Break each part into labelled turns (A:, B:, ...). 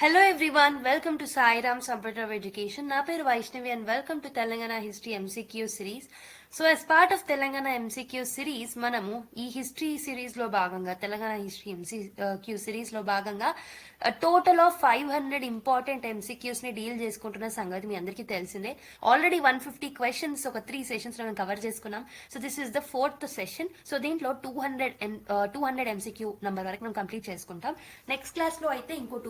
A: Hello everyone, welcome to Sai Ram Sampradaya of Education. Na peru Vaishnavi and welcome to Telangana History MCQ series. So as part of Telangana MCQ series, మనము ఈ history series లో భాగంగా Telangana history MCQ series లో భాగంగా total of 500 important MCQs ని deal చేసుకుంటున్న సంగతి మీ అందరికీ తెలిసిందే. ఆల్రెడీ 150 క్వశ్చన్స్ ఒక 3 సెషన్స్ లో మేము కవర్ చేసుకున్నాం. So this is the 4th session. So దీంట్లో 200 MCQ నంబర్ వరకు మనం కంప్లీట్ చేసుకుంటాం. నెక్స్ట్ క్లాస్ లో అయితే ఇంకో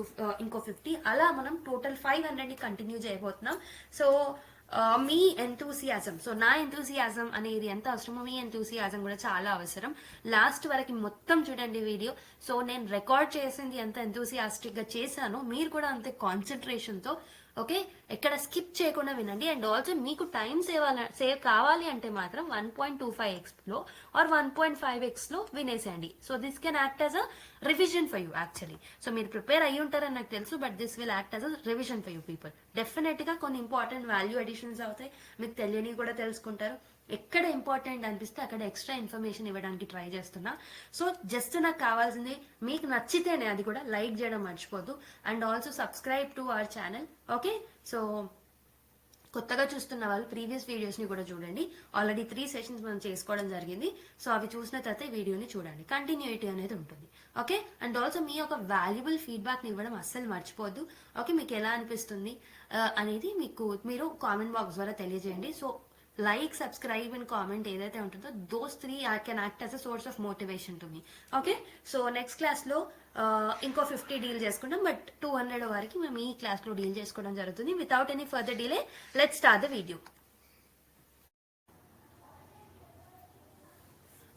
A: 50 అలా మనం టోటల్ 500 ని కంటిన్యూ చేయబోతున్నాం. సో మీ ఎంతూసియాజం, సో నా ఎంతూసియాజం అనేది ఎంత అవసరమో మీ ఎంతూసియాజం కూడా చాలా అవసరం. లాస్ట్ వరకు మొత్తం చూడండి వీడియో. సో నేను రికార్డ్ చేసింది ఎంత ఎంతూసియాస్టిక్ గా చేశానో మీరు కూడా అంతే కాన్సన్ట్రేషన్ తో ఓకే ఎక్కడ స్కిప్ చేయకుండా వినండి. అండ్ ఆల్సో మీకు టైం సేవ్ కావాలి అంటే మాత్రం 1.25x లో ఆర్ 1.5x లో వినేసేయండి. So this can act as a revision for you actually. So మీరు ప్రిపేర్ అయ్యి ఉంటారని నాకు తెలుసు, but this will act as a revision for you people. Definite గా కొన్ని ఇంపార్టెంట్ వాల్యూ అడిషన్స్ అవుతాయి, మీకు తెలియని కూడా తెలుసుకుంటారు. ఎక్కడ ఇంపార్టెంట్ అనిపిస్తే అక్కడ ఎక్స్ట్రా ఇన్ఫర్మేషన్ ఇవ్వడానికి ట్రై చేస్తున్నా. సో జస్ట్ నాకు కావాల్సింది మీకు నచ్చితేనే అది కూడా లైక్ చేయడం మర్చిపోద్దు. And also subscribe to our channel. Okay, so కొత్తగా చూస్తున్న వాళ్ళు ప్రీవియస్ వీడియోస్ ని కూడా చూడండి. ఆల్రెడీ 3 సెషన్స్ మనం చేసుకోవడం జరిగింది. సో అవి చూసిన తర్వాత ఈ వీడియోని చూడండి, కంటిన్యూటీ అనేది ఉంటుంది. ఓకే, అండ్ ఆల్సో మీ యొక్క వాల్యుబుల్ ఫీడ్బ్యాక్ ని ఇవ్వడం అస్సలు మర్చిపోద్దు. ఓకే, మీకు ఎలా అనిపిస్తుంది అనేది మీరు కామెంట్ బాక్స్ ద్వారా తెలియజేయండి. So like, subscribe and comment ఏదైతే ఉంటుందో those 3 can act as a source of motivation to me. Okay, so next class లో ఇంకో 50 డీల్ చేసుకుంటాం, బట్ 200 వరకు మేము ఈ క్లాస్ లో డీల్ చేసుకోవడం జరుగుతుంది. Without any further delay let's start the video.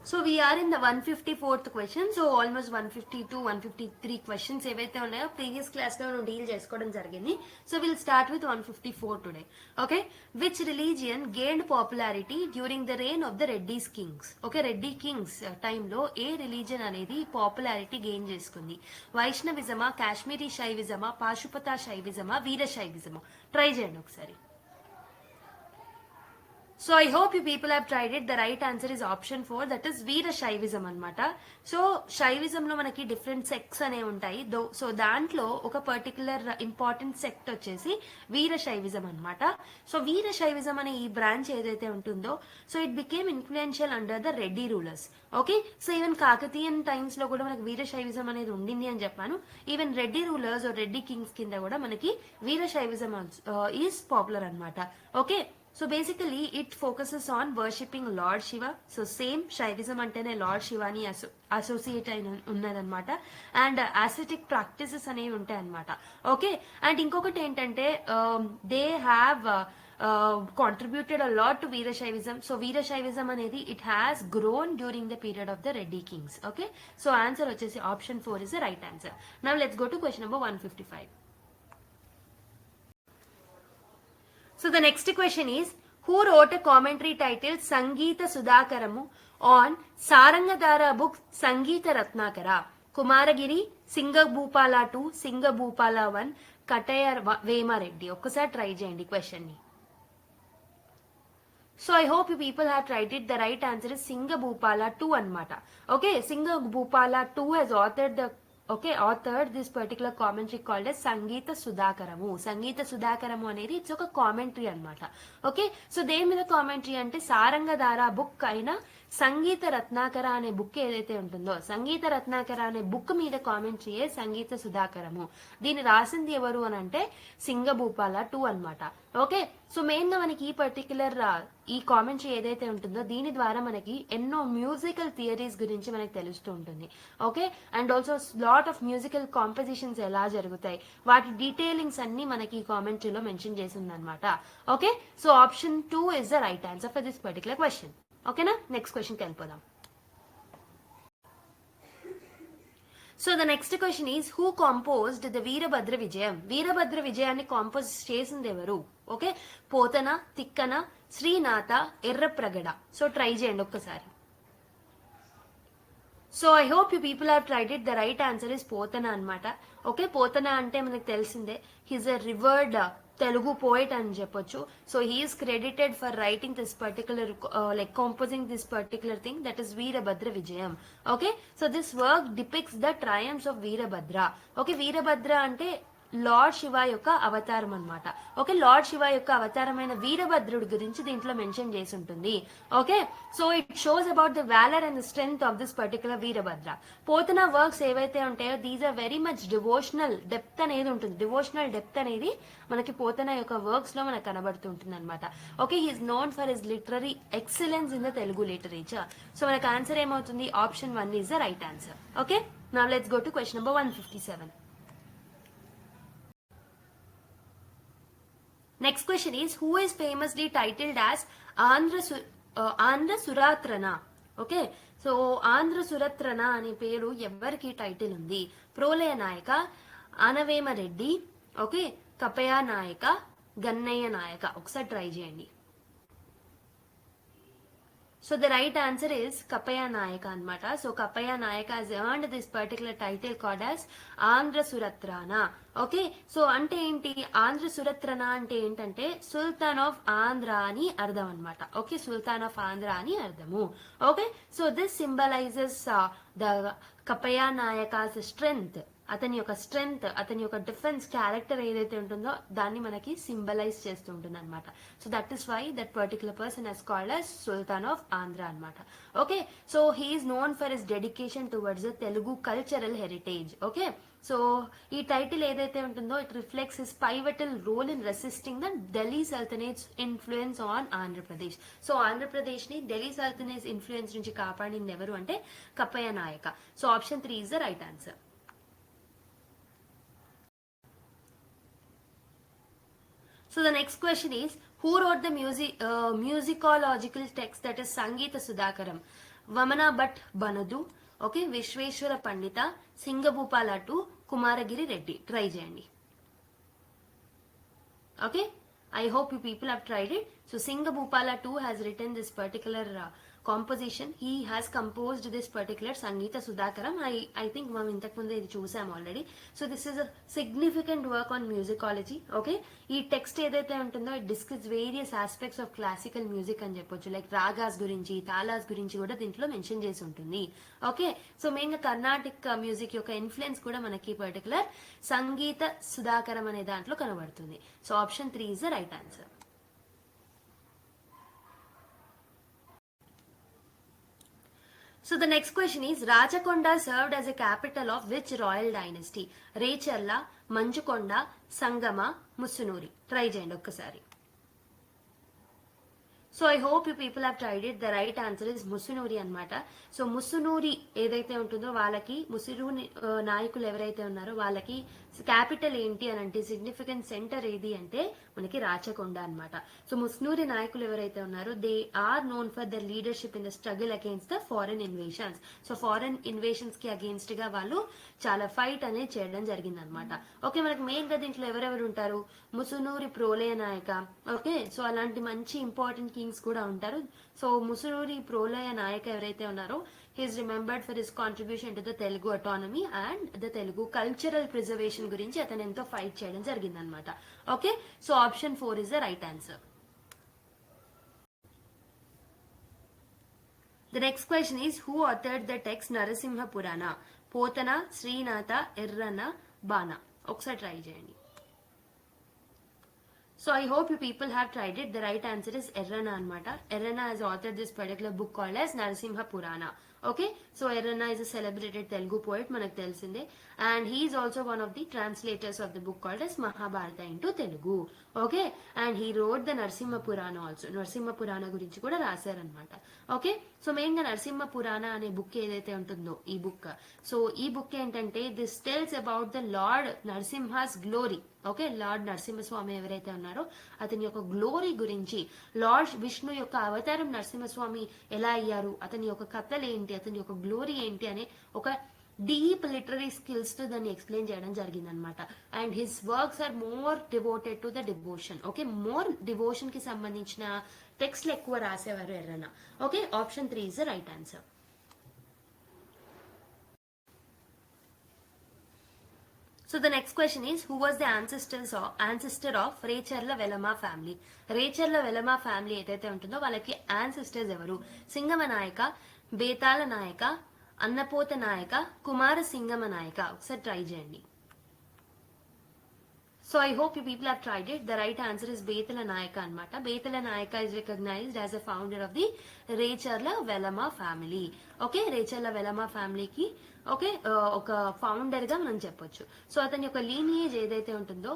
A: So we are in the 154th question. So almost 152, 153 questions ఏవైతే ఉన్నాయో ప్రీవియస్ క్లాస్ లో మనం డీల్ చేసుకోవడం జరిగింది. So will start with 154 today. Okay, which religion gained popularity during the reign of the Reddis kings? Okay, Reddy kings టైంలో ఏ religion అనేది popularity gain చేసుకుంది? వైష్ణవిజమా, కాశ్మీరీ శైవిజమా, పాశుపత శైవిజమా, వీర శైవిజమా? ట్రై చేయండి ఒకసారి. So I hope you people have tried it. The right answer is option 4, that is Veera Shaivism అనమాట. So Shaivism లో మనకి డిఫరెంట్ సెక్ట్స్ అనేవి ఉంటాయి. సో దాంట్లో ఒక పర్టికులర్ ఇంపార్టెంట్ సెక్ట్ వచ్చేసి వీర శైవిజం అనమాట. సో వీర శైవిజం అనే ఈ బ్రాంచ్ ఏదైతే ఉంటుందో, so it became influential under the Reddy rulers. Okay, so even Kakatiyan times లో కూడా మనకి వీర శైవిజం అనేది ఉండింది అని చెప్పాను. Even Reddy rulers Reddy Kings కింద కూడా మనకి వీర శైవిజం ఈస్ పాపులర్ అనమాట. Okay, so basically it focuses on worshipping lord Shiva. So same Shaivism అంటేనే లార్డ్ శివాని అసోసియేట్ అయిన ఉన్నదన్నమాట. అండ్ ఆసెటిక్ ప్రాక్టీసెస్ అనేవి ఉంటాయి అనమాట. ఓకే, అండ్ ఇంకొకటి ఏంటంటే they have contributed a lot to Veera Shaivism. So Veera Shaivism అనేది it has grown during the period of the Reddy kings. Okay, so answer వచ్చేసి option 4 is the right answer. Now let's go to question number 155. So the next question is, who wrote a commentary titled Sangeeta Sudhakaramu on Sarangadhara book Sangeeta Ratnakara? Kumaragiri, Singabhupala 2, Singabhupala 1, Katayar Vema Reddy. ఒక్కసారి try చేయండి question ని. So I hope you people have tried it. The right answer is Singabhupala 2 అనమాట. Okay, Singabhupala 2 has authored this particular commentary called as Sangeeta Sudhakaramu. Sangeeta Sudhakaramu అనేది it's ఒక commentary అనమాట. Okay, so దేని మీద commentary అంటే Sarangadhara book అయిన సంగీత రత్నాకర అనే బుక్ ఏదైతే ఉంటుందో, సంగీత రత్నాకర అనే బుక్ మీద కామెంటరీయే సంగీత సుధాకరము. దీన్ని రాసింది ఎవరు అని అంటే సింగభూపాల 2 అనమాట. ఓకే, సో మెయిన్ గా మనకి ఈ పర్టికులర్ ఈ కామెంటరీ ఏదైతే ఉంటుందో దీని ద్వారా మనకి ఎన్నో మ్యూజికల్ థియరీస్ గురించి మనకి తెలుస్తూ ఉంటుంది. Okay, and also lot of musical compositions ఎలా జరుగుతాయి వాటి డీటెయిలింగ్స్ అన్ని మనకి ఈ కామెంటరీలో మెన్షన్ చేసింది అనమాట. Okay, so option 2 is the right answer for this particular question. ఓకేనా, నెక్స్ట్ క్వశ్చన్కి వెళ్ళిపోదాం. So the next question is, who composed the Veerabhadra Vijayam? Veerabhadra విజయాన్ని కంపోజ్ చేసింది ఎవరు? Okay, Pothana, Tikkana, Srinatha, Errapragada. So try చేయండి ఒక్కసారి. So I hope you people have tried it. The right answer is Pothana అనమాట. Okay, Pothana అంటే మనకు తెలిసిందే, he's a revered Telugu poet అని చెప్పొచ్చు. So he is credited for writing this particular composing this particular thing, that is Veerabhadra Vijayam. Okay, so this work depicts the triumphs of Veerabhadra. Okay, Veerabhadra అంటే lord Shiva యొక్క అవతారం అన్నమాట. Okay, lord Shiva యొక్క అవతారమైన వీరభద్రుడి గురించి దీంట్లో mention చేసి ఉంటుంది. Okay, so it shows about the valour and the strength of this particular Veerabhadra. Potana works ఏవైతే ఉంటాయో these are very much devotional depth అనేది ఉంటుంది. డివోషనల్ డెప్త్ అనేది మనకి పోతన యొక్క వర్క్స్ లో మనకు కనబడుతుంటుంది అనమాట. Okay, he is known for his literary excellence in the Telugu literature. So మనకు ఆన్సర్ ఏమవుతుంది? Option 1 is the right answer. Okay, now let's go to question number 157. Next question is, who is famously titled as Andhra Suratrana? Okay, so Andhra Suratrana అనే పేరు ఎవరికి title ఉంది? ప్రోలయ నాయక, ఆనవేమ Reddy, okay, కపయ నాయక, గన్నయ్య నాయక. ఒకసారి try చేయండి. So the right answer is Kapaya Nayaka anmata. So Kapaya Nayaka has earned this particular title called as Andhra Suratrana. Okay, so ante enti Andhra Suratrana ante entante Sultan of Andhra ani ardham anmata. Okay, Sultan of Andhra ani ardhamu. Okay, so this symbolizes the Kapaya Nayaka's strength. అతని యొక్క strength, అతని యొక్క defence character ఏదైతే ఉంటుందో దాన్ని మనకి symbolize చేస్తుంటుంది అనమాట. So that is why that particular person he's called as sultan of Andhra అనమాట. Okay, so he's known for his dedication towards the Telugu cultural heritage. Okay, so ఈ టైటిల్ ఏదైతే ఉంటుందో it reflects his pivotal role in resisting the Delhi sultanates influence on Andhra Pradesh. So Andhra Pradesh ని Delhi sultanates influence నుంచి కాపాడింది ఎవరు అంటే కప్పయ్య నాయక. So option 3 is the right answer. So the next question is, who wrote the musicological text that is Sangeeta Sudhakaram? Vamana Bhatt Banadu, okay, Vishweshwara Pandita, Singabhupala 2, Kumaragiri Reddy. Try cheyandi. Okay, I hope you people have tried it. So Singabhupala 2 has written this particular composition. He has composed this particular Sangeeta Sudhakaram. I think మనం ఇంతకు ముందే ఇది చూసాం already. So this is a significant work on musicology. Okay, ఈ text ఏదైతే ఉంటుందో it discuss various aspects of classical music అని చెప్పొచ్చు. లైక్ రాగాస్ గురించి, తాలాస్ గురించి కూడా దీంట్లో మెన్షన్ చేసి ఉంటుంది. ఓకే, సో మెయిన్గా కర్ణాటిక్ మ్యూజిక్ యొక్క ఇన్ఫ్లుయెన్స్ కూడా మనకి పర్టికులర్ సంగీత సుధాకరం అనే దాంట్లో కనబడుతుంది. So option 3 is the right answer. So the next question is, Rajakonda served as a capital of which royal dynasty? Recherla, Manjukonda, Sangama, Musunuri. Try cheyandi okkasari. So I hope you people have tried it. The right answer is Musunuri anmata. So Musunuri ఏదైతే ఉంటుందో వాళ్ళకి, ముసునూరి నాయకులు ఎవరైతే ఉన్నారో వాళ్ళకి capital ఏంటి అని అంటే, సిగ్నిఫికెంట్ సెంటర్ ఏది అంటే మనకి రాచకొండ అనమాట. సో ముస్నూరి నాయకులు ఎవరైతే ఉన్నారో they are known for their leadership in the struggle against the foreign invasions. So foreign invasions కి అగేన్స్ట్ గా వాళ్ళు చాలా ఫైట్ అనేది చేయడం జరిగింది అనమాట. ఓకే, మనకి మెయిన్ గా దీంట్లో ఎవరెవరు ఉంటారు? ముసునూరి ప్రోలయ నాయక. ఓకే, సో అలాంటి మంచి ఇంపార్టెంట్ కింగ్స్ కూడా ఉంటారు. సో ముసునూరి ప్రోలయ నాయక ఎవరైతే ఉన్నారో he is remembered for his contribution to the Telugu autonomy and the Telugu cultural preservation గురించి అతను ఎంతో ఫైట్ చేయడం జరిగింది అనమాట. Okay, so option 4 is the right answer. The next question is, who authored the text Narasimha Purana? Potana, Srinatha, Errana, Bana. ఒకసారి try చేయండి. So I hope you people have tried it. The right answer is Errana anmata. Errana has authored this particular book called as Narasimha Purana. Okay, so Errana is a celebrated Telugu poet, manaku telisinde, and he is also one of the translators of the book called as Mahabharata into Telugu. Okay, and he wrote the Narasimha Purana also. Narasimha Purana gurinchi kuda rasaru anamata. Okay, so main ga Narasimha Purana ane book edaithe untundo ee book, so ee book entante this tells about the Lord Narasimha's glory. Okay, lord Narasimhaswamy ఎవరైతే ఉన్నారో అతని యొక్క glory గురించి, lord Vishnu యొక్క అవతారం నరసింహస్వామి ఎలా అయ్యారు, అతని యొక్క కథలు ఏంటి, అతని యొక్క గ్లోరీ ఏంటి అనే ఒక డీప్ లిటరీ స్కిల్స్ తో దాన్ని ఎక్స్ప్లెయిన్ చేయడం జరిగింది అనమాట. And his works are more devoted to the devotion. Okay, more devotion కి సంబంధించిన టెక్స్ట్లు ఎక్కువ రాసేవారు Errana. Okay, option 3 is the right answer. So the next question is, who was the ancestor of Recherla Velama family? Recherla Velama family ఏదైతే ఉంటుందో వాళ్ళకి ancestors ఎవరు? సింగమ నాయక, బేతాళ నాయక, అన్నపోత నాయక, కుమార సింగమ నాయక. ఒకసారి ట్రై చేయండి. So I hope you people have tried it. The right answer is Betala Nayaka anmata. Betala Nayaka is recognized as a founder of the Rechurla Velama family. Okay, Rechurla Velama family ki okay ఒక founder గా మనం చెప్పొచ్చు. So అతని యొక్క lineage ఏదైతే ఉంటుందో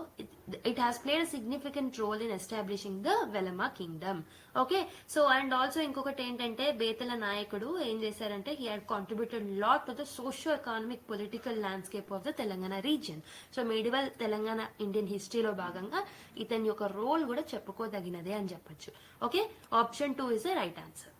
A: it has played a significant role in establishing the Velama kingdom. Okay, so and also ఇంకొకటి ఏంటంటే బేతల నాయకుడు ఏం చేశారంటే he had contributed lot to the socio economic political landscape of the Telangana region. So medieval Telangana Indian హిస్టరీలో భాగంగా ఇతని యొక్క రోల్ కూడా చెప్పుకోదగినదే అని చెప్పొచ్చు. Okay, option 2 is the right answer.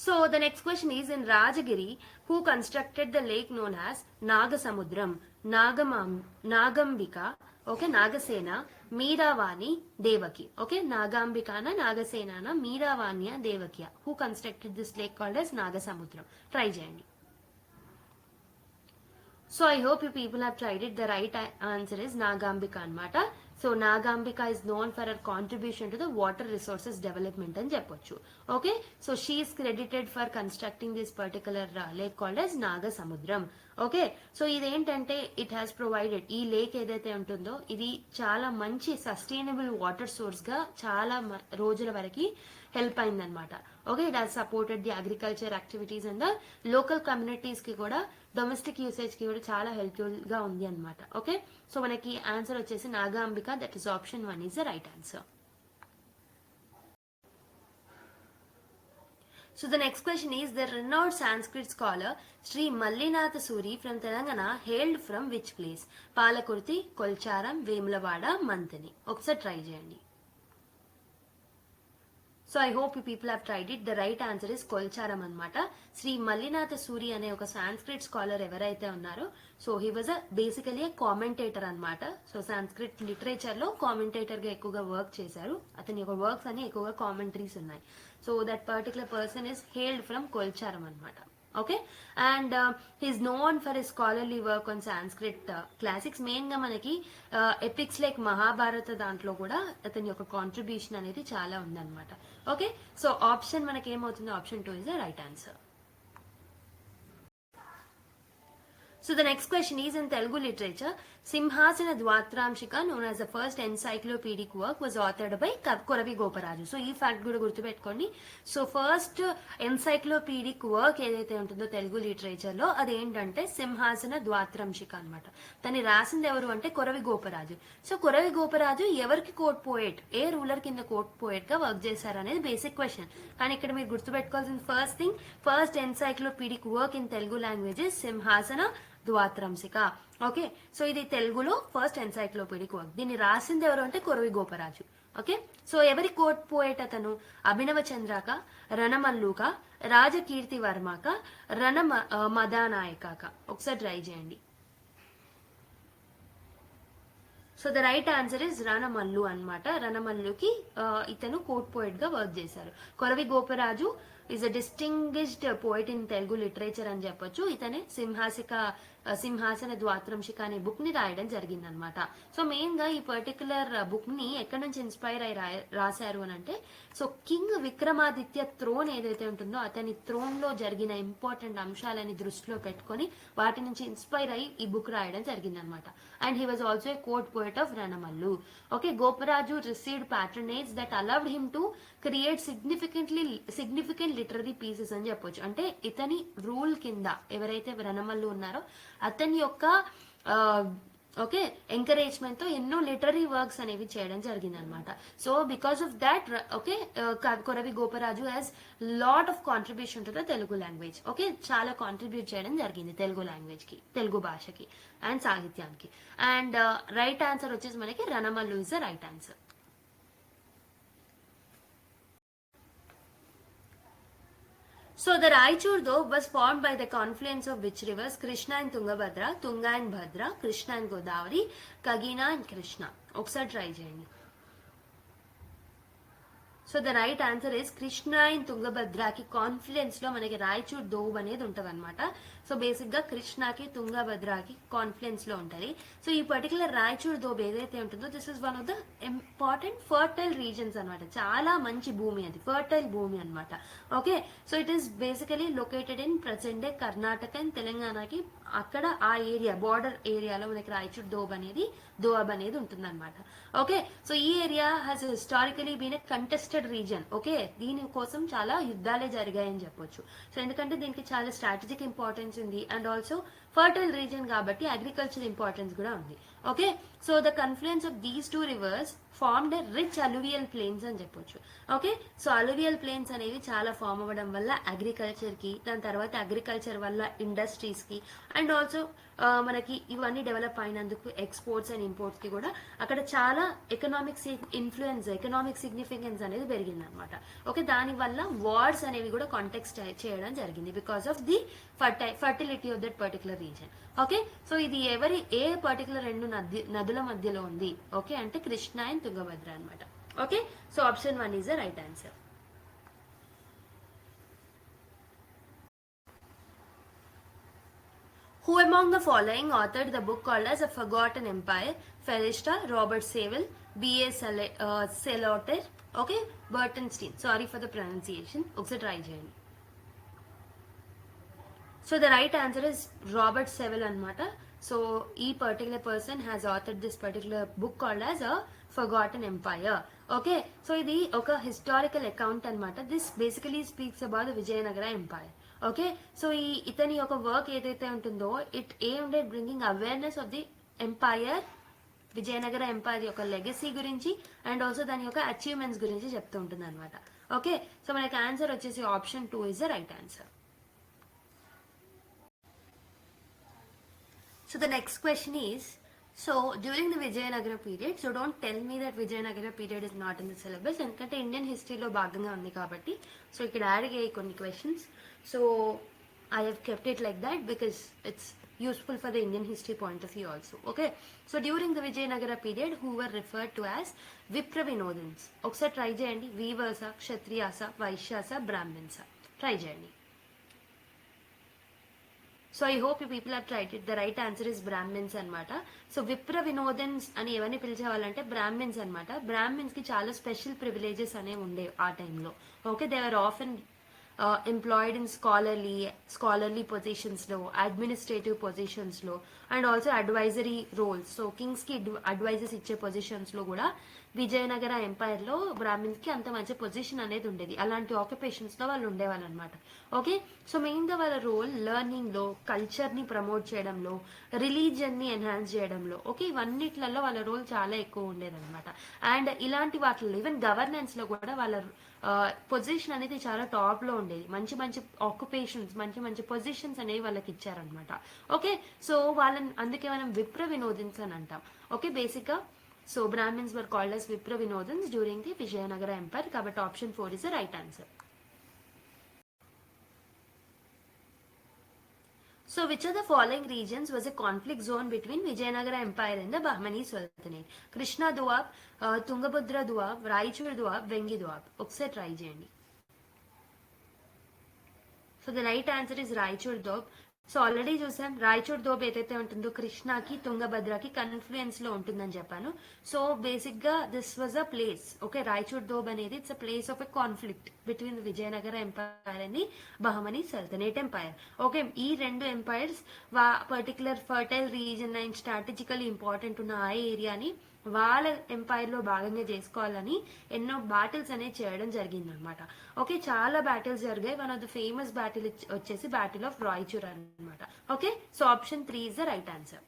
A: So the next question is, in Rajagiri, who constructed the lake known as Nagasamudram, Nagambika, okay, Nagasena, Meeravani, Devaki. Okay, Nagambikana, Nagasena, Meeravanya, Devakiya. Who constructed this lake called as Nagasamudram? Try cheyandi. So I hope you people have tried it. The right answer is Nagambika anmata. So Nagambika is known for her contribution to the water resources development అని చెప్పొచ్చు. Okay, so she is credited for constructing this particular lake called as Nagasamudram. Okay, so ఇదేంటంటే it has provided, ఈ lake ఏదైతే ఉంటుందో ఇది చాలా మంచి sustainable water source గా చాలా రోజుల వరకు హెల్ప్ అయిందనమాట. Okay, it has supported the agriculture activities and the local communities కి కూడా డొమెస్టిక్ యూసేజ్ కి కూడా చాలా హెల్ప్ఫుల్ గా ఉంది అనమాట. ఓకే, సో మనకి ఆన్సర్ వచ్చేసి Nagambika, that is option 1 is the right answer. So the next question is, the renowned Sanskrit scholar Sri Mallinatha Suri from Telangana hailed from which place? Palakurti, Kolcharam, Vemulavada, Mantani. ఒకసారి try చేయండి. So I hope you people have tried it. The right answer is Kolcharam అనమాట. శ్రీ మల్లినాథ సూరి అనే ఒక Sanskrit scholar ఎవరైతే ఉన్నారో, so he was basically commentator అనమాట. So Sanskrit literature లో commentator గా ఎక్కువగా వర్క్ చేశారు. అతని యొక్క వర్క్స్ అని ఎక్కువగా కామెంటరీస్ ఉన్నాయి. So that particular person is hailed from Kolcharam అనమాట. Okay, and he's known for his scholarly work on Sanskrit classics. Main గా మనకి ఎపిక్స్ లైక్ మహాభారత దాంట్లో కూడా అతని యొక్క కాంట్రిబ్యూషన్ అనేది చాలా ఉందన్నమాట. ఓకే, సో ఆప్షన్ మనకి ఏమవుతుంది, option 2 is the right answer. So the next question is, in Telugu literature, Simhasana Dwatramshika, known as the first encyclopedic work, was authored by Koravi Goparaju. So ee fact kuda gurtu pettukondi. So first encyclopedic work ఏదైతే ఉంటుందో Telugu literature లో అది ఏంటంటే సింహాసన ద్వాత్రంశిక అన్నమాట. దాన్ని రాసింది ఎవరు అంటే కొరవి గోపరాజు. సో కొరవి గోపరాజు ఎవరికి కోర్ట్ పోయెట్, ఏ రూలర్ కింద కోర్ట్ పోయెట్ గా వర్క్ చేశారు అనేది బేసిక్ క్వశ్చన్. కానీ ఇక్కడ మీరు గుర్తుపెట్టుకోవాల్సిన first thing, first encyclopedic work in Telugu language Simhasana Dvatrimsika. Okay, so ఇది తెలుగులో ఫస్ట్ ఎన్సైక్లోపీడిక్ వర్క్. దీన్ని రాసింది ఎవరు అంటే కొరవి గోపరాజు. ఓకే, సో ఎవరి కోర్ట్ పోయెట్ అతను? అభినవ చంద్రక, రణమల్లుక, రాజకీర్తి వర్మక, రణ మదానాయక. ఒకసారి ట్రై చేయండి. So the right answer is Ranamallu అనమాట. రణమల్లుకి ఇతను కోర్ట్ పోయెట్ గా వర్క్ చేశారు. Koravi Goparaju is a distinguished poet in Telugu literature అని చెప్పొచ్చు. ఇతనే సింహాసన ద్వాత్రంశిక అనే బుక్ ని రాయడం జరిగింది అనమాట. సో మెయిన్ గా ఈ పర్టికులర్ బుక్ ని ఎక్కడి నుంచి ఇన్స్పైర్ అయి రాశారు అని అంటే, సో కింగ్ విక్రమాదిత్య థ్రోన్ ఏదైతే ఉంటుందో అతని థ్రోన్ లో జరిగిన ఇంపార్టెంట్ అంశాలని దృష్టిలో పెట్టుకొని వాటి నుంచి ఇన్స్పైర్ అయ్యి ఈ బుక్ రాయడం జరిగింది అనమాట. And he was also a court poet of Ranamallu. Okay, Goparaju received patronage that allowed him to create significant literary pieces అని చెప్పొచ్చు. అంటే ఇతని రూల్ కింద ఎవరైతే రణమల్లు ఉన్నారో అతని యొక్క ఓకే ఎంకరేజ్మెంట్ తో ఎన్నో లిటరరీ వర్క్స్ అనేవి చేయడం జరిగింది అనమాట. So because of that okay Koravi Goparaju has lot of contribution to the Telugu language. Okay, చాలా కాంట్రిబ్యూట్ చేయడం జరిగింది తెలుగు లాంగ్వేజ్ కి, తెలుగు భాషకి అండ్ సాహిత్యానికి. అండ్ రైట్ ఆన్సర్ వచ్చేసి మనకి Ranamallu is the right answer. So the Raichur Doab was formed by the confluence of which rivers? Krishna and Tungabhadra, Tunga and Bhadra, Krishna and Godavari, Kagina and Krishna. ఒకసారి try చేయండి. So the right answer is Krishna and తుంగభద్రకి confluence లో మనకి రాయచూర్ దోబ్ అనేది ఉంటది అనమాట. So basic గా కృష్ణకి తుంగభద్రకి కాన్ఫ్లుయెన్స్ లో ఉంటది. సో ఈ పర్టికులర్ రాయచూర్ దోబ్ ఏదైతే ఉంటుందో this is one of the important fertile reasons అనమాట. చాలా మంచి భూమి అది, ఫర్టైల్ భూమి అనమాట. Okay, so it is basically located in present day Karnataka and తెలంగాణకి అక్కడ ఆ ఏరియా బార్డర్ ఏరియాలో మనకి రాయచూర్ దోబ్ అనేది ఉంటుందన్నమాట. ఓకే, సో ఈ area has historically been a contested region. Okay, దీని కోసం చాలా యుద్ధాలే జరిగాయని చెప్పొచ్చు. సో ఎందుకంటే దీనికి చాలా స్ట్రాటజిక్ ఇంపార్టెన్స్ ఉంది అండ్ ఆల్సో ఫర్టైల్ రీజన్ కాబట్టి అగ్రికల్చర్ ఇంపార్టెన్స్ కూడా ఉంది. Okay, so the confluence of these two rivers formed rich alluvial plains అని చెప్పొచ్చు. ఓకే, సో అలూవియల్ ప్లేన్స్ అనేవి చాలా ఫామ్ అవ్వడం వల్ల అగ్రికల్చర్ కి, దాని తర్వాత అగ్రికల్చర్ వల్ల ఇండస్ట్రీస్ కి అండ్ ఆల్సో మనకి ఇవన్నీ డెవలప్ అయినందుకు ఎక్స్పోర్ట్స్ అండ్ ఇంపోర్ట్స్ కి కూడా అక్కడ చాలా ఎకనామిక్ సిగ్నిఫికెన్స్ అనేది పెరిగింది అనమాట. ఓకే, దాని వల్ల వార్స్ అనేవి కూడా కాంటెక్స్ట్ చేయడం జరిగింది because of the fertility of that particular reason. Okay, so ఇది ఏ పర్టికులర్ రెండు నదుల మధ్యలో ఉంది? ఓకే, అంటే కృష్ణ అండ్ తుంగభద్ర అనమాట. Okay, so option 1 is the right answer. Who among the following authored the book called as A Forgotten Empire? Ferrista, Robert Saville, B.A. Selauter, okay, Burtonstein. Sorry for the pronunciation. ఒకసారి try చేయండి. So the right answer is Robert Sewell అనమాట. So ఈ particular person has authored this particular book called as a forgotten empire. Okay, so ఇది ఒక historical account అనమాట. This basically speaks about the Vijayanagara empire. Okay, so ఇతని యొక్క work ఏదైతే ఉంటుందో it aimed at bringing awareness of the empire, Vijayanagara empire యొక్క legacy గురించి and also దాని యొక్క అచీవ్మెంట్స్ గురించి చెప్తూ ఉంటుంది అనమాట. ఓకే, సో మనకి ఆన్సర్ వచ్చేసి option 2 is the right answer. So the next question is, so during the Vijayanagara period, so don't tell me that Vijayanagara period is not in the syllabus, ఎందుకంటే Indian హిస్టరీలో భాగంగా ఉంది కాబట్టి. So ఇక్కడ add అయ్యాయి కొన్ని questions. So I have kept it like that because it's useful for the Indian history point of view also. Okay, so during the Vijayanagara period, who were referred to as Vipra Vinodans? ఒకసారి try చేయండి. Weavers, Kshatriyas, Vaishyas, Brahmins? Try చేయండి. So I hope you people are tried it. The right answer is Brahmins అనమాట. So Vipra Vinodans అని ఎవరిని పిలిచేవాళ్ళంటే Brahmins అనమాట. Brahmins కి చాలా special privileges అనేవి ఉండేవి ఆ టైంలో. Okay, they are often employed in scholarly positions లో, అడ్మినిస్ట్రేటివ్ పొజిషన్స్ లో and also advisory roles. So kings కి అడ్వైజర్స్ ఇచ్చే పొజిషన్స్ లో కూడా విజయనగర ఎంపైర్ లో బ్రాహ్మిన్స్ కి అంత మంచి పొజిషన్ అనేది ఉండేది. అలాంటి ఆక్యుపేషన్స్ లో వాళ్ళు ఉండేవాళ్ళు అనమాట. ఓకే, సో మెయిన్ గా వాళ్ళ రోల్ లెర్నింగ్ లో, కల్చర్ ని ప్రమోట్ చేయడంలో, రిలీజియన్ ని ఎన్హాన్స్ చేయడంలో, ఓకే, ఇవన్నిట్లలో వాళ్ళ రోల్ చాలా ఎక్కువ ఉండేది అనమాట. అండ్ ఇలాంటి వాటిల్లో ఈవెన్ గవర్నెన్స్ లో కూడా వాళ్ళ పొజిషన్ అనేది చాలా టాప్ లో ఉండేది. మంచి మంచి ఆక్యుపేషన్స్, మంచి మంచి పొజిషన్స్ అనేవి వాళ్ళకి ఇచ్చారనమాట. ఓకే, సో వాళ్ళని అందుకే మనం విప్ర వినోదన్స్ అని అంటాం. ఓకే, బేసిక్ గా so brahmins were called as Vipra Vinodans during the Vijayanagara empire. కాబట్టి option 4 is the right answer. So which of the following regions was a conflict zone between Vijayanagara Empire and the Bahmani Sultanate? Krishna Doab, Tungabhadra Doab, Raichur Doab, Vengi Doab. ఒకసారి try చేయండి. So the right answer is Raichur doab. So already చూసాం రాయచూర్ దోబ్ ఏదైతే ఉంటుందో కృష్ణాకి తుంగభద్రకి confluence లో ఉంటుందని చెప్పాను. So basic గా this was a place. Okay, Raichur Doab అనేది it's a place of a conflict between Vijayanagara empire and the Bahmani sultanate empire. Okay, ఈ రెండు empires particular fertile region and strategical important ఉన్న ఆ ఏరియాని వాళ్ళ ఎంపైర్ లో భాగంగా చేసుకోవాలని ఎన్నో బ్యాటిల్స్ అనేది చేయడం జరిగింది అనమాట. ఓకే, చాలా బ్యాటిల్స్ జరిగాయి. One of the famous battle వచ్చేసి బ్యాటిల్ ఆఫ్ రాయచూర్ అనమాట. Okay, so option 3 is the right answer.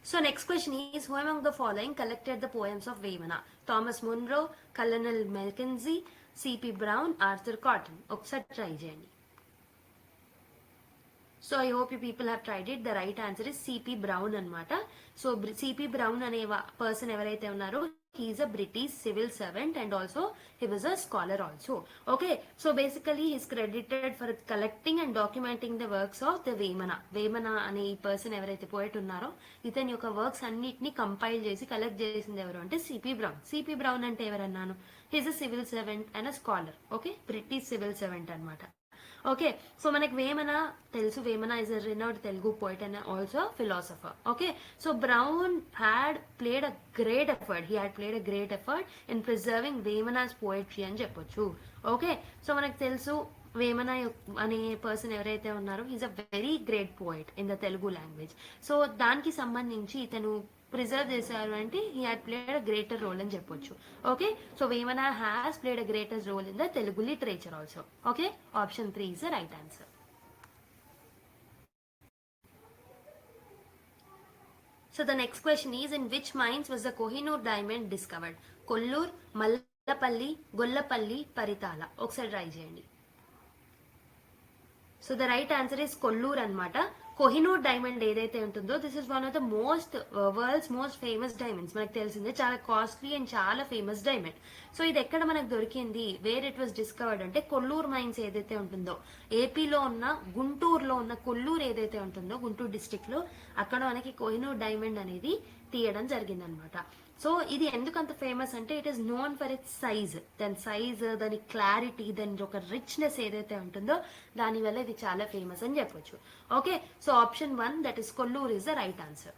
A: So next question is, who among the following collected the poems of Vemana? Thomas Munro, Colonel Mackenzie, C.P. Brown, Arthur Cotton. ఒకసారి try చేయండి. So I hope you people have tried it. The right answer is CP brown అనమాట. So CP brown అనే person ఎవరైతే ఉన్నారో he is a British civil servant and also he was a scholar also. Okay, so basically he is credited for collecting and documenting the works of the Vemana అనే ఈ person ఎవరైతే poet ఉన్నారో ఇతని యొక్క works అన్నిటిని compile చేసి collect చేసింది ఎవరు అంటే సిపి బ్రౌన్. సిపి బ్రౌన్ అంటే ఎవరన్నాను? He is a civil servant and a scholar. Okay, British civil servant అనమాట. ఓకే, సో మనకి వేమన తెలుసు, Vemana is a renowned Telugu poet and also philosopher. Okay, so Brown had played a great effort, he had played a great effort in preserving Vemana's poetry అని చెప్పొచ్చు. Okay, so మనకు తెలుసు వేమన అనే person ఎవరైతే ఉన్నారో is a very great poet in the Telugu language. So దానికి సంబంధించి ఇతను ప్రిజర్వ్ చేశారు అంటే he had played a greater role అని చెప్పొచ్చు. Okay, so Vemana has played a greatest role in the Telugu literature also. Okay, option 3 is the right answer. So the next question is, in which mines was the Kohinoor diamond discovered? Kollur, Mallapalli, Gollapalli, Paritala. ఒకసారి try చేయండి. So the right answer is Kollur అనమాట. Kohinoor diamond ఏదైతే ఉంటుందో this is one of the world's most famous diamonds. మనకు తెలిసిందే, చాలా costly and చాలా famous diamond. So ఇది ఎక్కడ మనకు దొరికింది, వేర్ ఇట్ వాస్ డిస్కవర్డ్ అంటే కొల్లూరు మైన్స్ ఏదైతే ఉంటుందో, ఏపీలో ఉన్న గుంటూరులో ఉన్న కొల్లూరు ఏదైతే ఉంటుందో గుంటూరు డిస్టిక్ లో, అక్కడ మనకి కోహినూర్ డైమండ్ అనేది తీయడం జరిగింది అనమాట. సో ఇది ఎందుకు అంత ఫేమస్ అంటే it is known for it's size, దాని సైజ్, దాని క్లారిటీ, దాని ఒక రిచ్నెస్ ఏదైతే ఉంటుందో దానివల్ల ఇది చాలా ఫేమస్ అని చెప్పొచ్చు. Okay, so option 1 that is Kollur is the right answer.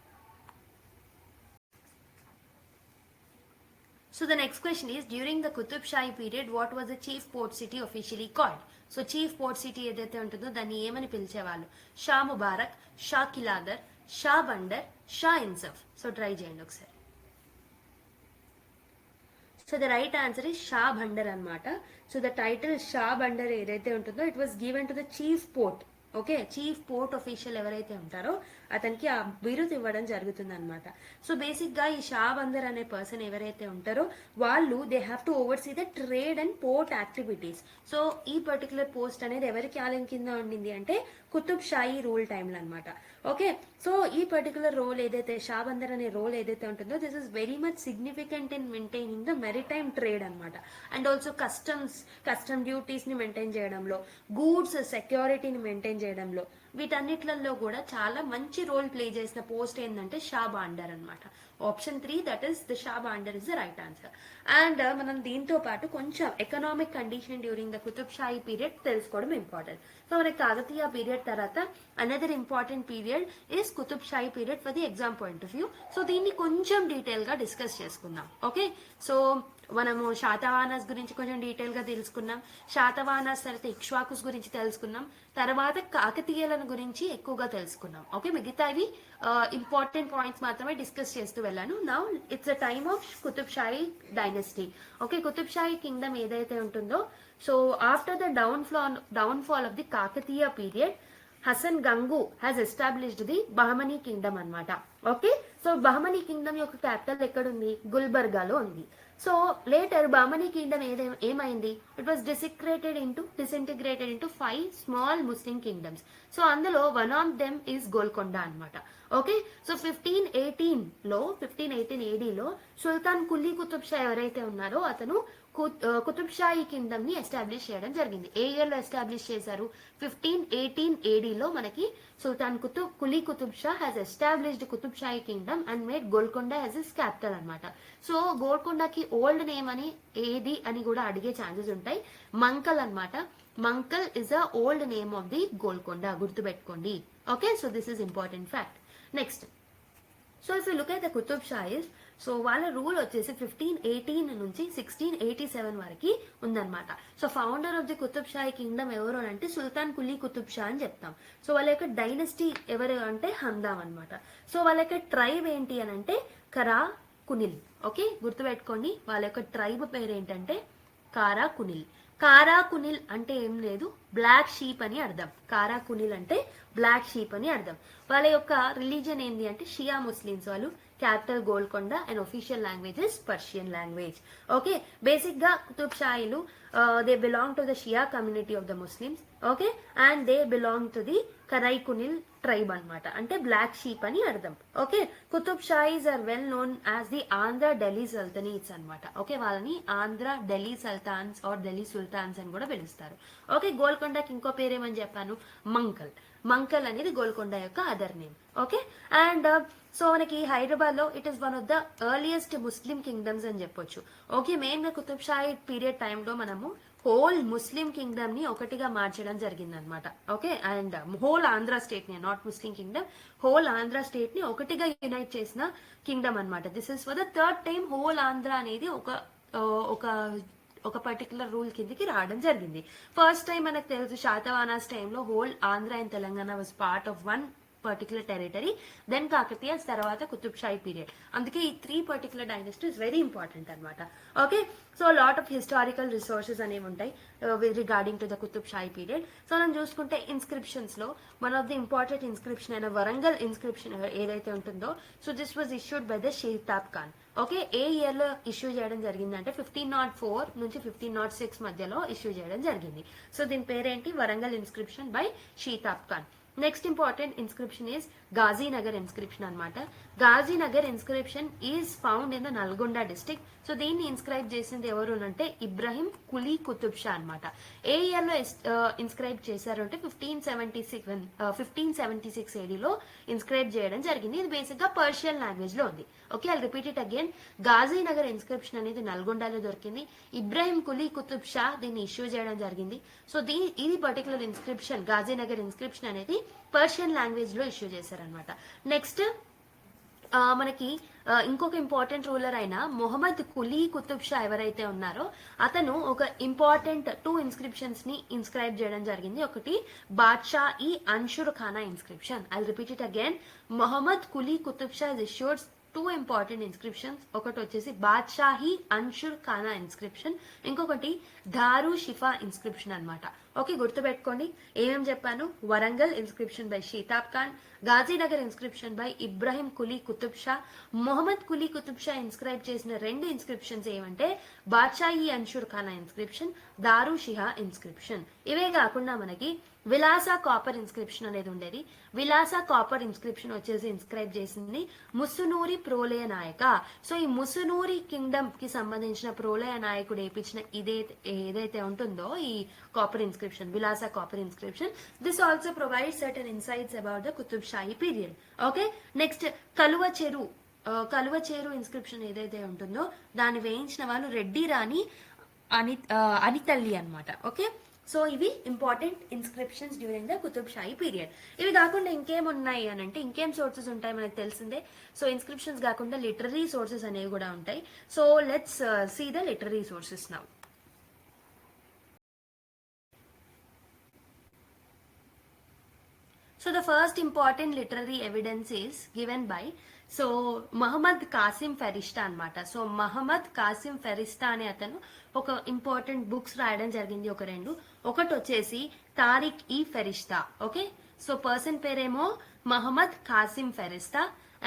A: So the next question is, during the Qutub Shahi period, what was the chief port city officially called? So chief port city ఏదైతే ఉంటుందో దాన్ని ఏమని పిలిచేవాళ్ళు? Shah Mubarak, Shah Kiladar, Shah Bandar, Shah Insaf. So try చేయండి ఒకసారి. So the right answer is Shah Bandar అనమాట. So the title Shah Bandar ఏదైతే ఉంటుందో it was given to the chief port. Okay, chief port official ఎవరైతే ఉంటారో అతనికి ఆ బిరుదు ఇవ్వడం జరుగుతుంది అనమాట. సో బేసిక్ గా ఈ షా బందర్ అనే పర్సన్ ఎవరైతే ఉంటారో వాళ్ళు they have to overseas the trade and port activities. So ఈ పర్టికులర్ పోస్ట్ అనేది ఎవరికి ఆలయం కింద ఉండింది అంటే కుతుబ్ షాహీ రూల్ టైంలో అనమాట. ఓకే, సో ఈ పర్టికులర్ రోల్ ఏదైతే షా బందర్ అనే రోల్ ఏదైతే ఉంటుందో this is very much significant in maintaining the maritime trade అనమాట. అండ్ ఆల్సో కస్టమ్ డ్యూటీస్ ని మెయింటైన్ చేయడంలో, గూడ్స్ సెక్యూరిటీని మెయింటైన్ చేయడంలో, వీటన్నిట్లలో కూడా చాలా మంచి రోల్ ప్లే చేసిన పోస్ట్ ఏంటంటే షా బాండర్ అనమాట. Option 3 that is the Shah Bandar is the right answer. And మనం దీంతో పాటు కొంచెం economic condition during the Qutub Shahi period తెలుసుకోవడం ఇంపార్టెంట్. సో మనకి కాకతీయ పీరియడ్ తర్వాత another important period is Qutb Shahi period for the exam point of view. So దీన్ని కొంచెం డీటెయిల్ గా డిస్కస్ చేసుకుందాం. ఓకే, సో మనము శాతవాహనాస్ గురించి కొంచెం డీటెయిల్ గా తెలుసుకున్నాం. శాతవాహనాస్ తర్వాత ఇక్ష్వాకుస్ గురించి తెలుసుకున్నాం. తర్వాత కాకతీయులను గురించి ఎక్కువగా తెలుసుకున్నాం. ఓకే, మిగతావి ఇంపార్టెంట్ పాయింట్స్ మాత్రమే డిస్కస్ చేస్తూ వెళ్ళాను. Now it's a time of Qutb Shahi dynasty. Okay, Qutb Shahi kingdom ఏదైతే ఉంటుందో, so after the downfall of the Kakatiya period, Hasan Gangu has established the Bahmani kingdom అనమాట. ఓకే, సో బహమనీ కింగ్డమ్ యొక్క క్యాపిటల్ ఎక్కడుంది? గుల్బర్గాలో ఉంది. సో లేటర్ బహమనీ కింగ్డమ్ ఏమైంది? It was disintegrated into 5 small Muslim kingdoms. So అందులో one of them is Golconda అనమాట. ఓకే, సో 1518 ఏడీలో సుల్తాన్ కులీ కుతుబ్ షా ఎవరైతే ఉన్నారో అతను కుతుబ్ షాహీ కింగ్డమ్ ని ఎస్టాబ్లిష్ చేయడం జరిగింది. ఏ ఇయర్ లో ఎస్టాబ్లిష్ చేశారు? 1518 ఏడీలో మనకి సుల్తాన్ Quli Qutub Shah has established Qutb Shahi kingdom and made Golconda as is capital అనమాట. సో గోల్కొండకి ఓల్డ్ నేమ్ అని ఏది అని కూడా అడిగే ఛాన్సెస్ ఉంటాయి. మంకల్ అనమాట. Mankal is a old name of the Golconda, గుర్తుపెట్టుకోండి. Okay, so this is important fact. Next, so if you look at the Qutb Shahis, so వాళ్ళ రూల్ వచ్చేసి 1518 నుంచి 1687 వరకు ఉందన్నమాట. So founder of the Qutub Shahi Kingdom ఎవరు అంటే సుల్తాన్ కులీ కుతుబ్ షా అని చెప్తాం. సో వాళ్ళ యొక్క డైనస్టీ ఎవరు అంటే హందాం అనమాట. సో వాళ్ళ యొక్క ట్రైబ్ ఏంటి అని అంటే కరా కునిల్. ఓకే, గుర్తుపెట్టుకోండి, వాళ్ళ యొక్క ట్రైబ్ పేరు ఏంటంటే కారా కునిల్. కారా కునిల్ అంటే ఏం లేదు, బ్లాక్ షీప్ అని అర్థం. కారా కునిల్ అంటే బ్లాక్ షీప్ అని అర్థం. వాళ్ళ యొక్క రిలీజియన్ ఏంటి అంటే షియా ముస్లిమ్స్. వాళ్ళు capital Golconda and official language is Persian language. Okay, basic గా కుతుబ్ షాహీలు they belong to the Shia community of the Muslims. Okay, and they belong to the Karai Kunil tribe అనమాట, అంటే బ్లాక్ షీప్ అని అర్థం. Okay, Qutb Shahis are well known as the Andhra Delhi sultanates అనమాట. Okay, వాళ్ళని Andhra Delhi sultans or Delhi sultans అని కూడా పిలుస్తారు. ఓకే, గోల్కొండకి ఇంకో పేరేమని చెప్పాను? మంకల్. మంకల్ అనేది గోల్కొండ యొక్క other name. Okay, and so మనకి హైదరాబాద్ లో it is one of the earliest Muslim kingdoms అని చెప్పొచ్చు. ఓకే, మెయిన్ గా కుతుబ్ షాహీ పీరియడ్ టైంలో మనము హోల్ ముస్లిం కింగ్డమ్ ని ఒకటిగా మార్చడం జరిగింది అనమాట. Okay, and whole Andhra state ని, not Muslim kingdom, whole Andhra state ని ఒకటిగా యునైట్ చేసిన కింగ్డమ్ అనమాట. This is for the third time whole Andhra అనేది ఒక ఒక పర్టికులర్ రూల్ కిందకి రావడం జరిగింది. ఫస్ట్ టైం మనకు తెలుసు శాతవాహనాస్ టైంలో whole Andhra and Telangana was part of one particular territory. Then Kakatiyas, తర్వాత కుతుబ్ షాహీ పీరియడ్. అందుకే ఈ 3 particular dynasty is very important అనమాట. Okay, so lot of historical resources అనేవి ఉంటాయి regarding to the Qutub Shahi period. So మనం చూసుకుంటే ఇన్స్క్రిప్షన్స్ లో one of the important inscription అయిన వరంగల్ ఇన్స్క్రిప్షన్ ఏదైతే ఉంటుందో, so this was issued by the Shitab Khan. Okay, ఏ ఇయర్ లో ఇష్యూ చేయడం జరిగింది అంటే 1504 నుంచి 1506 మధ్యలో ఇష్యూ చేయడం జరిగింది. సో దీని పేరేంటి, Warangal inscription by Shitab Khan. Next important inscription is Ghazinagar inscription అనమాట. Ghazinagar inscription is found in the Nalgonda district. So దీన్ని ఇన్స్క్రైబ్ చేసింది ఎవరు అంటే ఇబ్రాహిం కులీ కుతుబ్ షా అనమాట. ఏ ఇయర్ లో ఇన్స్క్రైబ్ చేశారు అంటే 1576 ఏడీలో ఇన్స్క్రైబ్ చేయడం జరిగింది. ఇది బేసిక్ గా పర్షియన్ లాంగ్వేజ్ లో ఉంది. Okay, I repeat it again. Ghazinagar inscription అనేది నల్గొండలో దొరికింది. ఇబ్రాహిం కులీ కుతుబ్ షా దీన్ని ఇష్యూ చేయడం జరిగింది. సో ఇది పర్టికులర్ ఇన్స్క్రిప్షన్, గాజీనగర్ ఇన్స్క్రిప్షన్ అనేది పర్షియన్ లాంగ్వేజ్ లో ఇష్యూ చేశారనమాట. నెక్స్ట్ మనకి ఇంకొక ఇంపార్టెంట్ రూలర్ అయిన మొహమ్మద్ కులీ కుతుబ్ షా ఎవరైతే ఉన్నారో అతను ఒక ఇంపార్టెంట్ 2 ఇన్స్క్రిప్షన్స్ ని ఇన్స్క్రైబ్ చేయడం జరిగింది. ఒకటి బాద్షా ఈ Ashurkhana inscription. I repeat it again. Mohammad Quli Qutub Shah issued 2 important inscriptions. ఒకటి వచ్చేసి బాద్షాహీ అన్షుర్ ఖానా ఇన్స్క్రిప్షన్, ఇంకొకటి దారు షిఫా ఇన్స్క్రిప్షన్ అనమాట. ఓకే, గుర్తుపెట్టుకోండి ఏమేం చెప్పాను. Warangal inscription by Shitab Khan, Ghazinagar inscription by Ibrahim Quli Qutub Shah. Mohammad Quli Qutub Shah inscribe చేసిన 2 ఇన్స్క్రిప్షన్స్ ఏమంటే బాద్షాహీ అన్షుర్ ఖానా ఇన్స్క్రిప్షన్, దారు షిహా ఇన్స్క్రిప్షన్. ఇవే కాకుండా మనకి విలాసా కాపర్ ఇన్స్క్రిప్షన్ అనేది ఉండేది. విలాసా కాపర్ ఇన్స్క్రిప్షన్ వచ్చేసి ఇన్స్క్రైబ్ చేసింది ముసునూరి ప్రోలయ నాయక. సో ఈ ముసునూరి కింగ్డమ్ కి సంబంధించిన ప్రోలయ నాయకుడు ఏపించిన ఏదైతే ఉంటుందో ఈ copper inscription, Vilasa copper inscription, this also provide certain insights about the Qutub Shahi period. Okay, next Kaluvacheru inscription ఏదైతే ఉంటుందో దాన్ని వేయించిన వాళ్ళు రెడ్డి రాణి అనితల్లి అనమాట. ఓకే, సో ఇవి important inscriptions during the Qutub Shahi period. ఇవి కాకుండా ఇంకేమున్నాయి అని అంటే ఇంకేం సోర్సెస్ ఉంటాయి మనకు తెలిసిందే. సో ఇన్స్క్రిప్షన్స్ కాకుండా లిటరరీ సోర్సెస్ అనేవి కూడా ఉంటాయి. So let's see the literary sources now. So the first important literary evidence is given by Mohammad Qasim Ferishta అనమాట. సో మహమ్మద్ కాసిం ఫెరిస్టా అనే అతను ఒక ఇంపార్టెంట్ బుక్స్ రాయడం జరిగింది. ఒకటి వచ్చేసి తారిక్ ఈ ఫెరిస్టా. ఓకే, సో పర్సన్ పేరేమో Mohammad Qasim Ferishta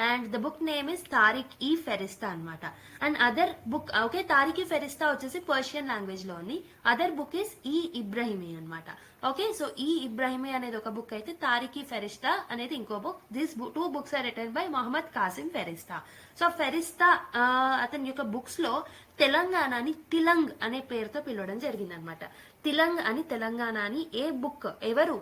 A: and the book name is Tarikh i Ferishta అనమాట. And other book, okay, Tarikh i Ferishta వచ్చేసి పర్షియన్ లాంగ్వేజ్ లో ఉంది. అదర్ బుక్ ఇస్ ఈ ఇబ్రాహిమీ అనమాట. ఓకే, సో ఈ ఇబ్రాహిమీ అనేది ఒక బుక్ అయితే తారిక్ ఈ ఫెరిస్తా అనేది ఇంకో book. This 2 books are written by Mohammad Qasim Ferishta. So Ferishta అతని యొక్క బుక్స్ లో తెలంగాణని తిలంగ్ అనే పేరుతో పిలవడం జరిగింది అనమాట. తిలంగ్ అని తెలంగాణ అని ఏ బుక్ ఎవరు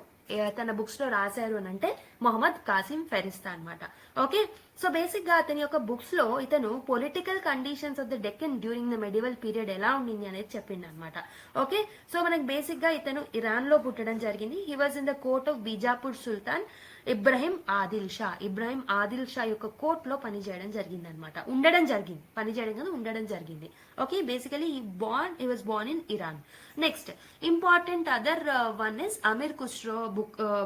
A: తన బుక్స్ లో రాశారు అని అంటే మొహమ్మద్ కాసిం ఫెరిస్తా అనమాట. ఓకే, సో బేసిక్ గా అతని యొక్క బుక్స్ లో ఇతను political conditions of the Deccan during the medieval period ఎలా ఉండింది అనేది చెప్పింది అనమాట. ఓకే, సో మనకి బేసిక్ గా ఇతను ఇరాన్ లో పుట్టడం జరిగింది. He was in the court of Bijapur Sultan Ibrahim Adil Shah యొక్క కోర్ట్ లో పనిచేయడం జరిగింది అనమాట. ఉండడం జరిగింది. Okay, basically he was born in Iran. Next important other one is Amir Khusro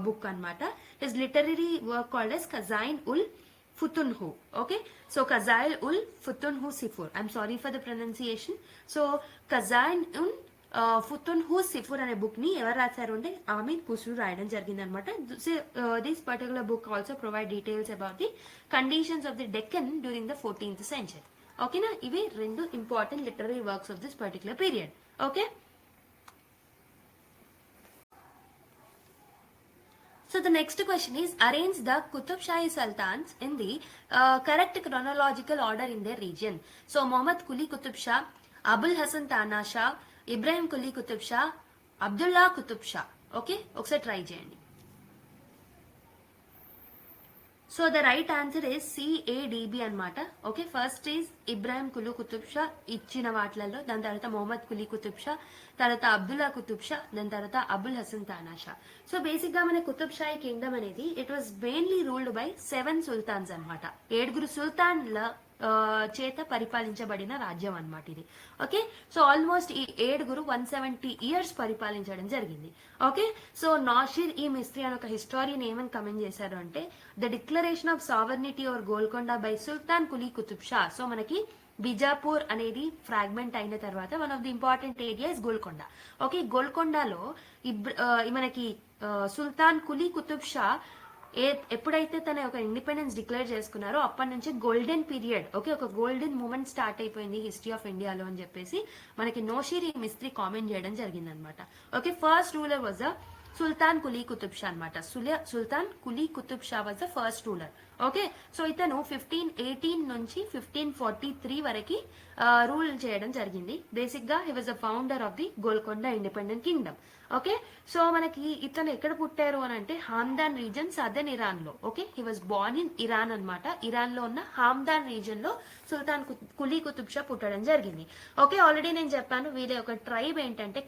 A: book అనమాట. His literary work called as Khazain ul Futuh. Okay, so Khazain ul Futuh సిఫుర్. I'm sorry for the pronunciation. So Khazain ul Futuh సిఫుర్ అనే బుక్ ని ఎవరు రాశారు అంటే అమీర్ ఖుస్రో రాయడం జరిగింది అనమాట. This particular book also provide details about the conditions of the Deccan during the 14th century. ఓకేనా, ఇవి 2 important literary works of this particular period. Okay, so the next question is arrange the Qutub Shahi Sultans in the correct chronological order in their region. So Muhammad Quli Qutub Shah, Abul Hasan Tana Shah, Ibrahim Quli Qutub Shah, Abdullah Qutub Shah. Okay, ఒకసారి try చేయండి. So the right answer is CADB అనమాట. Okay, first is Ibrahim Quli Qutub Shah ఇచ్చిన వాటిలలో, దాని తర్వాత మొహమ్మద్ కులీ కుతుబ్ షా, తర్వాత అబ్దుల్లా కుతుబ్ షా, దాని తర్వాత అబుల్ హసన్ తానా షా. సో బేసిక్ గా మన కుతుబ్ షాహీ కింగ్డమ్ అనేది it was mainly ruled by 7 sultans అనమాట. 7 సుల్తాన్ల చేత పరిపాలించబడిన రాజ్యం అన్నమాట ఇది. ఓకే, సో ఆల్మోస్ట్ ఈ 7 170 ఇయర్స్ పరిపాలించడం జరిగింది. ఓకే, సో నాసిర్ ఈ మిస్త్రీ అని ఒక హిస్టారియన్ ఏమని కమెంట్ చేశారు అంటే, the declaration of sovereignty over Golconda by Sultan Quli Qutub Shah. So మనకి బిజాపూర్ అనేది ఫ్రాగ్మెంట్ అయిన తర్వాత one of the important area is Golconda. Okay, గోల్కొండలో మనకి సుల్తాన్ కులీ కుతుబ్ షా ఎప్పుడైతే తన ఒక ఇండిపెండెన్స్ డిక్లేర్ చేసుకున్నారో అప్పటి నుంచి గోల్డెన్ పీరియడ్, ఓకే, ఒక గోల్డెన్ మూమెంట్ స్టార్ట్ అయిపోయింది హిస్టరీ ఆఫ్ ఇండియాలో అని చెప్పేసి మనకి నోషిర్ మిస్త్రీ కామెంట్ చేయడం జరిగింది అనమాట. Okay, first ruler was Sultan Quli Qutub Shah అనమాట. Sultan Quli Qutub Shah was the first ruler. Okay, so ఇతను 1518 నుంచి 1543 వరకు రూల్ చేయడం జరిగింది. బేసిక్ గా he was the founder of the Golconda independent Kingdom. Okay, so మనకి ఇతను ఎక్కడ పుట్టారు అని అంటే హామ్దాన్ రీజన్, సదర్న్ ఇరాన్ లో. Okay, he was born in Iran అనమాట. ఇరాన్ లో ఉన్న హామ్దాన్ రీజన్ లో సుల్తాన్ కులీ కుతుబ్ షా పుట్టడం జరిగింది. ఓకే, ఆల్రెడీ నేను చెప్పాను వీళ్ళ ఒక ట్రైబ్ ఏంటంటే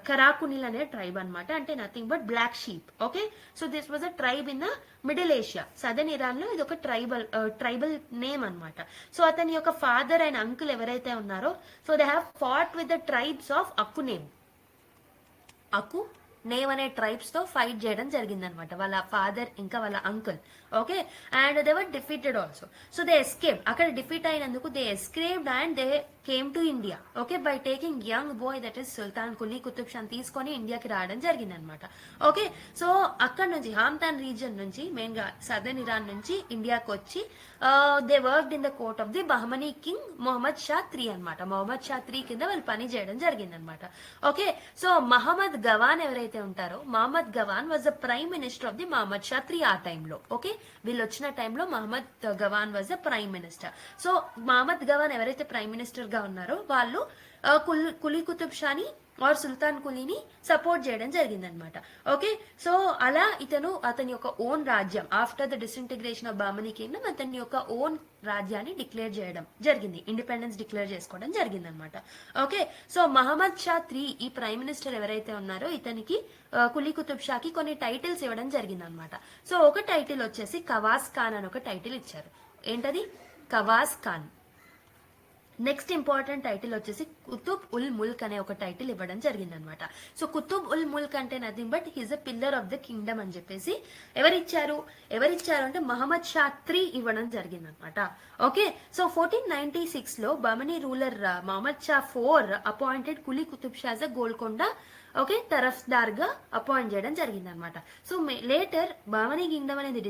A: కరాకునిల్ అనే ట్రైబ్ అనమాట, అంటే nothing but black sheep. Okay, so this was a tribe in the middle Asia, southern Iran లో ఇది ఒక ట్రైబల్ నేమ్ అనమాట. సో అతని యొక్క ఫాదర్ అండ్ అంకుల్ ఎవరైతే ఉన్నారో, so they have fought with the tribes of అకు నేమ్ అనే ట్రైబ్స్ తో ఫైట్ చేయడం జరిగింది అనమాట, వాళ్ళ ఫాదర్ ఇంకా వాళ్ళ uncle. Okay, and they were defeated also. So they escape, అక్కడ డిఫీట్ అయినందుకు they escaped and they came to India. Okay, by taking young boy that is Sultan Quli Qutub Shah తీసుకొని ఇండియాకి రావడం జరిగింది అనమాట. ఓకే, సో అక్కడ నుంచి హామ్దాన్ రీజన్ నుంచి మెయిన్ గా సదర్న్ ఇరాన్ నుంచి ఇండియాకి వచ్చి they worked in the court of the Bahmani king Mohammed Shah III అనమాట. మొహమ్మద్ షా III కింద వాళ్ళు పని చేయడం జరిగింది అనమాట. ఓకే, సో మహమ్మద్ గవాన్ ఎవరైతే ఉంటారో, Mahmud Gawan was the prime minister of the Mohammad Shah III ఆ టైంలో. ఓకే, వీళ్ళు వచ్చిన టైంలో Mahmud Gawan was the prime minister. So Mahmud Gawan ఎవరైతే ప్రైమ్ మినిస్టర్ గా ఉన్నారో వాళ్ళు కులీ కుతుబ్ షాని ఆర్ సుల్తాన్ కులీని సపోర్ట్ చేయడం జరిగింది అనమాట. ఓకే, సో అలా అతని యొక్క ఓన్ రాజ్యం after the disintegration of Bahmani kingdom అతని యొక్క ఓన్ రాజ్యాన్ని డిక్లేర్ చేయడం జరిగింది, ఇండిపెండెన్స్ డిక్లేర్ చేసుకోవడం జరిగింది అనమాట. Okay, so Muhammad Shah III ఈ ప్రైమ్ మినిస్టర్ ఎవరైతే ఉన్నారో ఇతనికి కులీ కుతుబ్ షాకి కొన్ని టైటిల్స్ ఇవ్వడం జరిగింది అనమాట. సో ఒక టైటిల్ వచ్చేసి కవాస్ ఖాన్ అని ఒక టైటిల్ ఇచ్చారు. ఏంటది? Kawas Khan. Next important title వచ్చేసి కుతుబ్ ఉల్ ముల్క్ అనే ఒక టైటిల్ ఇవ్వడం జరిగింది అనమాట. సో కుతుబ్ ఉల్ ముల్క్ అంటే nothing but he's a pillar of the kingdom అని చెప్పేసి ఎవరిచ్చారు అంటే మహమ్మద్ షా III ఇవ్వడం జరిగింది అనమాట. ఓకే, సో 1496 లో Bahmani ruler Mohammad Shah IV appointed Quli Qutub Shah Golconda okay tarafdar గా అపాయింట్ చేయడం జరిగింది అనమాట. సో లేటర్ బామనీ కింగ్డమ్ అనేది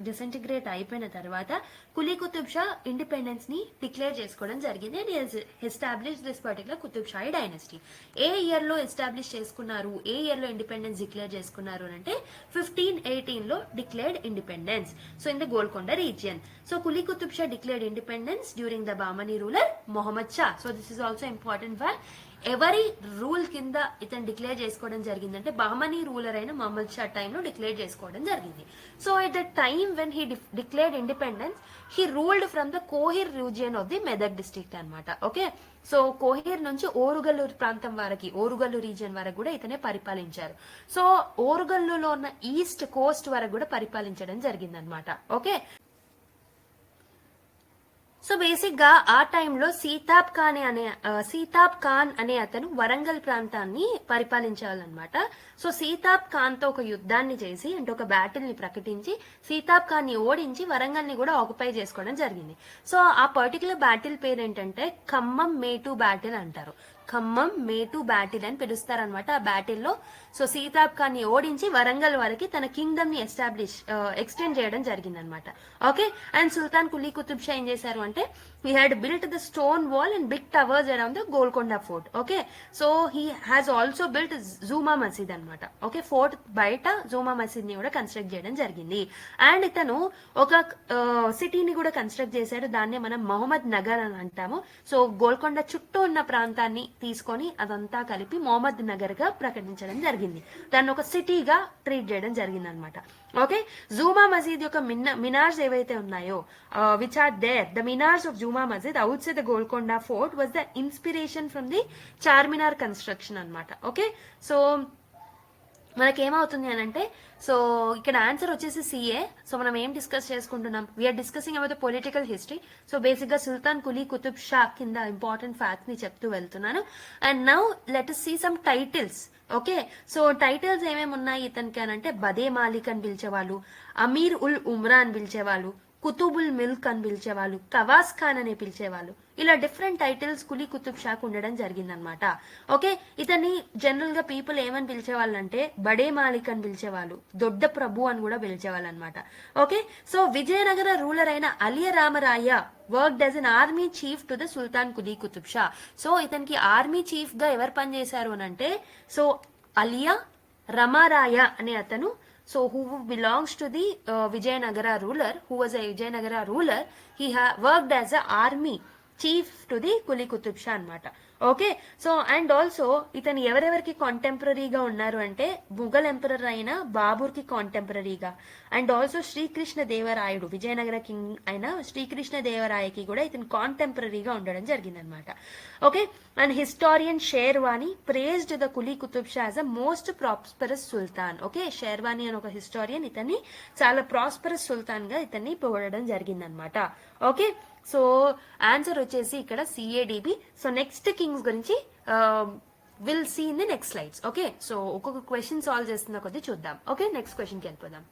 A: డిసింటిగ్రేట్ అయిపోయిన తర్వాత కులీ కుతుబ్ షా ఇండిపెండెన్స్ ని డిక్లేర్ చేసుకోవడం జరిగింది and establish this particular Qutb Shahi dynasty. ఏ ఇయర్ లో ఎస్టాబ్లిష్ చేసుకున్నారు, ఏ ఇయర్ లో ఇండిపెండెన్స్ డిక్లేర్ చేసుకున్నారు అంటే 1518 లో declared independence. So in the Golconda region. So Quli Qutub Shah declared independence during the Bahmani ruler Mohammad Shah. So this is also important for ఎవరి రూల్ కింద ఇతను డిక్లేర్ చేసుకోవడం జరిగిందంటే బహమనీ రూలర్ అయిన మహమ్మద్ షా టైంలో డిక్లేర్ చేసుకోవడం జరిగింది. So at the time when he declared independence he ruled from the Kohir region of the Medak district అనమాట. ఓకే, సో కోహిర్ నుంచి ఓరుగల్లు ప్రాంతం వరకు, ఓరుగల్లు రీజియన్ వరకు కూడా ఇతనే పరిపాలించారు. సో ఓరుగల్లులో ఉన్న ఈస్ట్ కోస్ట్ వరకు కూడా పరిపాలించడం జరిగింది అనమాట. ఓకే, సో బేసిక్ గా ఆ టైంలో సీతాబ్ ఖాన్ అనే అతను వరంగల్ ప్రాంతాన్ని పరిపాలించాలన్నమాట. సో సీతాబ్ ఖాన్ తో ఒక యుద్ధాన్ని చేసి అంటే ఒక బ్యాటిల్ ని ప్రకటించి సీతాబ్ ఖాన్ ని ఓడించి వరంగల్ ని కూడా ఆక్యుపై చేసుకోవడం జరిగింది. సో ఆ పర్టికులర్ బ్యాటిల్ పేరు ఏంటంటే ఖమ్మం మేటు బ్యాటిల్ అంటారు. ఖమ్మం మేటు బ్యాటిల్ అని పిలుస్తారనమాట. ఆ బ్యాటిల్లో సో సీతాబ్ ఖాన్ ని ఓడించి వరంగల్ వరకు తన కింగ్డమ్ ని ఎక్స్టెండ్ చేయడం జరిగింది అనమాట. ఓకే, అండ్ సుల్తాన్ కులీ కుతుబ్ షా ఏం చేశారు అంటే he had built the stone wall and big towers around the Golconda fort. Okay, so he has also built Zuma Masjid అనమాట. ఓకే, ఫోర్ట్ బయట జూమా మసీద్ ని కూడా కన్స్ట్రక్ట్ చేయడం జరిగింది. అండ్ ఇతను ఒక సిటీని కూడా కన్స్ట్రక్ట్ చేశాడు, దాన్నే మనం మహమ్మద్ నగర్ అని అంటాము. సో గోల్కొండ చుట్టూ ఉన్న ప్రాంతాన్ని తీసుకొని అదంతా కలిపి మొహమ్మద్ నగర్ గా ప్రకటించడం జరిగింది. దాన్ని ఒక సిటీగా ట్రీట్ చేయడం జరిగింది అనమాట. ఓకే, జూమా మసీద్ యొక్క మినార్స్ ఏవైతే ఉన్నాయో which are there, the minars of Jama Masjid అవుట్ సైడ్ the Golconda fort was the inspiration from the Charminar construction అనమాట. ఓకే, సో మనకేమవుతుంది అని అంటే, సో ఇక్కడ ఆన్సర్ వచ్చేసి సిఏ. సో మనం ఏం డిస్కస్ చేసుకుంటున్నాం, we are discussing about the political history. So basic గా సుల్తాన్ కులీ కుతుబ్ షా కింద ఇంపార్టెంట్ ఫ్యాక్ట్స్ ని చెప్తూ వెళ్తున్నాను. And now let us see some titles. Okay, so titles ఏమేమి ఉన్నాయి ఇతనికి అని అంటే, బదే మాలిక్ అని పిలిచేవాళ్ళు, అమీర్ ఉల్ ఉమ్రా అని పిలిచేవాళ్ళు, కుతుబుల్ మిల్క్ అని పిలిచేవాళ్ళు, కవాస్ ఖాన్ అని పిలిచేవాళ్ళు. ఇలా డిఫరెంట్ టైటిల్స్ కులీ కుతుబ్ షాకు ఉండడం జరిగిందనమాట. ఓకే, ఇతన్ని జనరల్ గా పీపుల్ ఏమని పిలిచేవాళ్ళు అంటే బడే మాలిక్ అని పిలిచేవాళ్ళు, దొడ్డ ప్రభు అని కూడా పిలిచేవాళ్ళు అనమాట. ఓకే, సో విజయనగర రూలర్ అయిన Aliya Ramaraya worked as an army chief to the Sultan Quli Qutub Shah. So ఇతనికి ఆర్మీ చీఫ్ గా ఎవరు పనిచేశారు అని అంటే, సో అలియా రమారాయ అనే అతను, so who belongs to the Vijayanagara ruler, who was a Vijayanagara ruler, he worked as a army chief to the Kuli Qutub Shah అనమాట. Okay, so and also ఇతను ఎవరెవరికి కాంటెంపరీగా ఉన్నారు అంటే, ముఘల్ ఎంపరర్ అయిన బాబుర్ కి కాంటెంపరీగా, and also Srikrishna Devarayudu Vijayanagara king అయిన శ్రీకృష్ణ దేవరాయకి కూడా ఇతను కాంటెంపరీగా ఉండడం జరిగిందనమాట. Okay, and historian Sherwani praised the Quli Qutub Shah as a most prosperous sultan. Okay, Sherwani అని ఒక హిస్టారియన్ ఇతన్ని చాలా ప్రాస్పరస్ సుల్తాన్ గా ఇతన్ని పొగడడం జరిగిందనమాట. ఓకే, సో ఆన్సర్ వచ్చేసి ఇక్కడ సిఏడిబి. సో నెక్స్ట్ కింగ్స్ గురించి will see in the next slides. Okay, so ఒక్కొక్క క్వశ్చన్ సాల్వ్ చేస్తున్న కొద్దీ చూద్దాం. ఓకే, నెక్స్ట్ క్వశ్చన్ కి వెళ్ళిపోదాం.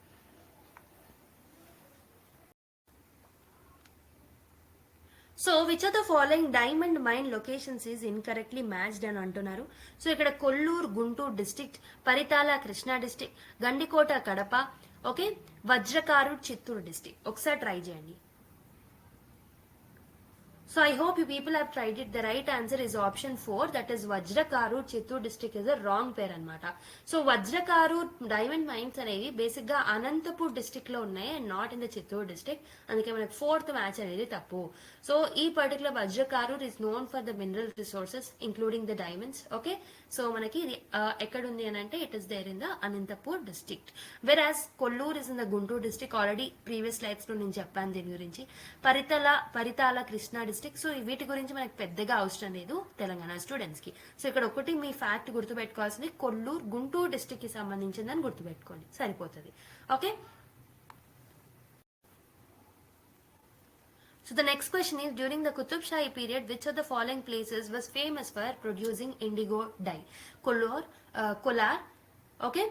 A: So which are the following diamond mine locations is incorrectly matched అని అంటున్నారు. సో ఇక్కడ Kollur Guntur district, Paritala Krishna district, Gandikota Kadapa, okay, Vajrakarur Chittoor district. ఒకసారి ట్రై చేయండి. So I hope you people have tried it. The right answer is option 4, that is Vajrakaru Chittoor district is a wrong pair anamata. So Vajrakaru diamond mines అనేవి basic గా Anantapur district లో ఉన్నాయి and not in the Chittoor district. అందుకే మనకి fourth match అనేది తప్పు. So ఈ particular Vajrakarur is known for the mineral resources including the diamonds. Okay, so మనకి ఇది ఎక్కడ ఉంది అని అంటే it is there in the Anantapur district. Whereas Kollur is in the Guntur district. Already previous slides లో నేను చెప్పాను దీని గురించి. పరితాల కృష్ణా డిస్ట్రిక్ట్. సో వీటి గురించి మనకి పెద్దగా అవసరం లేదు తెలంగాణ స్టూడెంట్స్ కి. సో ఇక్కడ ఒకటి మీ ఫ్యాక్ట్ గుర్తుపెట్టుకోవాల్సింది, కొల్లూరు గుంటూరు డిస్ట్రిక్ట్ కి సంబంధించిందని గుర్తుపెట్టుకోండి, సరిపోతుంది. Okay, so the next question is, during the Qutub Shahi period, which of the following places was famous for producing indigo dye? Kolar, okay,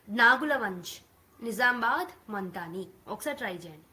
A: Nagulavanch, Nizamabad, Mantani. ఒకసారి try చేయండి.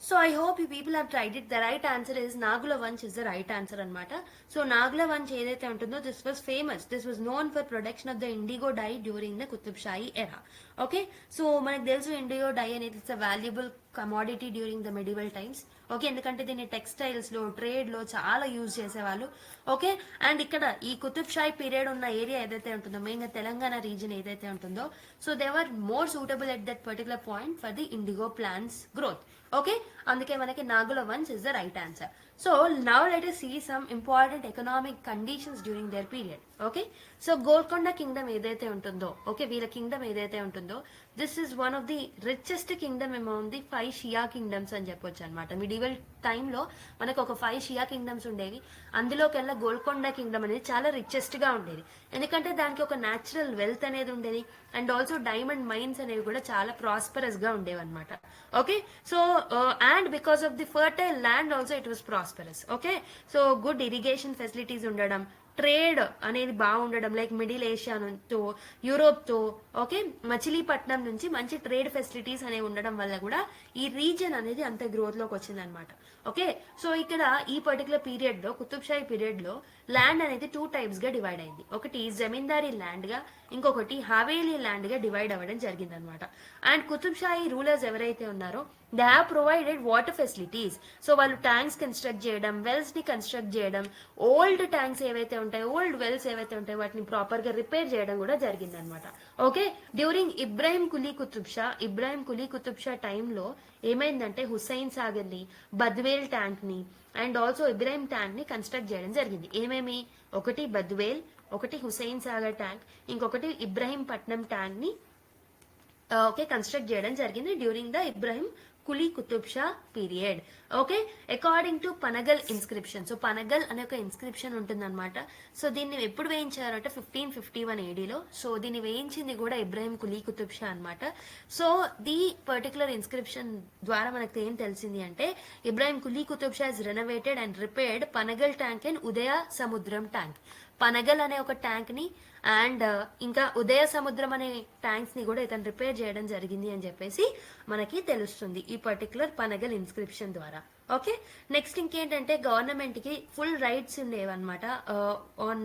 A: So I hope you people have tried it. The right answer is Nagulavanch is the right answer anamata. So Nagulavanch ఏదైతే ఉంటుందో, this was famous. This was known for production of the indigo dye during the Qutub Shahi era. Okay, so మనకు తెలుసు indigo dye అనేది it's a valuable commodity during the medieval times. Okay, ఎందుకంటే దీన్ని textiles లో, trade లో చాలా use చేసేవాళ్ళు. Okay, and ఇక్కడ ఈ కుతుబ్ షాహీ పీరియడ్ ఉన్న ఏరియా ఏదైతే ఉంటుందో, మెయిన్ గా తెలంగాణ రీజన్ ఏదైతే ఉంటుందో, so they were more suitable at that particular point for the indigo plants growth. Okay, అందుకే మనకి Nagulavancha is the right answer. So now let us see some important economic conditions during their period. Okay, so Golconda kingdom ఏదైతే ఉంటుందో, okay, వీళ్ళ kingdom ఏదైతే ఉంటుందో, this is one of the richest kingdom among the 5 Shia kingdoms అని చెప్పొచ్చు అనమాట. Medieval టైంలో మనకు ఒక 5 షియా కింగ్డమ్స్ ఉండేవి. అందులోకెల్లా గోల్కొండ కింగ్డమ్ అనేది చాలా రిచెస్ట్ గా ఉండేది, ఎందుకంటే దానికి ఒక న్యాచురల్ వెల్త్ అనేది ఉండేది అండ్ ఆల్సో డైమండ్ మైన్స్ అనేవి కూడా చాలా ప్రాస్పరస్ గా ఉండేవి అనమాట. Okay, so and because of the fertile land also it was prosperous. Okay, so good irrigation facilities ఉండడం, ట్రేడ్ అనేది బాగుండడం, లైక్ మిడిల్ ఏషియాతో, యూరోప్ తో, ఓకే, మచిలీపట్నం నుంచి మంచి ట్రేడ్ ఫెసిలిటీస్ అనేవి ఉండడం వల్ల కూడా ఈ రీజియన్ అనేది అంత గ్రోత్ లోకి వచ్చింది అనమాట. ఓకే, సో ఇక్కడ ఈ పర్టికులర్ పీరియడ్ లో, కుతుబ్ షాహీ పీరియడ్ లో ల్యాండ్ అనేది 2 టైప్స్ గా డివైడ్ అయింది. ఒకటి జమీందారీ ల్యాండ్ గా, ఇంకొకటి హవేలీ ల్యాండ్ గా డివైడ్ అవ్వడం జరిగింది అనమాట. అండ్ కుతుబ్ షాహీ రూలర్స్ ఎవరైతే ఉన్నారో, they have provided water facilities. So వాళ్ళు ట్యాంక్స్ కన్స్ట్రక్ట్ చేయడం, వెల్స్ ని కన్స్ట్రక్ట్ చేయడం, ఓల్డ్ ట్యాంక్స్ ఏవైతే ఉంటాయో, ఓల్డ్ వెల్స్ ఏవైతే ఉంటాయో వాటిని ప్రాపర్ గా రిపేర్ చేయడం కూడా జరిగింది అనమాట. ఓకే, డ్యూరింగ్ ఇబ్రాహిం కులీ కుతుబ్ షా టైంలో ఏమైందంటే హుస్సైన్ సాగర్ ని, బద్వేల్ ట్యాంక్ ని అండ్ ఆల్సో ఇబ్రాహిం ట్యాంక్ ని కన్స్ట్రక్ట్ చేయడం జరిగింది. ఏమేమి? ఒకటి బద్వేల్, ఒకటి హుస్సైన్ సాగర్ ట్యాంక్, ఇంకొకటి ఇబ్రాహిం పట్నం ట్యాంక్ ని ఓకే కన్స్ట్రక్ట్ చేయడం జరిగింది during the Ibrahim Quli Qutub Shah period. Okay, according to Panagal inscription. So Panagal అనే ఒక ఇన్స్క్రిప్షన్ ఉంటుంది అనమాట. సో దీన్ని ఎప్పుడు వేయించారంటే 1551 ఏడీలో. సో దీన్ని వేయించింది కూడా ఇబ్రాహిం కులీ కుతుబ్ షా అనమాట. సో ది పర్టికులర్ ఇన్స్క్రిప్షన్ ద్వారా మనకు ఏం తెలిసింది అంటే Ibrahim Quli Qutub Shah is renovated and repaired Pangal tank and Udaya Samudram tank. Panagal అనే ఒక ట్యాంక్ ని అండ్ ఇంకా ఉదయ సముద్రం అనే ట్యాంక్స్ ని కూడా ఇతను రిపేర్ చేయడం జరిగింది అని చెప్పేసి మనకి తెలుస్తుంది ఈ పర్టికులర్ పనగల్ ఇన్స్క్రిప్షన్ ద్వారా. ఓకే, నెక్స్ట్ ఇంకేంటంటే గవర్నమెంట్ కి ఫుల్ రైట్స్ ఉండేవన్నమాట on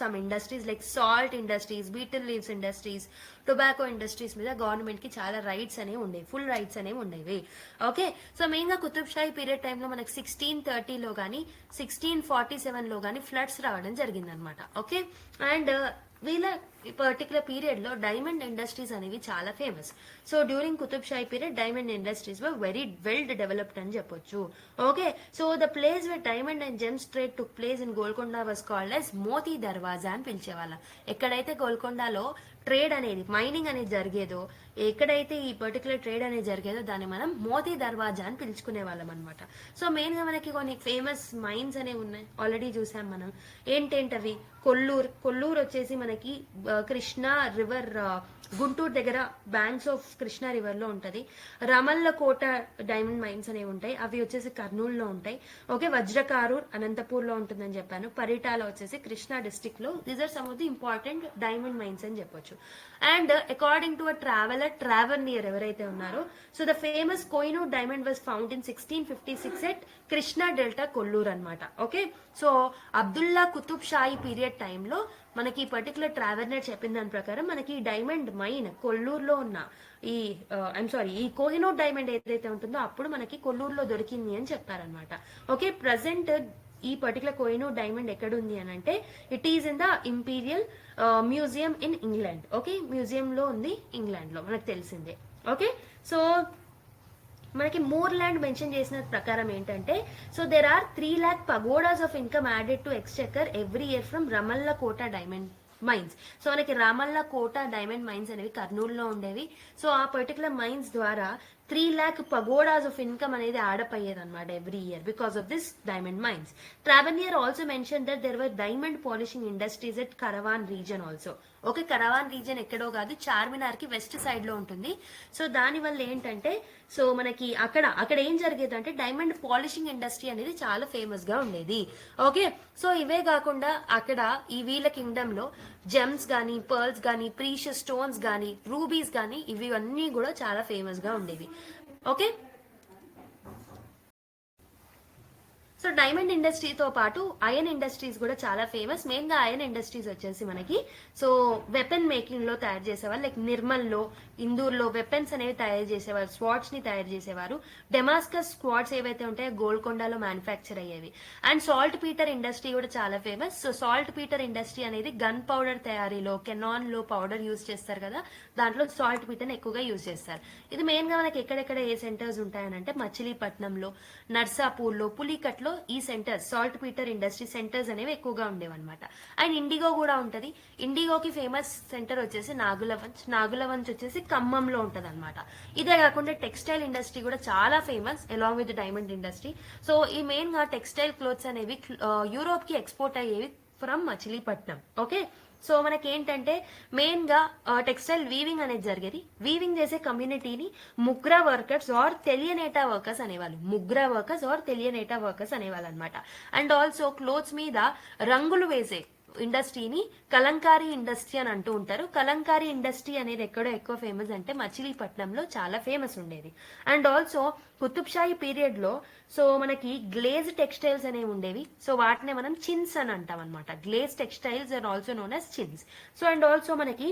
A: some industries like salt industries, beetle leaves industries, tobacco industries మీద గవర్నమెంట్ కి చాలా రైట్స్ అనేవి ఉండేవి, ఫుల్ రైట్స్ అనేవి ఉండేవి. ఓకే, సో మెయిన్ గా కుతుబ్ షాహీ పీరియడ్ టైంలో మనకి 1630లో కానీ 1647లో కానీ ఫ్లడ్స్ రావడం జరిగింది అనమాట. ఓకే, అండ్ వీళ్ళ పర్టికులర్ పీరియడ్ లో డైమండ్ ఇండస్ట్రీస్ అనేవి చాలా famous. So during Qutub Shahi period diamond industries were very well developed అని చెప్పొచ్చు. Okay, so the place where diamond and gems trade took place in Golconda was called as Moti Darwaza అని పిలిచేవాళ్ళం. ఎక్కడైతే గోల్కొండలో trade అనేది, mining అనేది జరిగేదో, ఎక్కడైతే ఈ పర్టికులర్ ట్రేడ్ అనేది జరిగేదో దాన్ని మనం మోతీ దర్వాజా అని పిలుచుకునే వాళ్ళం అనమాట. సో మెయిన్ గా మనకి కొన్ని ఫేమస్ మైన్స్ అనేవి ఉన్నాయి, ఆల్రెడీ చూసాం మనం. ఏంటేంటవి? కొల్లూరు వచ్చేసి మనకి కృష్ణా రివర్, గుంటూరు దగ్గర బ్యాంక్స్ ఆఫ్ కృష్ణా రివర్ లో ఉంటది. రమల్ల కోట డైమండ్ మైన్స్ అనేవి ఉంటాయి, అవి వచ్చేసి కర్నూలులో ఉంటాయి. ఓకే, వజ్రకారూర్ అనంతపూర్ లో ఉంటుందని చెప్పాను. పరిటాల వచ్చేసి కృష్ణా డిస్ట్రిక్ట్ లో. These are some of the important diamond mines అని చెప్పొచ్చు. And according to a Tavernier ఎవరైతే ఉన్నారో, so the famous Kohinoor diamond was found in 1656 at Krishna delta Kollur అనమాట. Okay, so Abdullah Qutb Shahi period టైంలో మనకి ఈ పర్టికులర్ ట్రావెర్నర్ చెప్పిన దాని ప్రకారం మనకి డైమండ్ మైన్ కొల్లూరులో ఉన్న ఈ కోహినూర్ డైమండ్ ఏదైతే ఉంటుందో అప్పుడు మనకి కొల్లూరులో దొరికింది అని చెప్పారనమాట. ఓకే, ప్రజెంట్ ఈ పర్టికులర్ కోహినూర్ డైమండ్ ఎక్కడ ఉంది అని అంటే it is in the imperial museum in England. Okay, museum లో ఉంది ఇంగ్లాండ్ లో, మనకు తెలిసిందే. ఓకే, సో మనకి మోర్ ల్యాండ్ మెన్షన్ చేసిన ప్రకారం ఏంటంటే so there are 3 lakh pagodas of income added to exchequer every year from Ramallakota diamond mines. So మనకి రామల్ల కోట డైమండ్ మైన్స్ అనేవి కర్నూలులో ఉండేవి. సో ఆ పర్టికులర్ మైన్స్ ద్వారా 3 lakh పగోడాస్ ఆఫ్ ఇన్కమ్ అనేది యాడప్ అయ్యేది అనమాట every year because of this diamond mines. Tavernier also mention that there were diamond polishing industries at Karwan region also. Okay, Karwan region ఎక్కడో కాదు, చార్మినార్ కి వెస్ట్ సైడ్ లో ఉంటుంది. సో దాని వల్ల ఏంటంటే సో మనకి అక్కడ ఏం జరిగేది అంటే డైమండ్ పాలిషింగ్ ఇండస్ట్రీ అనేది చాలా ఫేమస్ గా ఉండేది. ఓకే, సో ఇవే కాకుండా అక్కడ ఈ వీళ్ళ కింగ్డమ్ లో జెమ్స్ గానీ, పర్ల్స్ గానీ, ప్రీషియస్ స్టోన్స్ గానీ, రూబీస్ గానీ ఇవి అన్నీ కూడా చాలా ఫేమస్ గా ఉండేవి. ఓకే, సో డైమండ్ ఇండస్ట్రీతో పాటు ఐరన్ ఇండస్ట్రీస్ కూడా చాలా ఫేమస్. మెయిన్ గా ఐరన్ ఇండస్ట్రీస్ వచ్చేసి మనకి సో వెపన్ మేకింగ్ లో తయారు చేసేవారు. లైక్ నిర్మల్ లో, ఇందూర్ లో వెపన్స్ అనేవి తయారు చేసేవారు, స్వాట్స్ ని తయారు చేసేవారు. డెమాస్కస్ స్క్వాడ్స్ ఏవైతే ఉంటాయో గోల్కొండలో మ్యానుఫ్యాక్చర్ అయ్యేవి. అండ్ సాల్ట్ పీటర్ ఇండస్ట్రీ కూడా చాలా famous. So salt Peter industry అనేది గన్ పౌడర్ తయారీలో, కెనాన్ లో పౌడర్ యూజ్ చేస్తారు కదా, దాంట్లో సాల్ట్ పీటర్ ఎక్కువగా యూజ్ చేస్తారు. ఇది మెయిన్ గా మనకి ఎక్కడెక్కడ ఏ సెంటర్స్ ఉంటాయనంటే మచిలీపట్నంలో, నర్సాపూర్ లో, పులికట్లో ఈ centres salt Peter industry centres అనేవి ఎక్కువగా ఉండేవన్నమాట. అండ్ ఇండిగో కూడా ఉంటది. ఇండిగోకి ఫేమస్ సెంటర్ వచ్చేసి నాగులవంచ్ వచ్చేసి ఖమ్మంలో ఉంటది అనమాట. ఇదే కాకుండా టెక్స్టైల్ ఇండస్ట్రీ కూడా చాలా famous along with diamond industry. So ఈ మెయిన్ గా టెక్స్టైల్ క్లోత్స్ అనేవి యూరోప్ కి ఎక్స్పోర్ట్ అయ్యేవి ఫ్రమ్ మచిలీపట్నం. ఓకే, సో మనకి ఏంటంటే మెయిన్ గా టెక్స్టైల్ వీవింగ్ అనేది జరిగేది. వీవింగ్ చేసే కమ్యూనిటీని ముగ్రా వర్కర్స్ ఆర్ తెలియనేటా వర్కర్స్ అనేవాళ్ళు. ముగ్రా వర్కర్స్ ఆర్ తెలియనేటా వర్కర్స్ అనేవాళ్ళు అనమాట. అండ్ ఆల్సో క్లోత్స్ మీద రంగులు వేసే ఇండస్ట్రీని కలంకారీ ఇండస్ట్రీ అని అంటూ ఉంటారు. కలంకారీ ఇండస్ట్రీ అనేది ఎక్కడో ఎక్కువ ఫేమస్ అంటే మచిలీపట్నంలో చాలా ఫేమస్ ఉండేది. And also Qutub Shahi period లో సో మనకి గ్లేజ్ టెక్స్టైల్స్ అనేవి ఉండేవి. సో వాటినే మనం చిన్స్ అని అంటాం అనమాట. Glaze textiles are also known as chintz. So and also మనకి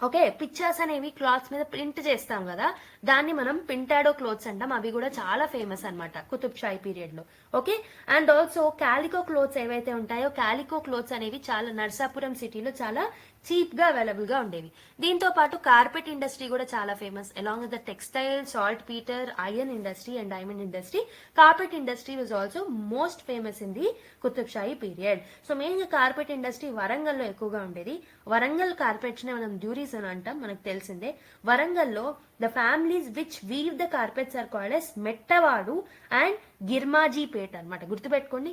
A: ఓకే, పిక్చర్స్ అనేవి క్లాత్స్ మీద ప్రింట్ చేస్తాం కదా, దాన్ని మనం పింటాడో క్లోత్స్ అంటాం. అవి కూడా చాలా ఫేమస్ అన్నమాట కుతుబ్ షాహీ పీరియడ్ లో. ఓకే, అండ్ ఆల్సో కాలికో క్లోత్స్ ఏవైతే ఉంటాయో, కాలికో క్లోత్స్ అనేవి చాలా నర్సాపురం సిటీలో చాలా చీప్ గా అవైలబుల్ గా ఉండేవి. దీంతో పాటు కార్పెట్ ఇండస్ట్రీ కూడా చాలా famous. Along with the textile, saltpetre, iron industry and diamond industry, carpet industry was also most famous in the Qutub Shahi period. So main గా కార్పెట్ ఇండస్ట్రీ వరంగల్ లో ఎక్కువగా ఉండేది. వరంగల్ కార్పెట్స్ ని మనం డ్యూరీస్ అని అంటాం, మనకు తెలిసిందే. వరంగల్లో the families which weave the carpets are called as Mattewada and Girmajipet అనమాట. గుర్తుపెట్టుకోండి,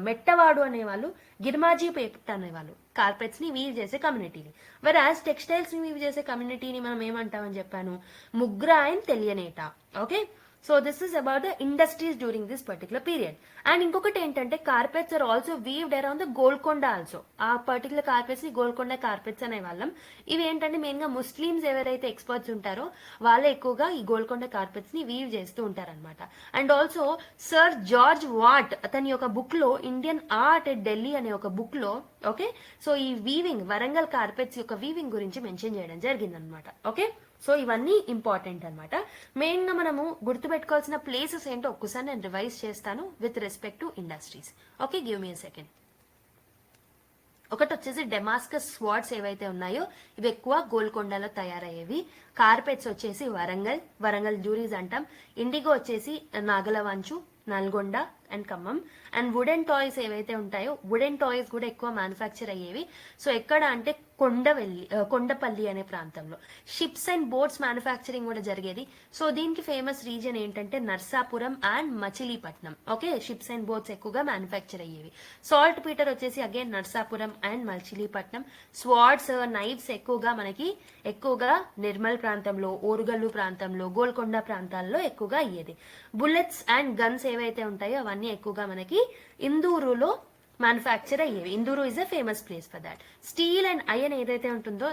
A: మెట్టవాడు అనేవాళ్ళు, గిర్మాజీపేట్ అనేవాళ్ళు కార్పెట్స్ ని వీవ్ చేసే కమ్యూనిటీని. వెరాజ్ టెక్స్టైల్స్ ని వీవ్ చేసే కమ్యూనిటీని మనం ఏమంటామని చెప్పాను, ముగ్రా అండ్ తెలియనేట. Okay, so this is about the industries during this particular period. And ఇంకొకటి ఏంటంటే carpets are also weaved around the Golconda also. ఆ పర్టికులర్ కార్పెట్స్ ని గోల్కొండ కార్పెట్స్ అనే వాళ్ళం. ఇవి ఏంటంటే మెయిన్ గా ముస్లిమ్స్ ఎవరైతే ఎక్స్పర్ట్స్ ఉంటారో వాళ్ళే ఎక్కువగా ఈ గోల్కొండ కార్పెట్స్ ని వీవ్ చేస్తూ ఉంటారనమాట. And also sir George what అతని యొక్క బుక్ లో ఇండియన్ ఆర్ట్ ఎట్ ఢిల్లీ అనే ఒక బుక్ లో, ఓకే, సో ఈ వీవింగ్ వరంగల్ కార్పెట్స్ యొక్క వీవింగ్ గురించి మెన్షన్ చేయడం జరిగిందనమాట. ఓకే, సో ఇవన్నీ ఇంపార్టెంట్ అనమాట. మెయిన్ గా మనము గుర్తుపెట్టుకోవాల్సిన ప్లేసెస్ ఏంటో ఒక్కసారి నేను రివైజ్ చేస్తాను with respect to industries. Okay, give me second. ఒకటి వచ్చేసి డెమాస్కస్ స్వార్డ్స్ ఏవైతే ఉన్నాయో ఇవి ఎక్కువ గోల్కొండలో తయారయ్యేవి. కార్పెట్స్ వచ్చేసి వరంగల్ జ్యూరీస్ అంటాం. ఇండిగో వచ్చేసి Nagulavancha, Nalgonda and Khammam. And wooden toys ఏవైతే ఉంటాయో, వుడెన్ టాయ్స్ కూడా ఎక్కువ మ్యానుఫ్యాక్చర్ అయ్యేవి. సో ఎక్కడ అంటే కొండపల్లి అనే ప్రాంతంలో. షిప్స్ అండ్ బోట్స్ మ్యానుఫ్యాక్చరింగ్ కూడా జరిగేది. సో దీనికి ఫేమస్ రీజన్ ఏంటంటే Narsapuram and Machilipatnam. Okay, ships and boats ఎక్కువగా మ్యానుఫ్యాక్చర్ అయ్యేవి. సాల్ట్ పీటర్ వచ్చేసి again Narsapuram and Machilipatnam. Swords, knifes ఎక్కువగా నిర్మల్ ప్రాంతంలో, ఓరుగల్లు ప్రాంతంలో, గోల్కొండ ప్రాంతాల్లో ఎక్కువగా అయ్యేది. బుల్లెట్స్ అండ్ గన్స్ ఏవైతే ఉంటాయో అవన్నీ ఎక్కువగా మనకి ఇందూరులో మ్యానుఫ్యాక్చర్ అయ్యేవి. Indur is a famous place for that. Steel and iron ఏదైతే ఉంటుందో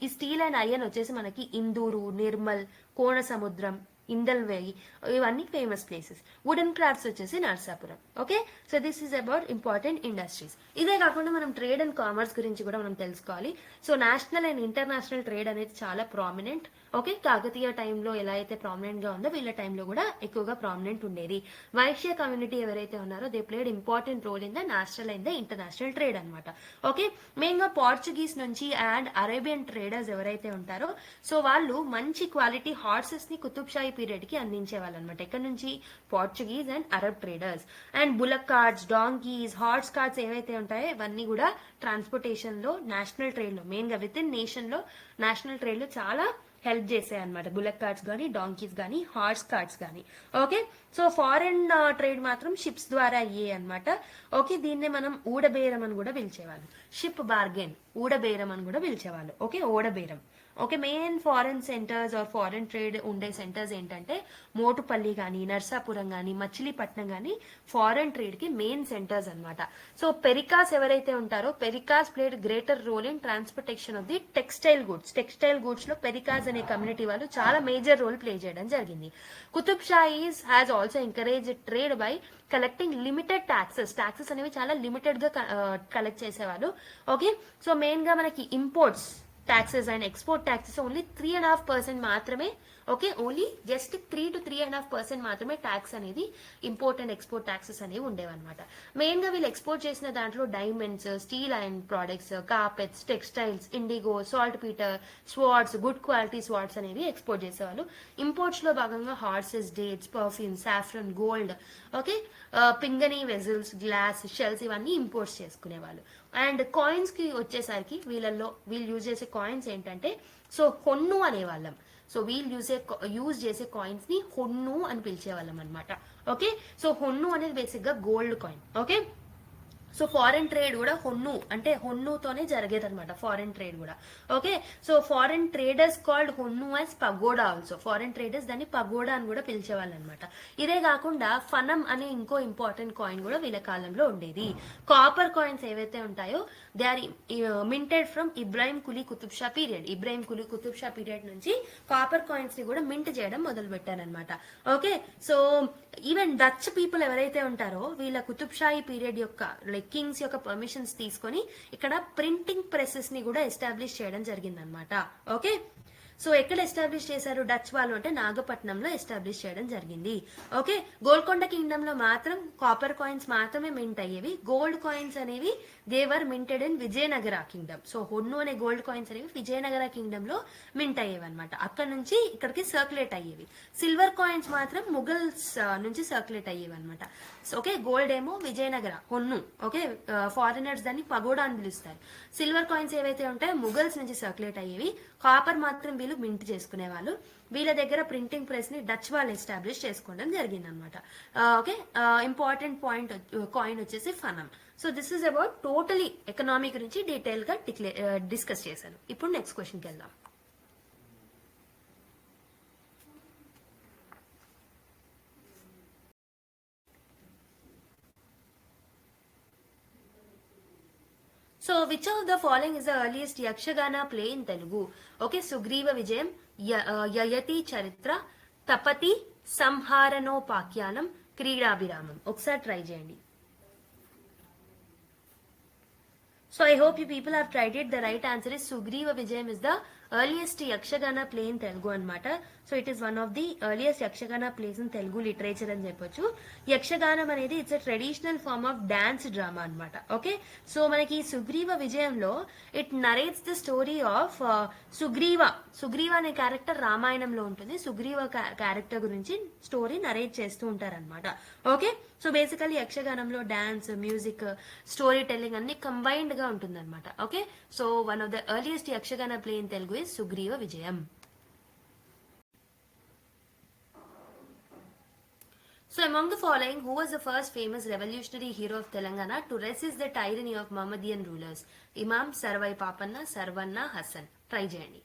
A: ఈ స్టీల్ అండ్ ఐరన్ వచ్చేసి మనకి ఇందూరు, నిర్మల్, కోన సముద్రం, ఇందల్వేయి ఇవన్నీ ఫేమస్ ప్లేసెస్. వుడెన్ క్రాఫ్ట్స్ వచ్చేసి Narsapuram. Okay, so this is about important industries. ఇదే కాకుండా మనం ట్రేడ్ అండ్ కామర్స్ గురించి కూడా మనం తెలుసుకోవాలి. So national and international trade అనేది చాలా ప్రామినెంట్. ఓకే, కాకతీయ టైంలో ఎలా అయితే ప్రామినెంట్ గా ఉందో వీళ్ళ టైంలో కూడా ఎక్కువగా ప్రామినెంట్ ఉండేది. వైశ్య కమ్యూనిటీ ఎవరైతే ఉన్నారో they played important role in the national and the international trade అనమాట. ఓకే, మెయిన్ గా పోర్చుగీస్ నుంచి అండ్ అరేబియన్ ట్రేడర్స్ ఎవరైతే ఉంటారో సో వాళ్ళు మంచి క్వాలిటీ హార్సెస్ ని కుతుబ్ షాహీ పీరియడ్ కి అందించే వాళ్ళు అనమాట. ఎక్కడ నుంచి? Portuguese and Arab traders. And bullock cards, donkeys, horse cards ఏవైతే ఉంటాయో ఇవన్నీ కూడా ట్రాన్స్పోర్టేషన్ లో, నేషనల్ ట్రేడ్ లో, మెయిన్ గా విత్ ఇన్ నేషన్ లో నేషనల్ ట్రేడ్ లో చాలా హెల్ప్ చేసాయి అనమాట. బుల్లెట్ కార్డ్స్ కానీ, డాంకీస్ కానీ, హార్స్ కార్డ్స్ కానీ. ఓకే, సో ఫారెన్ ట్రేడ్ మాత్రం షిప్స్ ద్వారా అయ్యే అనమాట. ఓకే, దీన్నే మనం ఊడబేరం అని కూడా పిలిచేవాళ్ళు. షిప్ బార్గెన్, ఊడబేరం అని కూడా పిలిచేవాళ్ళు. ఓకే, ఓడబేరం. Okay, main foreign centres or foreign trade ఉండే సెంటర్స్ ఏంటంటే మోటుపల్లి కానీ, నర్సాపురం కానీ, మచిలీపట్నం కానీ ఫారెన్ ట్రేడ్ కి మెయిన్ సెంటర్స్ అనమాట. సో పెరికాస్ ఎవరైతే ఉంటారో Perikas played greater role in transportation of the textile goods. Textile goods లో పెరికాస్ అనే కమ్యూనిటీ వాళ్ళు చాలా మేజర్ రోల్ ప్లే చేయడం జరిగింది. Qutub Shahis has also encourage trade by collecting limited taxes అనేవి చాలా లిమిటెడ్ గా కలెక్ట్ చేసేవాళ్ళు. ఓకే, సో మెయిన్ గా మనకి imports taxes and export taxes only 3.5% మాత్రమే. ఓకే, ఓన్లీ జస్ట్ 3 to 3.5% మాత్రమే ట్యాక్స్ అనేది ఇంపోర్ట్ అండ్ ఎక్స్పోర్ట్ ట్యాక్సెస్ అనేవి ఉండేవన్నమాట. మెయిన్ గా వీళ్ళు ఎక్స్పోర్ట్ చేసిన దాంట్లో diamonds, steel iron products, carpets, textiles, indigo, saltpetre, swords, good quality swords అనేవి ఎక్స్పోర్ట్ చేసేవాళ్ళు. ఇంపోర్ట్స్ లో భాగంగా horses, dates, perfume, saffron, gold, okay, పింగనీ వెజల్స్, గ్లాస్, షెల్స్ ఇవన్నీ ఇంపోర్ట్స్ చేసుకునేవాళ్ళు. అండ్ కాయిన్స్ కి వచ్చేసరికి వీళ్ళు యూజ్ చేసే కాయిన్స్ ఏంటంటే సో హొన్ను అనేవాళ్ళం. సో వీళ్ళు యూజ్ చేసే కాయిన్స్ ని హొన్ను అని పిలిచేవాళ్ళం అనమాట. ఓకే, సో హొన్ను అనేది బేసిక్ గా gold coin. Okay, so foreign trade కూడా హొన్నుతోనే జరిగేది అనమాట. ఫారెన్ ట్రేడ్ కూడా. Okay, so foreign traders called హొన్ను as pagoda also. Foreign traders దాన్ని పగోడా అని కూడా పిలిచేవాళ్ళు అనమాట. ఇదే కాకుండా ఫనం అనే ఇంకో ఇంపార్టెంట్ కాయిన్ కూడా వీళ్ళ కాలంలో ఉండేది. కాపర్ కాయిన్స్ ఏవైతే ఉంటాయో they are minted from Ibrahim Quli Qutub Shah period. Ibrahim Quli Qutub Shah period నుంచి కాపర్ కాయిన్స్ ని కూడా మింట్ చేయడం మొదలు పెట్టారనమాట. Okay, so even Dutch people ఎవరైతే ఉంటారో వీళ్ళ కుతుబ్ షాహీ పీరియడ్ యొక్క లైక్ కింగ్స్ యొక్క పర్మిషన్స్ తీసుకొని ఇక్కడ ప్రింటింగ్ ప్రెసెస్ ని కూడా ఎస్టాబ్లిష్ చేయడం జరిగిందనమాట. ఓకే, సో ఎక్కడ ఎస్టాబ్లిష్ చేశారు డచ్ వాళ్ళు అంటే నాగపట్నంలో ఎస్టాబ్లిష్ చేయడం జరిగింది. ఓకే, గోల్కొండ కింగ్డమ్ లో మాత్రం కాపర్ కాయిన్స్ మాత్రమే మింట్ అయ్యేవి. గోల్డ్ కాయిన్స్ అనేవి they were minted in Vijayanagara kingdom. So హొన్ను అనే గోల్డ్ కాయిన్స్ అనేవి విజయనగర కింగ్డమ్ లో మింట్ అయ్యేవి అనమాట. అక్కడ నుంచి ఇక్కడికి సర్క్యులేట్ అయ్యేవి. సిల్వర్ కాయిన్స్ మాత్రం ముఘల్స్ నుంచి సర్క్యులేట్ అయ్యేవి అనమాట. ఓకే, గోల్డ్ ఏమో విజయనగర హొన్ను. ఓకే, ఫారినర్స్ దాన్ని పగోడా అని పిలుస్తారు. సిల్వర్ కాయిన్స్ ఏవైతే ఉంటాయో ముఘల్స్ నుంచి సర్క్యులేట్ అయ్యేవి. కాపర్ మాత్రం వీళ్ళు మింట్ చేసుకునే వాళ్ళు. వీళ్ళ దగ్గర ప్రింటింగ్ ప్రెస్ ని డచ్ వాళ్ళు ఎస్టాబ్లిష్ చేసుకోవడం జరిగింది అనమాట. ఓకే, ఇంపార్టెంట్ పాయింట్ కాయిన్ వచ్చేసి fanam. So this is about totally economy గురించి డీటెయిల్ గా డిస్కస్ చేశాను. ఇప్పుడు నెక్స్ట్ క్వశ్చన్ కి వెళ్దాం. So which of the following is the earliest Yakshagana play in Telugu? Okay, Sugriva Vijayam, Yayati చరిత్ర, తపతి, సంహారణోపాఖ్యానం, క్రీడాభిరామం. ఒకసారి ట్రై చేయండి. So I hope you people have tried it. The right answer is Sugriva Vijayam is the earliest Yakshagana play in Telugu anamata. So it is one of the earliest Yakshagana plays in Telugu literature అని చెప్పొచ్చు. యక్షగానం అనేది it's a traditional form of dance drama అనమాట. Okay, so మనకి సుగ్రీవ విజయంలో it narrates the story of Sugriva అనే character రామాయణంలో ఉంటుంది. Sugriva character గురించి స్టోరీ నరేట్ చేస్తూ ఉంటారనమాట. ఓకే, సో బేసికలీ యక్షగానంలో డాన్స్, మ్యూజిక్, స్టోరీ టెల్లింగ్ అన్ని కంబైన్డ్ గా ఉంటుంది అనమాట. Okay, so one of the earliest Yakshagana play in Telugu is Sugriva Vijayam. So among the following, who was the first famous revolutionary hero of Telangana to resist the tyranny of Mohammedan rulers? Imam, Sarvai Papanna, Sarvanna, Hassan. Try చేయండి.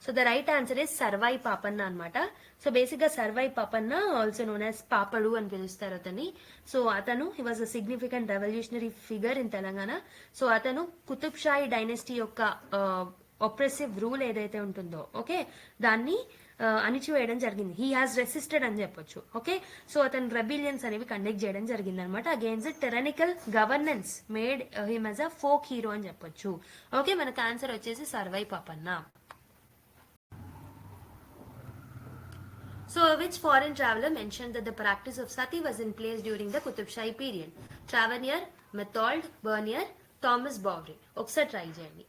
A: So the right answer is Sarvai Papanna అనమాట. So basic గా Sarvai Papanna also known as Papadu అని పిలుస్తారు అతన్ని. So అతను he was a significant revolutionary figure in Telangana. So అతను Qutub Shahi dynasty యొక్క ఆప్రెసివ్ rule ఏదైతే ఉంటుందో ఓకే దాన్ని అణిచివేయడం జరిగింది. హీ హాజ్ రెసిస్టెడ్ అని చెప్పొచ్చు. ఓకే, సో అతను రెబిలియన్స్ అనేవి కండక్ట్ చేయడం జరిగింది అనమాట against tyrannical governance made him as a folk hero అని చెప్పొచ్చు. ఓకే, మనకు ఆన్సర్ వచ్చేసి Sarvai Papanna. So, which foreign traveler mentioned that the practice of sati was in place during the Qutub Shahi period? Tavernier, Methold, Bernier, Thomas Bowring. ఒకసారి try చేయండి.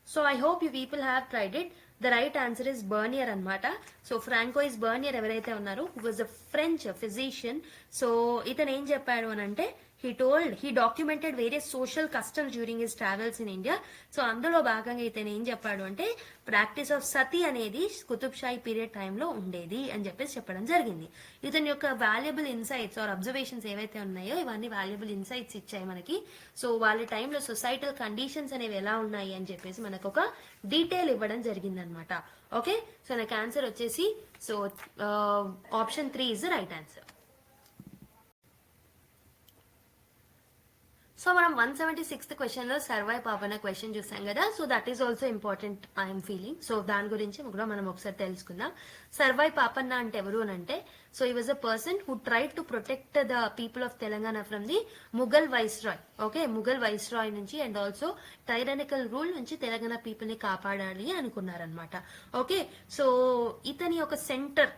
A: So, I hope you people have tried it. The right answer is Bernier అనమాట. So François బర్నియర్ ఎవరైతే ఉన్నారో హు was a French physician. So ఇతను ఏం చెప్పాడు అని అంటే he documented various social customs during his travels in India. So అందులో భాగంగా ఇతను ఏం చెప్పాడు అంటే ప్రాక్టీస్ ఆఫ్ సతీ అనేది కుతుబ్ షాహీ పీరియడ్ టైంలో ఉండేది అని చెప్పేసి చెప్పడం జరిగింది. ఇతని యొక్క వాల్యుబుల్ ఇన్సైట్స్ ఆర్ అబ్జర్వేషన్స్ ఏవైతే ఉన్నాయో ఇవన్నీ వాల్యుబుల్ ఇన్సైట్స్ ఇచ్చాయి మనకి. సో వాళ్ళ టైంలో సొసైటల్ కండిషన్స్ అనేవి ఎలా ఉన్నాయి అని చెప్పేసి మనకు ఒక డీటెయిల్ ఇవ్వడం జరిగింది అనమాట. ఓకే, సో నాకు ఆన్సర్ వచ్చేసి so option 3 is the right answer. So మనం 176th క్వశ్చన్ లో సర్వై పాపన్న క్వశ్చన్ చూసాం కదా. So that is also important I'm feeling. So దాని గురించి కూడా మనం ఒకసారి తెలుసుకుందాం. సర్వై పాపన్న అంటే ఎవరు అని అంటే సో ఈ was a person who tried to protect the people of Telangana from the Mughal viceroy. Okay, Mughal viceroy నుంచి అండ్ ఆల్సో టైరానికల్ రూల్ నుంచి తెలంగాణ పీపుల్ ని కాపాడాలి అనుకున్నారనమాట. ఓకే, సో ఇతని ఒక సెంటర్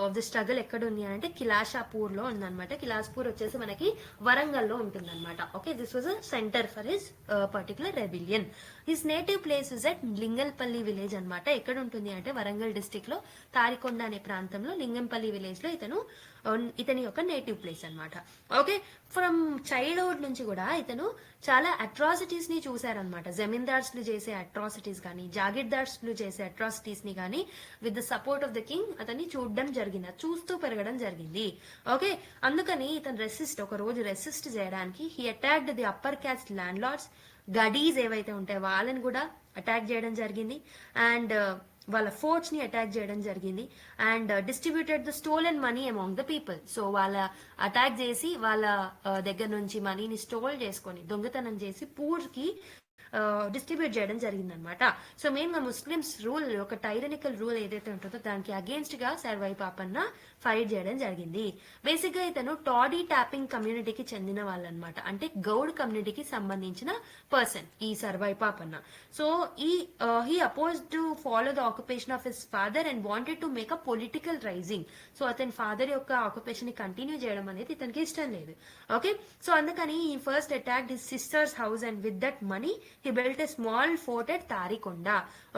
A: ఆఫ్ ద స్ట్రగల్ ఎక్కడ ఉంది అంటే కిలాషాపూర్ లో ఉందన్నమాట. కిలాస్పూర్ వచ్చేసి మనకి వరంగల్లో ఉంటుందన్నమాట. Okay, this was a centre for his particular rebellion. His native place is at Lingalpalli village అనమాట. ఎక్కడ ఉంటుంది అంటే వరంగల్ డిస్టిక్ లో తారికొండ అనే ప్రాంతంలో లింగంపల్లి విలేజ్ లో ఇతని యొక్క నేటివ్ ప్లేస్ అనమాట. ఓకే, ఫ్రమ్ చైల్డ్హుడ్ నుంచి కూడా ఇతను చాలా అట్రాసిటీస్ ని చూశారనమాట. జమీందార్స్ లు చేసే అట్రాసిటీస్ కానీ జాగీర్దార్స్ లు చేసే అట్రాసిటీస్ ని కానీ with the support of the king అతన్ని చూడడం జరిగింది, చూస్తూ పెరగడం జరిగింది. ఓకే, అందుకని ఇతను ఒక రోజు రెసిస్ట్ చేయడానికి he attacked the upper caste landlords, గడీస్ ఏవైతే ఉంటాయో వాళ్ళని కూడా అటాక్ చేయడం జరిగింది అండ్ వాళ్ళ ఫోర్ట్స్ ని అటాక్ చేయడం జరిగింది and distributed the stolen money among the people. So వాళ్ళ అటాక్ చేసి వాళ్ళ దగ్గర నుంచి మనీని స్టోల్ చేసుకొని దొంగతనం చేసి పూర్ కి డిస్ట్రిబ్యూట్ చేయడం జరిగిందనమాట. సో మెయిన్గా ముస్లిమ్స్ రూల్, ఒక టైరనికల్ రూల్ ఏదైతే ఉంటుందో దానికి అగేన్స్ట్ గా సర్వై పాపన్న ఫైట్ చేయడం జరిగింది. బేసిక్ గా ఇతను టాడీ ట్యాపింగ్ కమ్యూనిటీకి చెందిన వాళ్ళనమాట, అంటే గౌడ్ కమ్యూనిటీకి సంబంధించిన పర్సన్ ఈ Sarvai Papanna. So he oppose to follow the occupation of his father and wanted to make a political rising. So అతని ఫాదర్ యొక్క ఆక్యుపేషన్ ని కంటిన్యూ చేయడం అనేది ఇతనికి ఇష్టం లేదు. ఓకే, సో అందుకని ఈ first attack his sisters house and with that money he built a small fort at Tarikonda.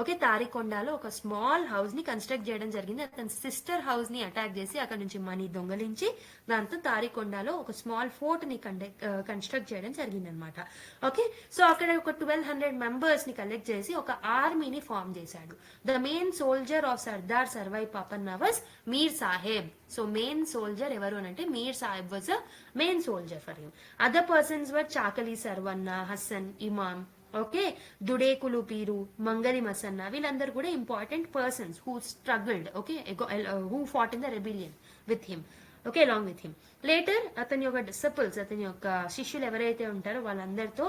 A: Okay, తారికొండలో ఒక స్మాల్ హౌస్ ని కన్స్ట్రక్ట్ చేయడం జరిగింది. అతని సిస్టర్ హౌస్ ని అటాక్ చేసి అక్కడ నుంచి మనీ దొంగలించి దాంతో తారికొండలో ఒక స్మాల్ ఫోర్ట్ ని కన్స్ట్రక్ట్ చేయడం జరిగింది అనమాట. ఓకే, సో అక్కడ ఒక 1200 మెంబర్స్ ని కలెక్ట్ చేసి ఒక ఆర్మీని ఫామ్ చేశాడు. The main soldier of Sardar Sarvai Papanna was Mir Saheb. So main soldier ఎవరు అని అంటే Mir Saheb was a main soldier for him. Other persons were Chakali Sarvanna, Hasan, Imam, okay, Dudekulu Peeru, Mangali Masanna, వీళ్ళందరూ కూడా important persons who struggled, okay, who fought in the rebellion with him, okay, along with him. Later అతని యొక్క డిసపుల్స్, అతని యొక్క శిష్యులు ఎవరైతే ఉంటారో వాళ్ళందరితో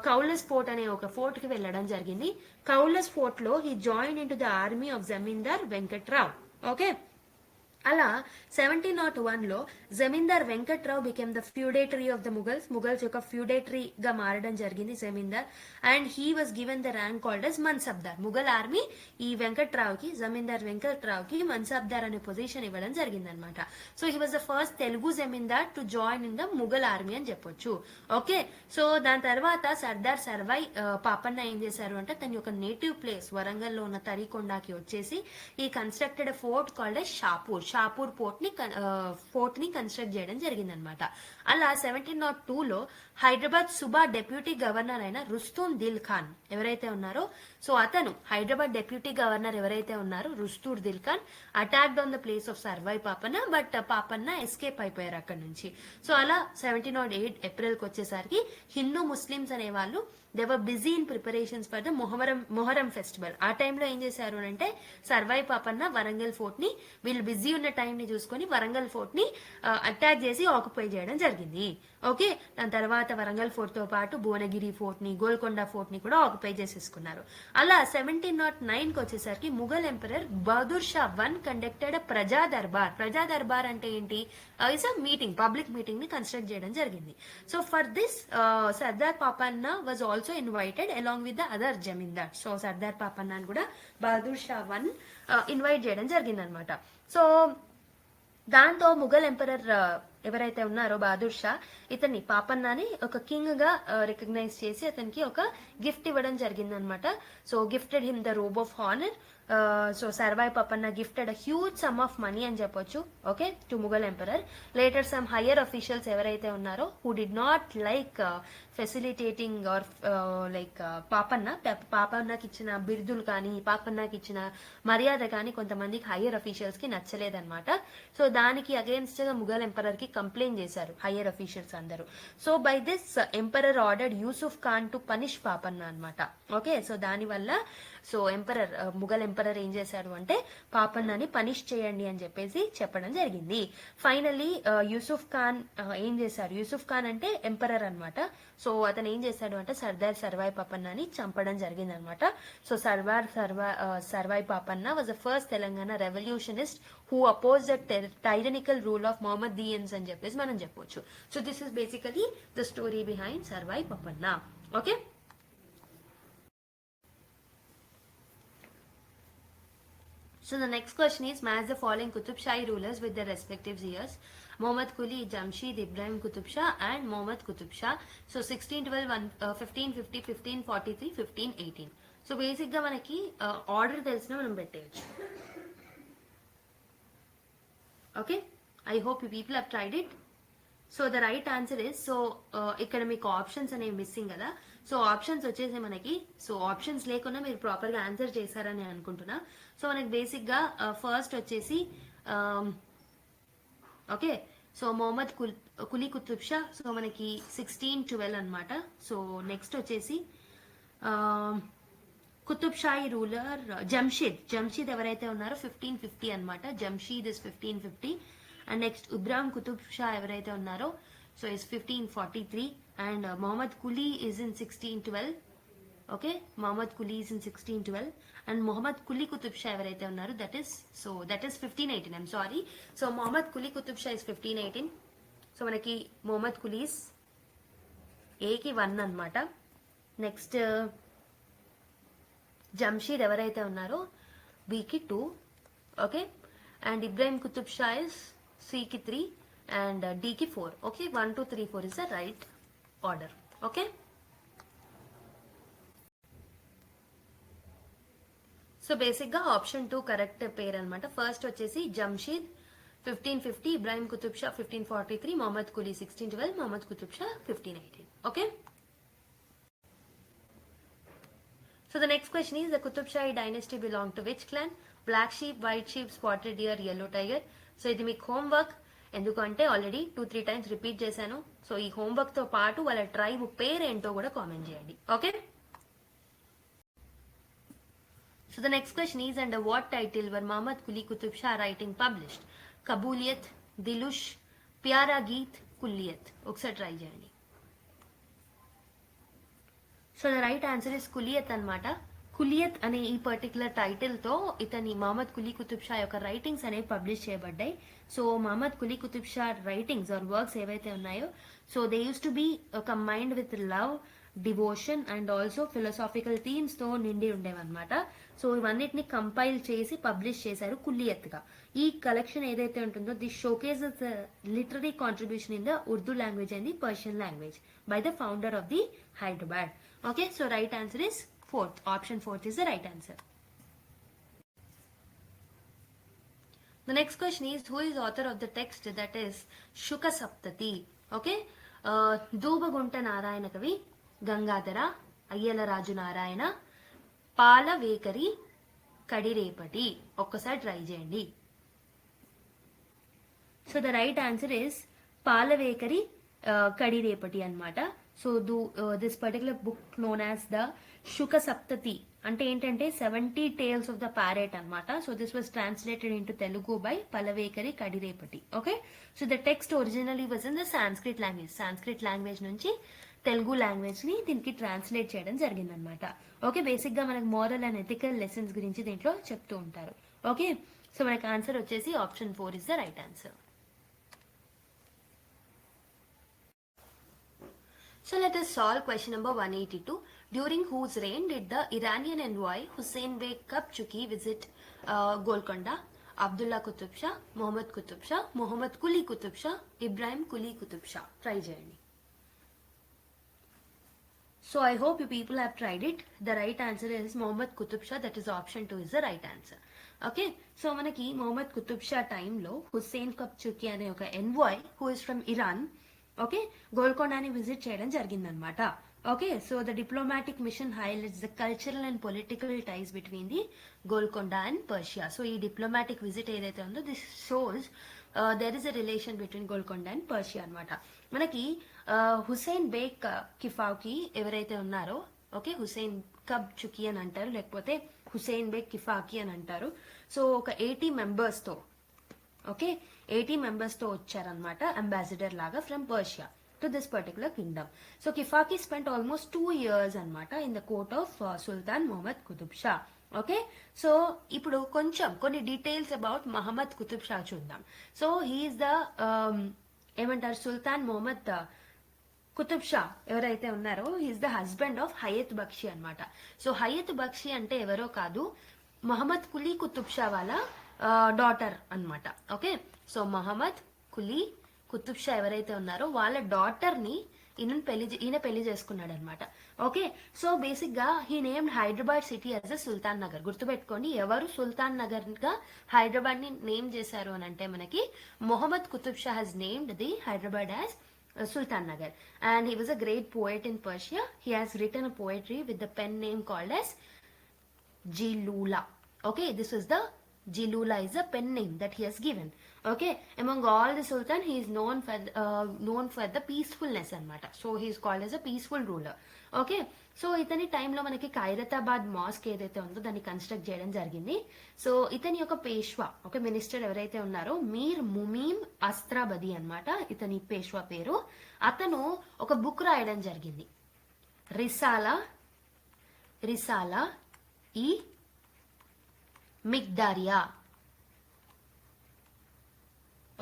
A: కౌలస్ ఫోర్ట్ అనే ఒక ఫోర్ట్ కి వెళ్ళడం జరిగింది. కౌలస్ ఫోర్ట్ లో he join in to the army of zamindar Venkatrao. Okay, అలా 1701 లో zamindar Venkatrao became the feudatory of the Mughals యొక్క ఫ్యూడేటరీ గా మారడం జరిగింది zamindar. And he was given the rank called as mansabdar. Mughal army ఈ వెంకట్రావు కి, జమీందార్ వెంకట్రావు కి మన్సబ్దార్ అనే పొజిషన్ ఇవ్వడం జరిగింది అనమాట. So he was the first Telugu Zamindar to join in the Mughal army అని చెప్పొచ్చు. ఓకే, సో దాని తర్వాత సర్దార్ సర్వై పాపన్న ఏం చేశారు అంటే తన యొక్క నేటివ్ ప్లేస్ వరంగల్ లో ఉన్న తరికొండకి వచ్చేసి ఈ constructed fort called Shahpur fort ని కన్స్ట్రక్ట్ చేయడం జరిగింది అనమాట. అలా 1702 లో హైదరాబాద్ సుబా డెప్యూటీ గవర్నర్ అయిన రుస్తూం దిల్ ఖాన్ ఎవరైతే ఉన్నారో, సో అతను హైదరాబాద్ డెప్యూటీ గవర్నర్ ఎవరైతే ఉన్నారో Rustur Dil Khan attacked on the place of Sarvai Papanna, but Papanna escape అయిపోయారు అక్కడ నుంచి. సో అలా 1708 ఏప్రిల్ కి వచ్చేసరికి హిందూ ముస్లిమ్స్ అనే వాళ్ళు they were busy in preparations for the Muharram festival. ఆ టైంలో ఏం చేశారు అంటే సర్వై పాపన్న వరంగల్ ఫోర్ట్ ని, వీళ్ళు బిజీ ఉన్న టైం ని చూసుకొని వరంగల్ ఫోర్ట్ ని అటాక్ చేసి ఆక్యుపై చేయడం జరిగింది. ఓకే, దాని తర్వాత వరంగల్ ఫోర్ట్ తో పాటు భువనగిరి ఫోర్ట్ ని, గోల్కొండ ఫోర్ట్ ని కూడా ఆక్యుపై చేసేసుకున్నారు. అలా 1709 కి వచ్చేసరికి Mughal emperor Bahadur Shah one conducted ప్రజా దర్బార్. ప్రజా దర్బార్ అంటే ఏంటి? It's a meeting, public meeting ని కన్స్ట్రక్ట్ చేయడం జరిగింది. So for this Sardar Papanna was also invited along with the other Zamindar. So Sardar Papanna కూడా బహదూర్ షా వన్ ఇన్వైట్ చేయడం జరిగింది అనమాట. సో దాంతో ముఘల్ ఎంపరర్ ఎవరైతే ఉన్నారో బహదూర్ షా ఇతన్ని పాపన్నాని ఒక కింగ్ గా రికగ్నైజ్ చేసి అతనికి ఒక గిఫ్ట్ ఇవ్వడం జరిగింది అనమాట. So gifted him the robe of honour. So Sarvai Papanna gifted a huge sum of money అని చెప్పొచ్చు, okay, to Mughal emperor. Later some higher officials ఎవరైతే ఉన్నారో who did not like facilitating or like పాపన్నకి ఇచ్చిన బిరుదులు కానీ పాపన్నకి ఇచ్చిన మర్యాద కానీ కొంతమందికి హయ్యర్ అఫీషియల్స్ కి నచ్చలేదన్నమాట. సో దానికి అగేన్స్ట్ గా ముఘల్ ఎంపరర్ కి కంప్లైంట్ చేశారు హయ్యర్ అఫీషియల్స్ అందరూ. So by this emperor ordered Yusuf Khan to punish Papanna అనమాట. ఓకే, సో దాని వల్ల సో ఎంపరర్ ముఘల్ ఎంపరర్ ఏం చేశాడు అంటే పాపన్నని పనిష్ చేయండి అని చెప్పేసి చెప్పడం జరిగింది. ఫైనల్లీ యూసుఫ్ ఖాన్ ఏం చేశారు? యూసుఫ్ ఖాన్ అంటే ఎంపరర్ అనమాట. సో అతను ఏం చేశాడు అంటే సర్దార్ సర్వై పాపన్నని చంపడం జరిగింది అనమాట. So Sarvai Papanna was the first Telangana revolutionist who oppose the tyrannical rule of Mohammedians అని చెప్పేసి మనం చెప్పొచ్చు. So this is basically the story behind Sarvai Papanna. Okay, so the next question is, match the following Qutub Shahi rulers with their respective years. Muhammad Quli, Jamshid, Ibrahim Qutub Shah and Muhammad Qutub Shah. So 1612, 1550, 1543, 1518. So basic గా మనకి order తెలిసిన మనం పెట్టేయచ్చు. Okay, I hope you people have tried it. So the right answer is, so ఇక్కడ మీకు options అనేవి missing కదా. So options వచ్చేసి మనకి, సో ఆప్షన్స్ లేకుండా మీరు ప్రాపర్ గా ఆన్సర్ చేశారని అనుకుంటున్నా. సో మనకి బేసిక్ గా ఫస్ట్ వచ్చేసి okay, so Mohammed Quli Qutub Shah, so మనకి 1612 అనమాట. సో నెక్స్ట్ వచ్చేసి కుతుబ్ షాహీ రూలర్ జంషీద్ ఎవరైతే ఉన్నారో 1550 అనమాట. Jamsheed is 1550. And next Ibrahim Qutub Shah ఎవరైతే ఉన్నారో so is 1543. And Mohammed Quli is in 1612. Okay, Mohammed Quli's in 1612 and Mohammed Quli Qutub Shah ఎవరైతే ఉన్నారు that is 1518. I'm sorry. So Mohammed Quli Qutub Shah is 1518. So మనకి మొహమ్మద్ కులీస్ ఏకి 1 అనమాట. నెక్స్ట్ జంషీద్ ఎవరైతే ఉన్నారో బికి 2. Okay, and Ibrahim Qutub Shah is సికి 3 అండ్ డికి 4. Okay, 1 2 3 4 is the right order. Okay, so basic గా ఆప్షన్ 2 కరెక్ట్ పేరు అనమాట. ఫస్ట్ వచ్చేసి Jamsheed 1550, Ibrahim Qutub Shah 1543, Mohammed Quli 1612, Mohammed Qutub Shah 1518. Okay, so the next question is the Qutub Shahi dynasty belong to which clan? Black sheep, white sheep, spotted deer, yellow tiger. So ఇది మీకు homework, ఎందుకంటే already 2-3 times repeat చేశాను. So ఈ homework తో పాటు వాళ్ళ ట్రైబ్ పేరేంటో కూడా కామెంట్ చేయండి. Okay, so the next question is under what title were Mohammed Quli Qutub Shah writing published? Kabuliyat, Dilush, Pyara Geet, Kulliyat. ఒకసారి ట్రై చేయండి. So the right answer is Kulliyat అనమాట. కులియత్ అనే ఈ పర్టికులర్ టైటిల్ తో ఇతని మహమ్మద్ కులీ కుతుబ్ షా యొక్క రైటింగ్స్ అనేవి పబ్లిష్ చేయబడ్డాయి. So Mohammed Quli Qutub Shah writings are works ఏవైతే ఉన్నాయో so they use to be combined with love, devotion and also philosophical themes తో నిండి ఉండేవన్నమాట. సో ఇవన్నిటిని కంపైల్ చేసి పబ్లిష్ చేశారు కులియత్ గా. ఈ కలెక్షన్ ఏదైతే ఉంటుందో this showcases literary contribution in the Urdu language and the Persian language by the founder of the Hyderabad. Okay, so right answer is 4th. Option 4th is the right answer. The next question is who is author of the text that is Shuka Saptati? Okay, Doobagunta Narayana Kavi, Gangadhara, Ayyala Raju Narayana, Pala Vekari, Kadirepati. Okkasari try cheyandi. So the right answer is Pala Vekari Kadirepati anamata. So this particular book known as the Shuka Saptati అంటే ఏంటంటే 70 tales of the parrot అనమాట. So this was translated into Telugu by Palavekari Kadirepati. Okay, so the text originally was in the Sanskrit language. Sanskrit language నుంచి Telugu language ని దీనికి translate చేయడం జరిగిందనమాట. Okay, basic గా మనకు మోరల్ అండ్ ఎథికల్ లెసన్స్ గురించి దీంట్లో చెప్తూ ఉంటారు. ఓకే, సో మనకి ఆన్సర్ వచ్చేసి option 4 is the right answer. So let us solve question number 182. During whose reign did the Iranian envoy Hussein Beg Kapchuki visit Golconda? Abdullah Qutub Shah, Muhammad Qutub Shah, Muhammad Kuli Qutub Shah, Ibrahim Kuli Qutub Shah. Try cheyandi. So I hope you people have tried it. The right answer is Muhammad Qutub Shah. That is option 2 is the right answer. Okay, so manaki Muhammad Qutub Shah time lo Hussein Kapchuki ane oka envoy who is from Iran, okay, గోల్కొండని visit చేయడం జరిగిందనమాట. Okay, so the diplomatic mission highlights the cultural and political ties between the Golconda and Persia. So ఈ diplomatic visit ఏదైతే ఉందో this shows there is a relation between Golconda and Persia అనమాట. మనకి హుసేన్ బేగ్ కిఫాకి ఎవరైతే ఉన్నారో ఓకే, హుసేన్ కబ్ చుకి అని అంటారు, లేకపోతే హుసేన్ బేగ్ కిఫాకి అని అంటారు. సో ఒక 80 మెంబర్స్ తో ఓకే 80 మెంబర్స్ తో వచ్చారనమాట అంబాసిడర్ లాగా from Persia to this particular kingdom. So కిఫాకి స్పెంట్ ఆల్మోస్ట్ 2 years అనమాట in the court of Sultan Mohammed Qutub Shah. Okay, so ఇప్పుడు కొన్ని డీటెయిల్స్ అబౌట్ మహమ్మద్ కుతుబ్ షా చూద్దాం. సో హీఈస్ ద ఏమంటారు సుల్తాన్ మొహమ్మద్ కుతుబ్ షా ఎవరైతే ఉన్నారో he is the husband of Hayat Bakshi అనమాట. సో హయత్ బక్షి అంటే ఎవరో కాదు, మహమ్మద్ కులీ కుతుబ్ షా వాళ్ళ డాటర్ అనమాట. ఓకే, సో మహమ్మద్ కులీ కుతుబ్ షా ఎవరైతే ఉన్నారో వాళ్ళ డాటర్ ని ఈయన పెళ్లి చేసుకున్నాడు అనమాట. ఓకే, సో బేసిక్ గా he named Hyderabad city as a Sultan Nagar. గుర్తుపెట్టుకోండి, ఎవరు సుల్తాన్ నగర్ గా హైదరాబాద్ ని నేమ్ చేశారు అని అంటే మనకి Mohammed Qutub Shah he's named the Hyderabad as Sultan Nagar, and he was a great poet in Persia. He has written a poetry with the pen name called as Jilula. Okay, this is the Jilula is a pen name that he has given. Okay, among all the sultan, he is known for the peacefulness anamata. So he is called as a peaceful ruler. Okay, so ఇతని టైంలో మనకి Khairatabad mask ఏదైతే ఉందో దాన్ని construct చేయడం జరిగింది. So ఇతని యొక్క పేష్వా ఒక మినిస్టర్ ఎవరైతే ఉన్నారో మీర్ ముమీమ్ అస్త్రాబది అన్నమాట ఇతని పేష్వా పేరు. అతను ఒక బుక్ రాయడం జరిగింది, రిసాలా రిసాలా ఈ మిగ్దారియా.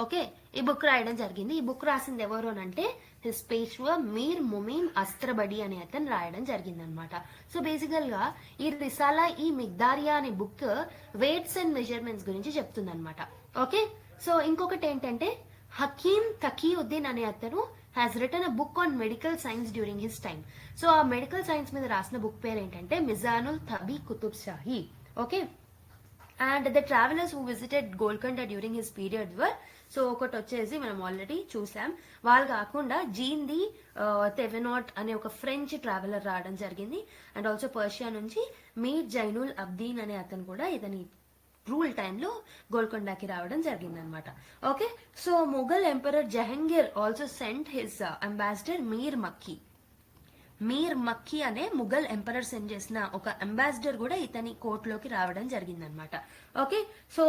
A: ఓకే, ఈ బుక్ రాయడం జరిగింది. ఈ బుక్ రాసింది ఎవరు అని అంటే హిస్ పేష్వా మీర్ ముమీన్ అస్త్రబడి అనే అతను రాయడం జరిగింది అనమాట. సో బేసికల్ గా ఈ రిసాలా ఈ మిగ్దారియా అనే బుక్ వెయిట్స్ అండ్ మెజర్మెంట్స్ గురించి చెప్తుంది అనమాట. ఓకే, సో ఇంకొకటి ఏంటంటే హకీమ్ తకీయుద్దీన్ అనే అతను has written a book on medical science during his time. So ఆ మెడికల్ సైన్స్ మీద రాసిన బుక్ పేరు ఏంటంటే Mizanul Tabi Qutub Shahi. Okay, and the travellers who visited Golconda during his period were, so ఒకటి వచ్చేసి మనం ఆల్రెడీ చూసాం, వాళ్ళు కాకుండా జీన్ ది తెవెనాట్ అనే ఒక ఫ్రెంచ్ ట్రావెలర్ రావడం జరిగింది. అండ్ ఆల్సో పర్షియా నుంచి మీర్ జైనుల్ అబ్దీన్ అనే అతను కూడా ఇతని రూల్ టైంలో గోల్కొండకి రావడం జరిగింది అనమాట. Okay, so Mughal emperor Jahangir also sent his ambassador Mir Makki. Mir Makki అనే ముఘల్ ఎంపరర్ సెండ్ చేసిన ఒక అంబాసిడర్ కూడా ఇతని కోర్టులోకి రావడం జరిగింది అనమాట. ఓకే, సో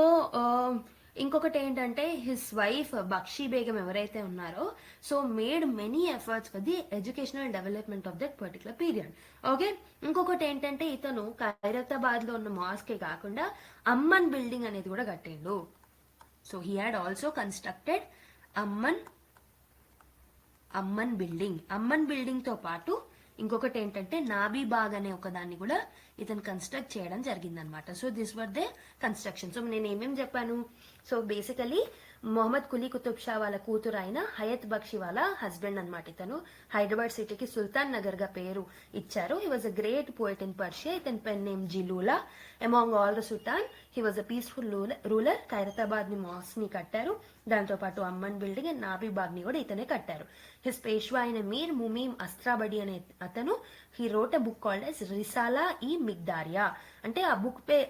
A: ఇంకొకటి ఏంటంటే హిస్ వైఫ్ బక్షీ బేగం ఎవరైతే ఉన్నారో so made many efforts for the educational development of that particular period. Okay, ఇంకొకటి ఏంటంటే ఇతను ఖైరతాబాద్ లో ఉన్న మాస్కే కాకుండా అమ్మన్ బిల్డింగ్ అనేది కూడా కట్టిండు. So he had also constructed Amman building తో పాటు ఇంకొకటి ఏంటంటే నాబీబాగ్ అనే ఒక దాన్ని కూడా ఇతను కన్స్ట్రక్ట్ చేయడం జరిగిందనమాట. So this were they construction. So నేను ఏమేమి చెప్పాను, సో బేసికలీ మొహమ్మద్ కులీ కుతుబ్ షా వాళ్ళ కూతురు అయిన హయత్ బక్షి వాళ్ళ హస్బెండ్ అనమాట. ఇతను హైదరాబాద్ సిటీకి సుల్తాన్ నగర్ గా పేరు ఇచ్చారు. He was a great poet in Persia. ఇతని pen name Jilula. Among all the Sultan he was a peaceful ruler. Khairatabad ని మాస్ ని కట్టారు. దాంతో పాటు అమ్మన్ బిల్డింగ్ అండ్ నాబీబాగ్ ని కూడా ఇతనే కట్టారు. హిస్ పేష్వా అయిన మీర్ ముమీం అస్త్రాబడి అనే అతను he wrote a book called yes Risala ఈ మిగ్దారియా. అంటే ఆ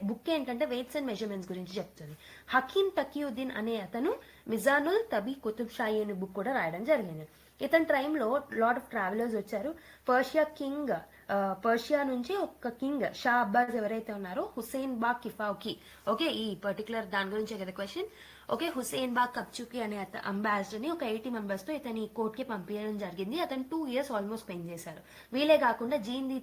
A: బుక్ ఏంటంటే వెయిట్స్ అండ్ మెజర్మెంట్స్ గురించి చెప్తుంది. హకీమ్ తకీయుద్దీన్ అనే అతను మిజానుల్ తబీ కుతుబ్ షాహీ అనే బుక్ కూడా రాయడం జరిగింది. ఇతని టైంలో లాట్ ఆఫ్ ట్రావెలర్స్ వచ్చారు. పర్షియా నుంచి ఒక కింగ్ షా అబ్బాస్ ఎవరైతే ఉన్నారో హుసేన్ బాగ్ కిఫావుకి. ఓకే, ఈ పర్టికులర్ దాని గురించే కదా క్వశ్చన్. ఓకే, హుసేన్ బాగ్ కప్చుకి అనే అంబాసిడర్ ని ఒక 80 మెంబర్స్ తో ఇతని కోర్ట్ కి పంపించడం జరిగింది. అతను 2 years ఆల్మోస్ట్ స్పెండ్ చేశారు. వీలే కాకుండా జీన్ ది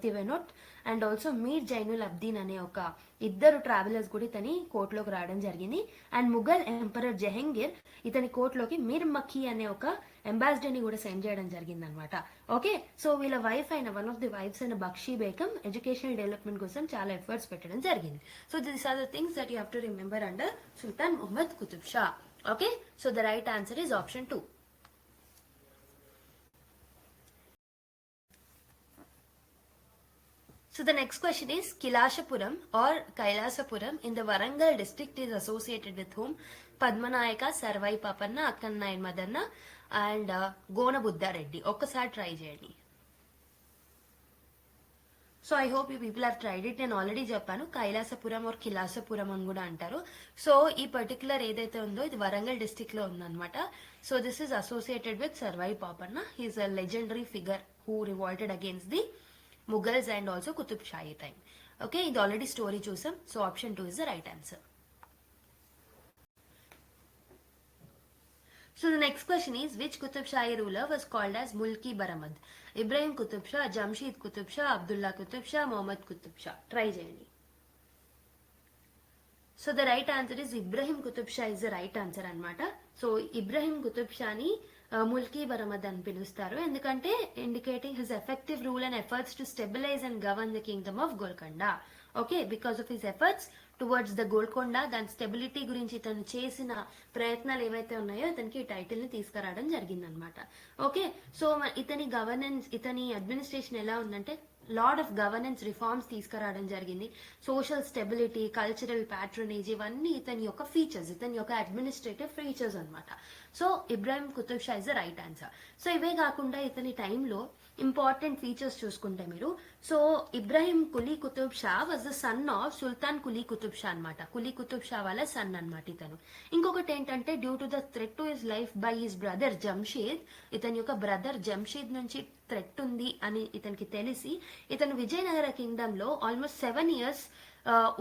A: తివెనోట్ అండ్ ఆల్సో మీర్ జైనుల్ అబ్దీన్ అనే ఒక ఇద్దరు ట్రావెలర్స్ కూడా ఇతని కోర్టులోకి రావడం జరిగింది. అండ్ ముఘల్ ఎంపరర్ జహంగీర్ ఇతని కోర్టులోకి మీర్ మక్కీ అనే ఒక అంబాసిడర్ ని కూడా సెండ్ చేయడం జరిగింది అనమాట. ఓకే, సో వీళ్ళ వైఫ్ అయిన వన్ ఆఫ్ ది వైఫ్స్ అయిన బక్షీ బేగం ఎడ్యుకేషనల్ డెవలప్మెంట్ కోసం చాలా ఎఫర్ట్స్ పెట్టడం జరిగింది. So this are the things that you have to remember under Sultan Muhammad Qutub Shah. Okay, so the right answer is option 2. So the next question is Kilashapuram or Kailasapuram in the Warangal district is associated with whom? Padmanayaka, Sarvai Papanna, Akkanna Madanna and Gona Buddha Reddy. Okkasari try cheyandi. So I hope you people have tried it. నేను already చెప్పాను Kailasapuram are కిలాసపురం అని కూడా అంటారు. So ఈ particular ఏదైతే ఉందో ఇది Warangal district లో ఉందన్నమాట. So this is associated with Sarvai Papanna. He is a legendary figure who revolted against the Mughals and also Qutub Shahi time. Okay, ఇది ఆల్రెడీ స్టోరీ చూసాం. So option 2 is the right answer. So the next question is which Qutub Shahi ruler was called as Mulki Baramad? Ibrahim Qutub Shah, Jamshid Qutub Shah, Abdullah Qutub Shah, Muhammad Qutub Shah. Try cheyandi. So the right answer is Ibrahim Qutub Shah is the right answer anamata. So Ibrahim Qutub Shah ni Mulki Baramad అని పిలుస్తారు. ఎందుకంటే indicating his effective rule and efforts to stabilize and govern the kingdom of Golconda. Okay, because of his efforts towards the Golconda, దాని stability గురించి ఇతను చేసిన ప్రయత్నాలు ఏవైతే ఉన్నాయో ఇతనికి ఈ టైటిల్ ని తీసుకురావడం జరిగిందనమాట. ఓకే, సో ఇతని గవర్నెన్స్, ఇతని అడ్మినిస్ట్రేషన్ ఎలా ఉందంటే లాట్ ఆఫ్ గవర్నెన్స్ రిఫార్మ్స్ తీసుకురావడం జరిగింది. సోషల్ స్టెబిలిటీ, కల్చరల్ ప్యాట్రనేజ్ ఇవన్నీ ఇతని యొక్క ఫీచర్స్, ఇతని యొక్క అడ్మినిస్ట్రేటివ్ ఫీచర్స్ అనమాట. So Ibrahim Qutub Shah is the right answer. So ఇవే కాకుండా ఇతని టైంలో ఇంపార్టెంట్ ఫీచర్స్ చూసుకుంటే మీరు, so Ibrahim Quli Qutub Shah was the son of Sultan Quli Qutub Shah అనమాట. కులీ కుతుబ్ షా వాళ్ళ సన్ అనమాట ఇతను. ఇంకొకటి ఏంటంటే due to the threat to his life by his brother Jamsheed, ఇతని యొక్క బ్రదర్ జంషీద్ నుంచి థ్రెట్ ఉంది అని ఇతనికి తెలిసి ఇతను విజయనగర కింగ్డమ్ లో ఆల్మోస్ట్ 7 years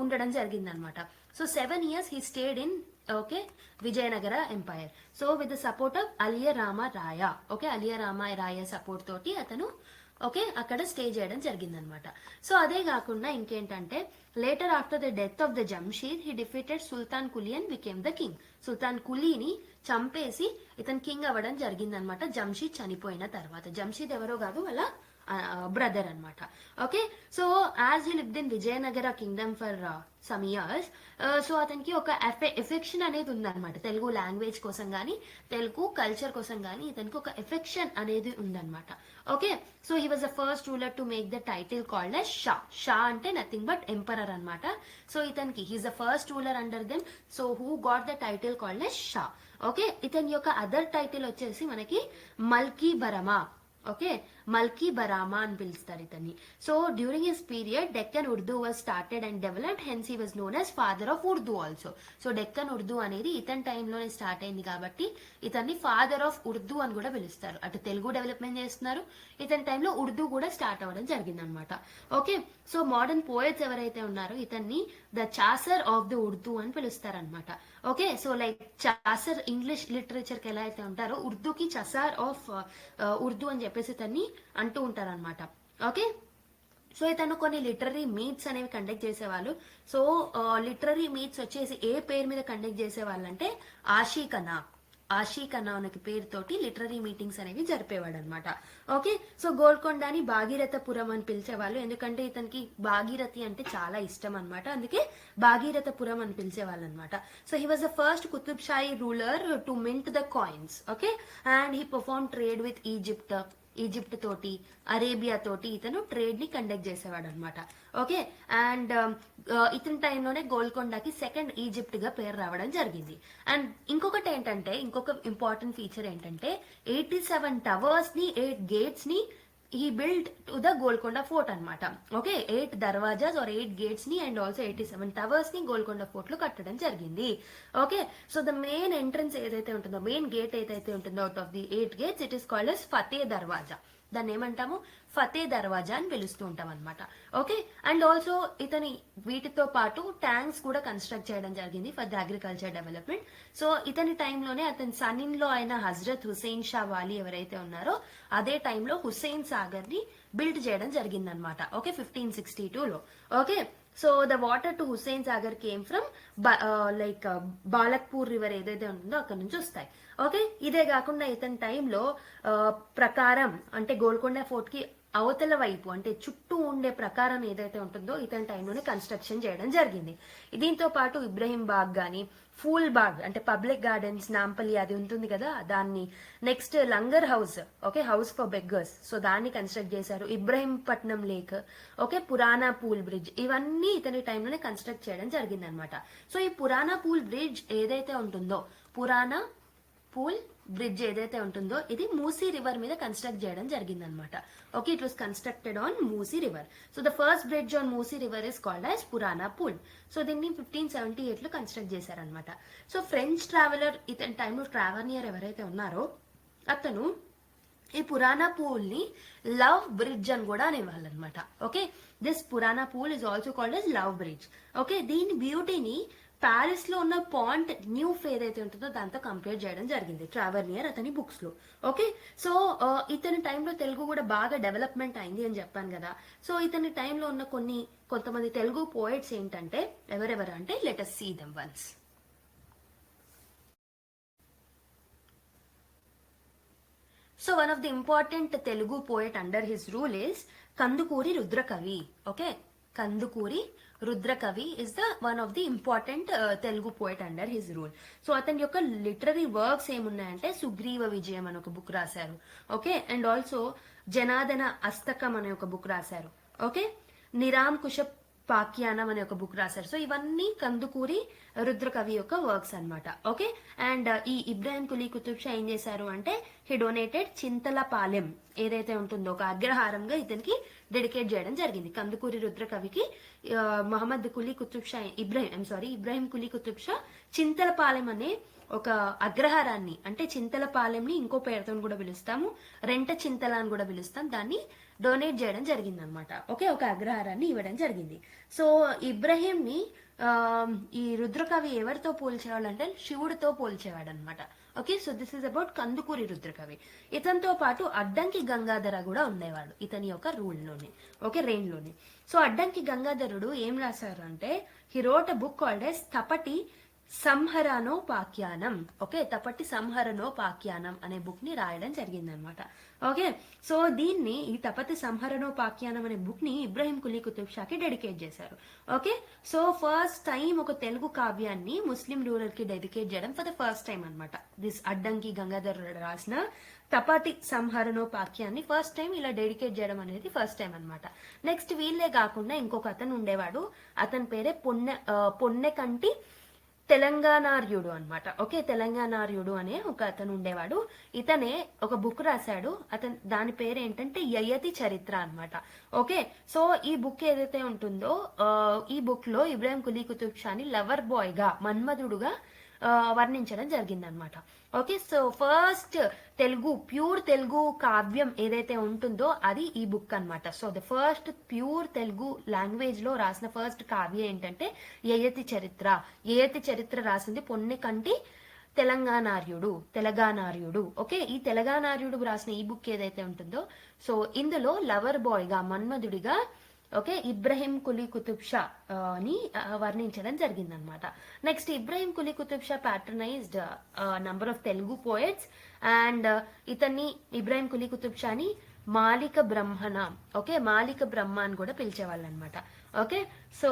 A: ఉండడం జరిగిందనమాట. So 7 years he stayed in okay Vijayanagara empire. So with the support of Aliya Rama Raya. Okay, Alia Rama రాయ సపోర్ట్ తోటి అతను ఓకే, అక్కడ స్టే చేయడం జరిగిందనమాట. సో అదే కాకుండా ఇంకేంటంటే later after the death of the Jamsheed he defeated Sultan Quli and became the king. Sultan కులీని చంపేసి ఇతను కింగ్ అవ్వడం జరిగిందనమాట జంషీద్ చనిపోయిన తర్వాత. జంషీద్ ఎవరో కాదు, వాళ్ళ బ్రదర్ అనమాట. Okay, so as he lived in Vijayanagara Kingdom for some years, so అతనికి ఒక ఎఫెక్షన్ అనేది ఉందన్నమాట తెలుగు లాంగ్వేజ్ కోసం కానీ తెలుగు కల్చర్ కోసం కానీ ఇతనికి ఒక ఎఫెక్షన్ అనేది ఉందన్నమాట. Okay, so he was the first ruler to make the title called as Shah. Shah అంటే నథింగ్ బట్ ఎంపరర్ అనమాట. సో ఇతనికి he's the first ruler under them. So who got the title called as Shah. Okay, ఇతని యొక్క other title వచ్చేసి మనకి మల్కీ బరమా. Okay, మల్కీ బరామా అని పిలుస్తారు ఇతన్ని. So during his period Deccan Urdu was started and developed, hence he was known as father of Urdu also. So Deccan Urdu అనేది ఇతని టైంలోనే స్టార్ట్ అయింది కాబట్టి ఇతన్ని ఫాదర్ ఆఫ్ ఉర్దూ అని కూడా పిలుస్తారు. అటు తెలుగు డెవలప్మెంట్ చేస్తున్నారు, ఇతని టైంలో ఉర్దూ కూడా స్టార్ట్ అవ్వడం జరిగిందనమాట. ఓకే, సో మోడర్న్ పోయట్స్ ఎవరైతే ఉన్నారో ఇతన్ని the Chaucer of the Urdu అని పిలుస్తారనమాట. Okay, so like Chaucer English literature కి ఎలా అయితే ఉంటారో ఉర్దూకి చసార్ ఆఫ్ ఉర్దూ అని చెప్పేసి ఇతన్ని అంటూ ఉంటారనమాట. ఓకే, సో ఇతను కొన్ని లిటరరీ మీట్స్ అనేవి కండక్ట్ చేసేవాళ్ళు. సో లిటరరీ మీట్స్ వచ్చేసి ఏ పేరు మీద కండక్ట్ చేసేవాళ్ళు అంటే ఆషికనా. ఆషికనా అనే పేరుతోటి లిటరరీ మీటింగ్స్ అనేవి జరిపేవాడు అనమాట. ఓకే, సో గోల్కొండని భాగీరథపురం అని పిలిచేవాళ్ళు, ఎందుకంటే ఇతనికి భాగీరథి అంటే చాలా ఇష్టం అనమాట, అందుకే భాగీరథపురం అని పిలిచేవాళ్ళు అనమాట. So he was the first Qutub Shahi ruler to mint the coins. Okay, and he perform trade with Egypt తోటి అరేబియా తోటి ఇతను ట్రేడ్ ని కండక్ట్ చేసేవాడు అనమాట. ఓకే, అండ్ ఇతని టైంలోనే గోల్కొండకి సెకండ్ ఈజిప్ట్ గా పేరు రావడం జరిగింది. అండ్ ఇంకొకటి ఏంటంటే ఇంకొక ఇంపార్టెంట్ ఫీచర్ ఏంటంటే 87 టవర్స్ ని 8 గేట్స్ ని he built to the Golconda fort అనమాట. ఓకే, 8 దర్వాజాస్ ఆర్ 8 గేట్స్ ని అండ్ ఆల్సో 87 టవర్స్ ని గోల్కొండ ఫోర్ట్ లో కట్టడం జరిగింది. Okay, so the main entrance ఏదైతే ఉంటుందో, మెయిన్ గేట్ ఏదైతే ఉంటుందో out of the 8 gates it is called as Fateh దర్వాజా. దాన్ని ఏమంటాము, ఫతే దర్వాజా అని పిలుస్తూ ఉంటాం అనమాట. ఓకే, అండ్ ఆల్సో ఇతని వీటితో పాటు ట్యాంక్స్ కూడా కన్స్ట్రక్ట్ చేయడం జరిగింది for the agriculture development. So ఇతని టైంలోనే అతని సన్ ఇన్ లో అయిన హజరత్ హుసేన్ షా వాలి ఎవరైతే ఉన్నారో అదే టైంలో హుస్సేన్ సాగర్ ని బిల్డ్ చేయడం జరిగింది అనమాట. ఓకే, 1562 లో. Okay, so the water to Hussain Sagar came from like Balakpur river ఏదైతే ఉంటుందో అక్కడ నుంచి వస్తాయి. ఓకే, ఇదే కాకుండా ఇతని టైంలో ప్రకారం అంటే గోల్కొండ ఫోర్ట్ కి అవతల వైపు అంటే చుట్టూ ఉండే ప్రకారం ఏదైతే ఉంటుందో ఇతని టైంలోనే కన్స్ట్రక్షన్ చేయడం జరిగింది. దీంతో పాటు ఇబ్రహీం బాగ్ గాని, ఫూల్ బాగ్ అంటే పబ్లిక్ గార్డెన్స్, నాంపల్లి అది ఉంటుంది కదా దాన్ని, next langar house, okay house for beggars, so దాన్ని కన్స్ట్రక్ట్ చేశారు. Ibrahimpatnam lake, okay Purana pool bridge, ఇవన్నీ ఇతని టైంలోనే కన్స్ట్రక్ట్ చేయడం జరిగింది అనమాట. సో ఈ పురాణా పూల్ బ్రిడ్జ్ ఏదైతే ఉంటుందో, పురాణా పూల్ బ్రిడ్జ్ ఏదైతే ఉంటుందో ఇది మూసీ రివర్ మీద కన్స్ట్రక్ట్ చేయడం జరిగింది అనమాట. Okay, it was constructed on Musi river. So the first bridge on Musi river is called as Purana pool. So దీన్ని 1578 లో కన్స్ట్రక్ట్ చేశారనమాట. సో ఫ్రెంచ్ ట్రావెలర్ ఇతని టైంలో ట్రావెలియర్ ఎవరైతే ఉన్నారో అతను ఈ పురాణా పూల్ ని లవ్ బ్రిడ్జ్ అని కూడా అనేవాళ్ళు అనమాట. Okay, this Purana pool is also called as love bridge. Okay, దీని బ్యూటీని ప్యారిస్ లో ఉన్న పాయింట్ న్యూఫ్ ఏదైతే ఉంటుందో దాంతో కంపేర్ చేయడం జరిగింది ట్రావెలియర్ అతని బుక్స్ లో. ఓకే, సో ఇతని టైంలో తెలుగు కూడా బాగా డెవలప్మెంట్ అయింది అని చెప్పాను కదా. సో ఇతని టైంలో ఉన్న కొంతమంది తెలుగు పోయిట్స్ ఏంటంటే ఎవరెవరు అంటే let us see them once. So one of the important Telugu poet under his rule is Kandukuri Rudrakavi. Okay, Kandukuri Rudrakavi is the one of the important Telugu poet under his rule. So అతని యొక్క literary works ఏమున్నాయంటే Sugriva విజయం అనే ఒక book రాశారు. Okay, and also జనాదన అస్తకం అనే ఒక book రాశారు. Okay, నిరాంకుశ పాఖ్యానం అనే ఒక బుక్ రాశారు. సో ఇవన్నీ కందుకూరి రుద్రకవి యొక్క వర్క్స్ అన్నమాట. ఓకే, అండ్ ఈ ఇబ్రాహిం కులీ కుతుబ్ షా ఏం చేశారు అంటే హీ డొనేటెడ్ చింతలపాలెం ఏదైతే ఉంటుందో ఒక అగ్రహారంగా ఇతనికి డెడికేట్ చేయడం జరిగింది. కందుకూరి రుద్రకవికి మహమ్మద్ కులీ కుతుబ్ షా ఇబ్రాహిం కులీ కుతుబ్ షా చింతలపాలెం అనే ఒక అగ్రహారాన్ని అంటే చింతలపాలెంని ఇంకో పేరుతో కూడా పిలుస్తాము, రెంట చింతల అని కూడా పిలుస్తాం, దాన్ని డొనేట్ చేయడం జరిగింది అనమాట. ఓకే, ఒక అగ్రహారాన్ని ఇవ్వడం జరిగింది. సో ఇబ్రహీంని ఈ రుద్రకవి ఎవరితో పోల్చేవాడు అంటే శివుడితో పోల్చేవాడు అనమాట. Okay, so this is about Kandukuri Rudrakavi. ఇతనితో పాటు అడ్డంకి గంగాధర కూడా ఉండేవాడు ఇతని యొక్క రూల్లోని, ఓకే, రెయిన్లోని. సో అడ్డంకి గంగాధరుడు ఏం రాశారు అంటే he wrote a book called as Tapati Samharanopakhyanam. Okay, Tapati Samharanopakhyanam అనే బుక్ ని రాయడం జరిగిందనమాట. ఓకే, సో దీన్ని ఈ తపతి సంహరణోపాఖ్యానం అనే బుక్ ని ఇబ్రహీం కులీ కుతుబ్ షాకి డెడికేట్ చేశారు. ఓకే, సో ఫస్ట్ టైం ఒక తెలుగు కావ్యాన్ని ముస్లిం రూరల్ కి డెడికేట్ చేయడం ఫర్ ద ఫస్ట్ టైం అనమాట. దిస్ అడ్డంకి గంగాధర్ రాసిన తపటి సంహరణోపాఖ్యాన్ని ఫస్ట్ టైం ఇలా డెడికేట్ చేయడం అనేది ఫస్ట్ టైం అనమాట. నెక్స్ట్ వీళ్ళే కాకుండా ఇంకొక అతను ఉండేవాడు, అతని పేరే పొన్నెకంటి తెలంగాణార్యుడు అనమాట. ఓకే, తెలంగాణార్యుడు అనే ఒక అతను ఉండేవాడు. ఇతనే ఒక బుక్ రాశాడు, దాని పేరు ఏంటంటే యయతి చరిత్ర అనమాట. ఓకే, సో ఈ బుక్ ఏదైతే ఉంటుందో ఈ బుక్ లో ఇబ్రాహిం కులీ కుతుబ్ షాని లవర్ బాయ్ గా, మన్మధుడుగా వర్ణించడం జరిగిందనమాట. Okay, so first pure Telugu కావ్యం ఏదైతే ఉంటుందో అది ఈ బుక్ అనమాట. So the first pure Telugu language లో రాసిన ఫస్ట్ కావ్యం ఏంటంటే యయతి చరిత్ర. యయతి చరిత్ర రాసింది పొన్నెకంటి తెలంగాణార్యుడు. ఓకే, ఈ తెలంగాణార్యుడు రాసిన ఈ బుక్ ఏదైతే ఉంటుందో సో ఇందులో లవర్ బాయ్ గా, మన్మధుడిగా ఓకే ఇబ్రహీం కులీ కుతుబ్ షా ని వర్ణించడం జరిగిందనమాట. Next Ibrahim Quli Qutub Shah patronized number of Telugu poets and ఇతన్ని ఇబ్రహీం కులీ కుతుబ్ షాని మాలిక బ్రహ్మణ, ఓకే, మాలిక బ్రహ్మ అని కూడా పిలిచేవాళ్ళు అనమాట. Okay, so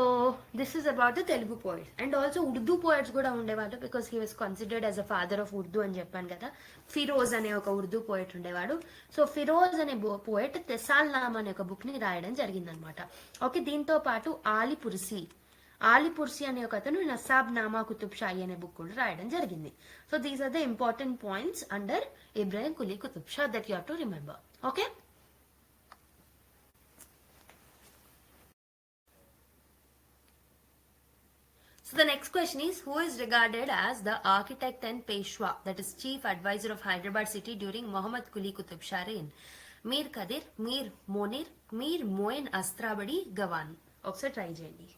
A: this is about the Telugu poets. And also Urdu poets కూడా ఉండేవాళ్ళు, because he was considered as a father of Urdu అని చెప్పాను కదా. ఫిరోజ్ అనే ఒక ఉర్దూ పోయిట్ ఉండేవాడు. సో ఫిరోజ్ అనే పోయిట్ తెసాల్ నామ్ అనే ఒక బుక్ ని రాయడం జరిగిందనమాట. ఓకే, దీంతో పాటు ఆలిపుర్సి అనే ఒక అతను నసాబ్ నామా కుతుబ్ షాయి అనే బుక్ కూడా రాయడం జరిగింది. So these are the important points under Ibrahim Quli Qutub Shah that you have to remember. Okay, so the next question is, who is regarded as the architect and Peshwa, that is chief advisor of Hyderabad city during Muhammad Quli Qutub Shah reign? Mir Kadir, Mir Monir, Mir Moin Astrabadi, Gawan. ఒకసారి try చేయండి.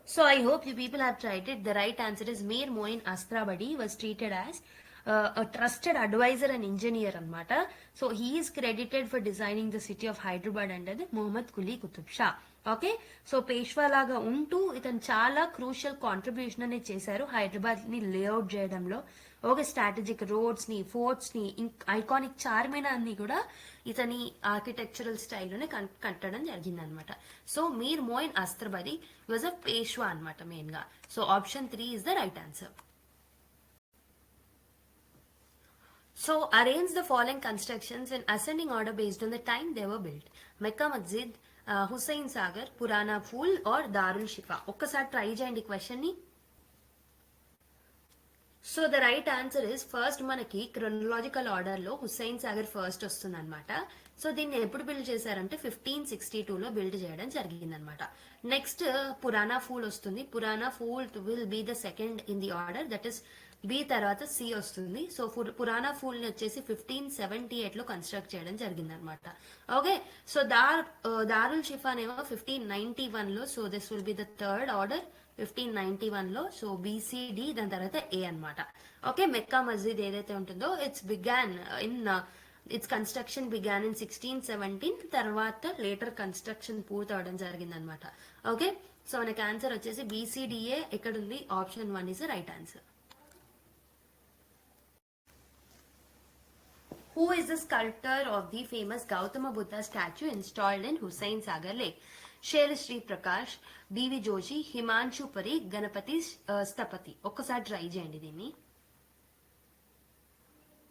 A: So I hope you people have tried it. The right answer is Mir Moin Astrabadi was treated as a trusted advisor and engineer anamata. So he is credited for designing the city of Hyderabad under the Muhammad Quli Qutub Shah. Okay, so Peshwa లాగా ఉంటూ ఇతను చాలా crucial contribution అనేది చేశారు హైదరాబాద్ ని layout చేయడంలో. Okay, strategic roads ని, forts ని, ఐకానిక్ చార్మినార్ని కూడా ఇతని ఆర్కిటెక్చరల్ స్టైల్లోనే కట్టడం జరిగింది అనమాట. So Mir Moin Astarabadi was a Peshwa అనమాట మెయిన్ గా. So option 3 is the right answer. So arrange the following constructions in ascending order based on the time they were built. Mecca Masjid, Hussain Sagar, Purana Pul or Darul Shifa. ఒక్కసారి ట్రై చేయండి క్వశ్చన్ ని. So the right answer is first మనకి chronological order లో Hussain Sagar first వస్తుంది అనమాట. So దీన్ని ఎప్పుడు build చేశారంటే 1562 లో బిల్డ్ చేయడం జరిగిందనమాట. నెక్స్ట్ పురానా ఫూల్ వస్తుంది. Purana Pul will be the second in the order, that is B తర్వాత సి వస్తుంది. సో పురానా ఫూల్ ని వచ్చేసి 1578 లో కన్స్ట్రక్ట్ చేయడం జరిగింది అనమాట. ఓకే, సో దారుల్ షిఫాన్ ఏమో 1591 లో. So this will be the third order 1591 లో. సో బిసిడి దాని తర్వాత ఏ అనమాట. ఓకే, మెక్కా మస్జిద్ ఏదైతే ఉంటుందో ఇట్స్ కన్స్ట్రక్షన్ బిగాన్ ఇన్ 1617. తర్వాత లేటర్ కన్స్ట్రక్షన్ పూర్తి అవడం జరిగింది అనమాట. ఓకే, సో మనకి ఆన్సర్ వచ్చేసి బిసిడిఏ ఎక్కడుంది, option 1 is the right answer. Who is the sculptor of the famous Gautama Buddha statue installed in Hussain Sagar Lake? Shailesh Sri Prakash, B.V. Joshi, Himanshu Parikh, Ganapati Stapati. ఒక్కసారి try చేయండి దీన్ని.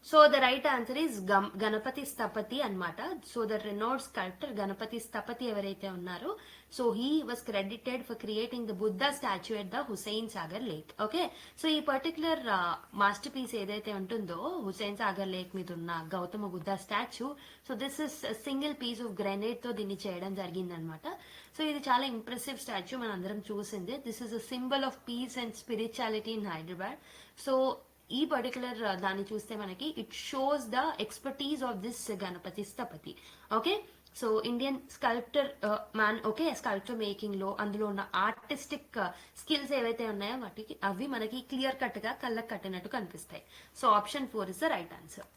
A: So the right answer is Ganapati Sthapati అనమాట. So the renowned sculptor Ganapati Sthapati ఎవరైతే ఉన్నారో, so he was credited for creating the Buddha statue at the Hussain Sagar lake. Okay, so ఈ particular masterpiece ఏదైతే ఉంటుందో Hussain Sagar lake మీద ఉన్న Gautama Buddha statue, so this is single piece of granite తో దీన్ని చేయడం జరిగిందనమాట. సో ఇది చాలా ఇంప్రెసివ్ స్టాచ్యూ, మనం అందరం చూసింది. This is a symbol of peace and spirituality in Hyderabad. So ఈ పర్టికులర్ దాన్ని చూస్తే మనకి it shows the expertise of this Ganapati Sthapati. Okay, so Indian sculptor man, okay, sculptor making లో అందులో ఉన్న ఆర్టిస్టిక్ స్కిల్స్ ఏవైతే ఉన్నాయో వాటికి అవి మనకి క్లియర్ కట్ గా కళ్ళకు కట్టినట్టు కనిపిస్తాయి. So option 4 is the right answer.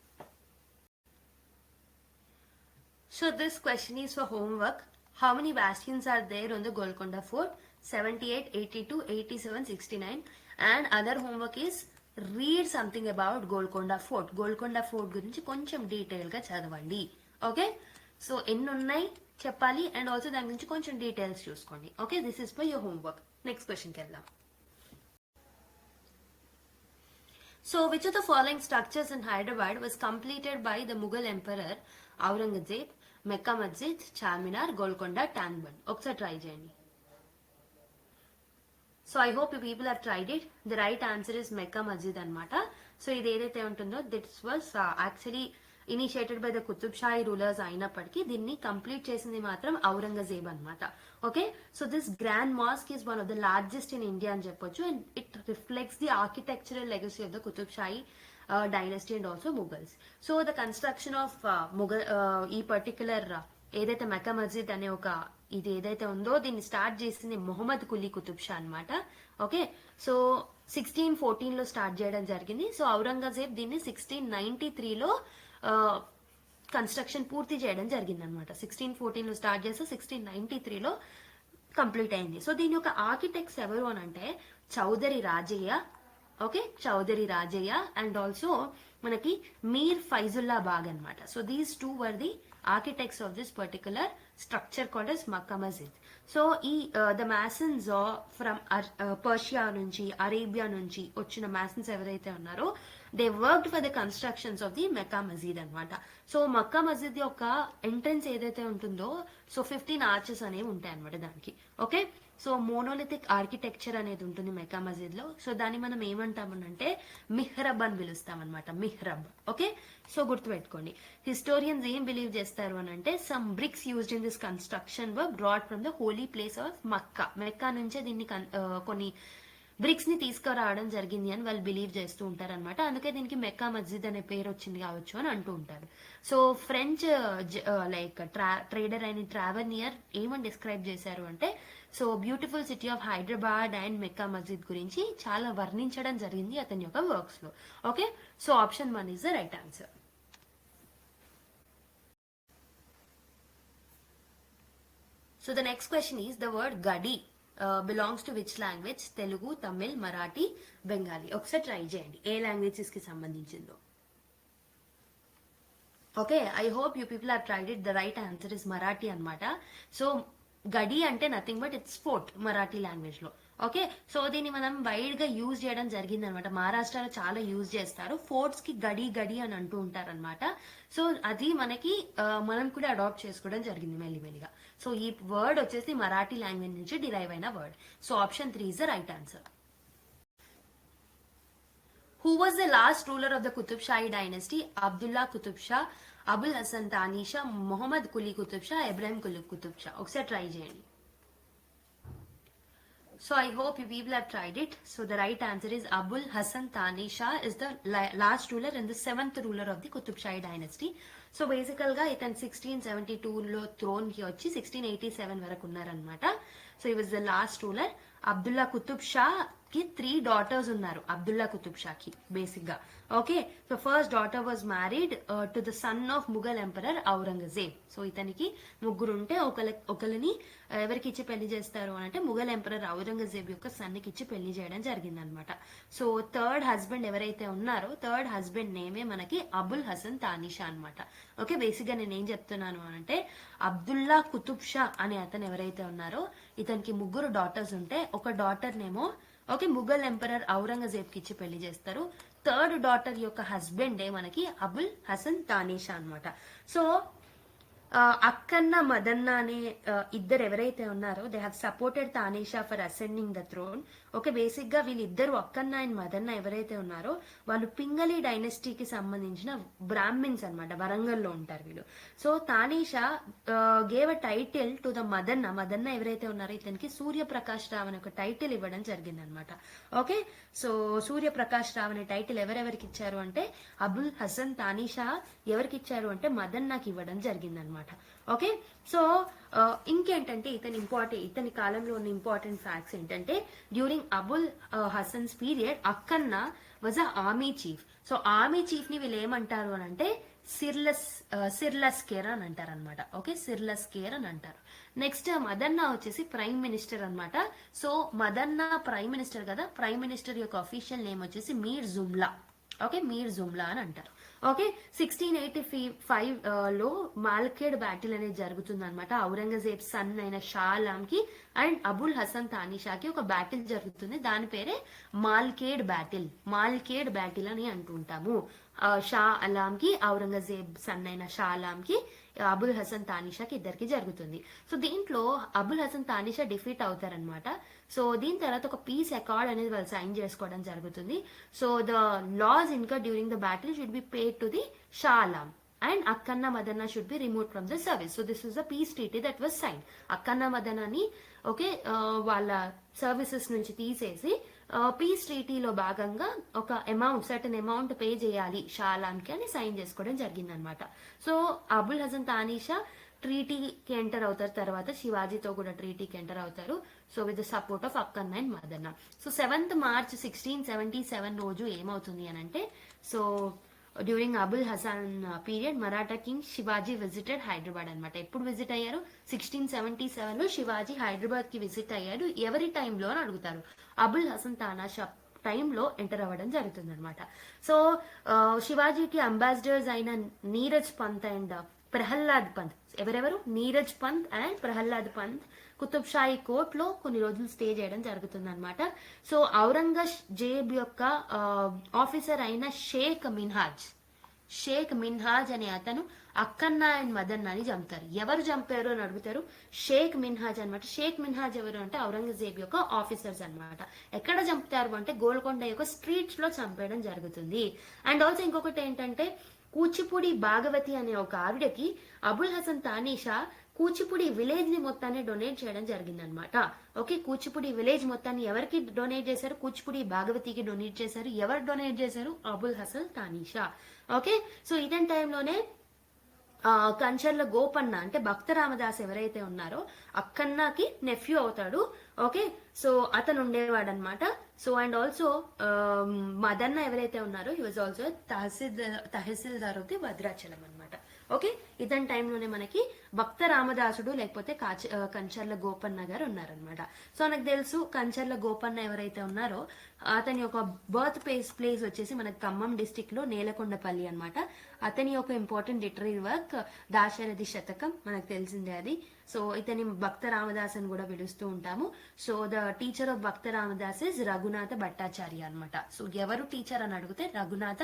A: So this question is for homework. How many bastions are there on the Golconda Fort? 78, 82, 87, 69. And other homework is read something about Golconda Fort. Golconda Fort గురించి కొంచెం detail గా చదవండి. Okay, so ఎన్ని ఉన్నాయి చెప్పాలి and also దాని గురించి కొంచెం డీటెయిల్స్ చూసుకోండి. Okay, this is for your homework. Next question కి వెళ్దాం. So which of the following structures in Hyderabad was completed by the Mughal Emperor Aurangzeb? Mecca Masjid, Charminar, Golconda, Tank Bund. ఒకసారి try చేయండి. So I hope you people have tried it. The right answer is Mecca Masjid అనమాట. So ఇది ఏదైతే ఉంటుందో this was actually initiated by the Qutub Shahi rulers అయినప్పటికీ దీన్ని complete చేసింది మాత్రం ఔరంగజేబ్ అనమాట. Okay, so this grand mosque is one of the largest in India అని చెప్పొచ్చు and it reflects the architectural legacy of the Qutub Shahi dynasty and also Mughals. So the construction of Mughal ఈ particular ఏదైతే మెక్కా మస్జిద్ అనే ఒక ఇది ఏదైతే ఉందో దీన్ని స్టార్ట్ చేసింది మొహమ్మద్ కులీ కుతుబ్ షా అనమాట. ఓకే, సో 1614 లో స్టార్ట్ చేయడం జరిగింది. సో ఔరంగజేబ్ దీన్ని 1693లో కన్స్ట్రక్షన్ పూర్తి చేయడం జరిగింది అనమాట. 1614 లో స్టార్ట్ చేస్తే 1693లో కంప్లీట్ అయింది. సో దీని యొక్క ఆర్కిటెక్ట్స్ ఎవరు అని అంటే Chaudhary Rajaiah, okay, Chaudhary Rajaiah and also మనకి మీర్ ఫైజుల్లా బాగ్ అనమాట. So these two were the architects of this particular structure called as Mecca Masjid. So ఈ ద మ్యాసన్స్ ఫ్రమ్ పర్షియా నుంచి అరేబియా నుంచి వచ్చిన మ్యాసన్స్ ఎవరైతే ఉన్నారో they worked for the constructions of the Mecca Masjid అనమాట. So మక్కా మస్జిద్ యొక్క ఎంట్రన్స్ ఏదైతే ఉంటుందో సో 15 ఆర్చెస్ అనేవి ఉంటాయి అనమాట దానికి. ఓకే, సో మోనోలిథిక్ ఆర్కిటెక్చర్ అనేది ఉంటుంది మెక్కా మస్జిద్ లో. సో దాన్ని మనం ఏమంటామనంటే మిహ్రబ్ అని పిలుస్తాం అనమాట, మిహ్రబ్. ఓకే, సో గుర్తుపెట్టుకోండి. హిస్టోరియన్స్ ఏం బిలీవ్ చేస్తారు అని అంటే some bricks used in this construction were brought from the holy place of Mecca. Mecca నుంచే దీన్ని కొన్ని బ్రిక్స్ ని తీసుకురావడం జరిగింది అని వాళ్ళు బిలీవ్ చేస్తూ ఉంటారు అనమాట. అందుకే దీనికి మెక్కా మస్జిద్ అనే పేరు వచ్చింది కావచ్చు అని అంటూ ఉంటారు. సో ఫ్రెంచ్ లైక్ ట్రేడర్ అయిన ట్రావెనియర్ ఏమని డిస్క్రైబ్ చేశారు అంటే so beautiful city of Hyderabad and Mecca Masjid గురించి చాలా వర్ణించడం జరిగింది అతని యొక్క వర్క్స్ లో. Okay, so option 1 is the right answer. So the next question is the word gadi belongs to which language? Telugu, Tamil, Marathi, Bengali. ఒకసారి ట్రై చేయండి ఏ లాంగ్వేజెస్ కి సంబంధించిందో. Okay, I hope you people have tried it. The right answer is Marathi అనమాట. So gadi అంటే nothing but it's fort Marathi language లో. Okay, so దీన్ని మనం వైడ్ గా యూజ్ చేయడం జరిగింది అనమాట. మహారాష్ట్రలో చాలా యూజ్ చేస్తారు. ఫోర్ట్స్ కి గడి గడి అని అంటూ ఉంటారు అనమాట. సో అది మనకి మనం కూడా అడాప్ట్ చేసుకోవడం జరిగింది మెల్లిమెల్లిగా. సో ఈ వర్డ్ వచ్చేసి మరాఠీ లాంగ్వేజ్ నుంచి డిరైవ్ అయిన word. So option 3 is the right answer. Who was the last ruler of the Qutub Shahi dynasty? Abdullah Qutub Shah, Abul Hasan Thani Shah, Muhammad Quli Qutub Shah, Ibrahim Qutub Shah. ఒకసారి try చేయండి. So I hope you people have tried it. So the right answer is Abul Hasan Thani Shah is the last ruler and the 7th ruler of the Qutub Shahi dynasty. So basically గా ఇతను 1672లో throne కి వచ్చి 1687 వరకు ఉన్నారనమాట. So he was the last ruler. Abdullah Qutub Shah కి 3 daughters ఉన్నారు అబ్దుల్లా కుతుబ్ షా కి basic గా. Okay, so first daughter was married to the son of Mughal emperor Aurangzeb. So ఇతనికి ముగ్గురు ఉంటే ఒకరిని ఎవరికి ఇచ్చి పెళ్లి చేస్తారు అని అంటే ముఘల్ ఎంపరర్ ఔరంగజేబ్ యొక్క సన్నికి ఇచ్చి పెళ్లి చేయడం జరిగింది అనమాట. సో థర్డ్ హస్బెండ్ ఎవరైతే ఉన్నారో థర్డ్ హస్బెండ్ నేమే మనకి అబుల్ హసన్ తానిషా అనమాట. ఓకే, బేసిక్ గా నేను ఏం చెప్తున్నాను అంటే అబ్దుల్లా కుతుబ్ షా అనే అతను ఎవరైతే ఉన్నారో ఇతనికి ముగ్గురు డాటర్స్ ఉంటే ఒక డాటర్ నేమో ఓకే ముఘల్ ఎంపరర్ ఔరంగజేబ్ కి ఇచ్చి పెళ్లి చేస్తారు. థర్డ్ డాటర్ యొక్క హస్బెండే మనకి అబుల్ హసన్ తానిషా అనమాట. సో అక్కన్న మదన్న అనే ఇద్దరు ఎవరైతే ఉన్నారో they have supported Tanashah for ascending the throne. Okay, basic గా వీళ్ళిద్దరు అక్కన్న అండ్ మదన్న ఎవరైతే ఉన్నారో వాళ్ళు పింగళి డైనెస్టీకి సంబంధించిన బ్రాహ్మిన్స్ అనమాట, వరంగల్లో ఉంటారు వీళ్ళు. So Tana Shah gave a title to the Madanna. Madanna ఎవరైతే ఉన్నారో ఇతనికి సూర్యప్రకాష్ రావ్ అనే ఒక టైటిల్ ఇవ్వడం జరిగింది అనమాట. ఓకే, సో సూర్యప్రకాష్ రావ్ అనే టైటిల్ ఎవరెవరికి ఇచ్చారు అంటే అబుల్ హసన్ తానీషా ఎవరికి ఇచ్చారు అంటే మదన్నకి ఇవ్వడం జరిగింది అనమాట. ఓకే, సో ఇంకేంటంటే ఇతని కాలంలో ఉన్న ఇంపార్టెంట్ ఫ్యాక్ట్స్ ఏంటంటే during Abul Hasan's period Akkanna was a army chief. So army chief ని వీళ్ళు ఏమంటారు అని అంటే సిర్లస్ కేర్ అని అంటారు అనమాట. ఓకే, సిర్లస్ కేర్ అని అంటారు. నెక్స్ట్ మదన్న వచ్చేసి ప్రైమ్ మినిస్టర్ అనమాట. సో మదన్న ప్రైమ్ మినిస్టర్ కదా, ప్రైమ్ మినిస్టర్ యొక్క అఫీషియల్ నేమ్ వచ్చేసి మీర్ జుమ్లా. ఓకే, మీర్ జుమ్లా అని అంటారు. ఓకే, 1685 లో మాల్ఖేడ్ బ్యాటిల్ అనేది జరుగుతుంది అనమాట. ఔరంగజేబ్ సన్ అయిన షా ఆలం కి అండ్ అబుల్ హసన్ తానీషాకి ఒక బ్యాటిల్ జరుగుతుంది. దాని పేరే మాల్ఖేడ్ బ్యాటిల్ అని అంటుంటాము. షా అలాం కి ఔరంగజేబ్ సన్ అయిన షా ఆలం కి అబుల్ హసన్ తానీషాకి ఇద్దరికి జరుగుతుంది. సో దీంట్లో అబుల్ హసన్ తానీషా డిఫీట్ అవుతారనమాట. సో దీని తర్వాత ఒక పీస్ అకార్డ్ అనేది వాళ్ళు సైన్ చేసుకోవడం జరుగుతుంది. So the loss incurred during the battle should be paid to the Shah Alam and Akkanna Madanna should be removed from the service. So this was a peace treaty that was signed. Akkanna Madanna ni okay వాళ్ళ services నుంచి తీసేసి piece ట్రీటీలో భాగంగా ఒక certain amount pay చేయాలి షా ఆలంకి అని sign చేసుకోవడం జరిగింది అనమాట. సో అబుల్ హసన్ తానీషా ట్రీటీకి ఎంటర్ అవుతారు, తర్వాత శివాజీతో కూడా ట్రీటీకి ఎంటర్ అవుతారు. So with the support of Akkanna and Madanna. So 7th March 1677 రోజు ఏమవుతుంది అని అంటే, so during Abul Hasan period Maratha king Shivaji visited Hyderabad అనమాట. ఎప్పుడు విజిట్ అయ్యారు? 1677 లో శివాజీ హైదరాబాద్ కి విజిట్ అయ్యారు. ఎవరి టైంలో అని అడుగుతారు. అబుల్ హసన్ తానాషా టైంలో ఎంటర్ అవ్వడం జరుగుతుంది అనమాట. సో శివాజీకి అంబాసిడర్స్ అయిన నీరజ్ పంత్ అండ్ ప్రహ్లాద్ పంత్, ఎవరెవరు? నీరజ్ పంత్ అండ్ ప్రహ్లాద్ పంత్ కుతుబ్ షాహీ కోర్ట్ లో కొన్ని రోజులు స్టే చేయడం జరుగుతుంది అనమాట. సో ఔరంగజేబ్ యొక్క ఆఫీసర్ అయిన షేక్ మిన్హాజ్ అనే అతను అక్కన్న అండ్ మదన్నని చంపుతారు. ఎవరు చంపారు అని అడుగుతారు. షేక్ మిన్హాజ్ అనమాట. షేక్ మిన్హాజ్ ఎవరు అంటే ఔరంగజేబ్ యొక్క ఆఫీసర్స్ అనమాట. ఎక్కడ చంపుతారు అంటే గోల్కొండ యొక్క స్ట్రీట్స్ లో చంపేయడం జరుగుతుంది. అండ్ ఆల్సో ఇంకొకటి ఏంటంటే కూచిపూడి భాగవతి అనే ఒక ఆవిడకి అబుల్ హసన్ తానీషా కూచిపూడి విలేజ్ ని మొత్తాన్ని డొనేట్ చేయడం జరిగింది అనమాట. ఓకే, కూచిపూడి విలేజ్ మొత్తాన్ని ఎవరికి డొనేట్ చేశారు? కూచిపూడి భాగవతికి డొనేట్ చేశారు. ఎవరు డొనేట్ చేశారు? అబుల్ హసన్ తానీషా. ఓకే, సో ఇదే టైంలోనే కంచర్ల గోపన్న అంటే భక్త రామదాస్ ఎవరైతే ఉన్నారో అక్కన్నకి నెఫ్యూ అవుతాడు. ఓకే, సో అతను ఉండేవాడు అనమాట. సో అండ్ ఆల్సో మదన్న ఎవరైతే ఉన్నారో he was also tahsildar of the Bhadrachalam అనమాట. ఓకే, ఇతని టైంలోనే మనకి భక్త రామదాసుడు లేకపోతే కంచర్ల గోపన్న గారు ఉన్నారనమాట. సో నాకు తెలుసు కంచర్ల గోపన్న ఎవరైతే ఉన్నారో అతని యొక్క బర్త్ ప్లేస్ వచ్చేసి మనకి ఖమ్మం డిస్టిక్ లో నేలకొండపల్లి అనమాట. అతని యొక్క ఇంపార్టెంట్ లిటరీ వర్క్ దాశరథి శతకం, మనకు తెలిసిందే అది. సో ఇతని భక్త రామదాస్ అని కూడా పిలుస్తూ ఉంటాము. So the teacher of Bhakta Ramadas is Raghunatha Bhattacharya అనమాట. సో ఎవరు టీచర్ అని అడిగితే Raghunatha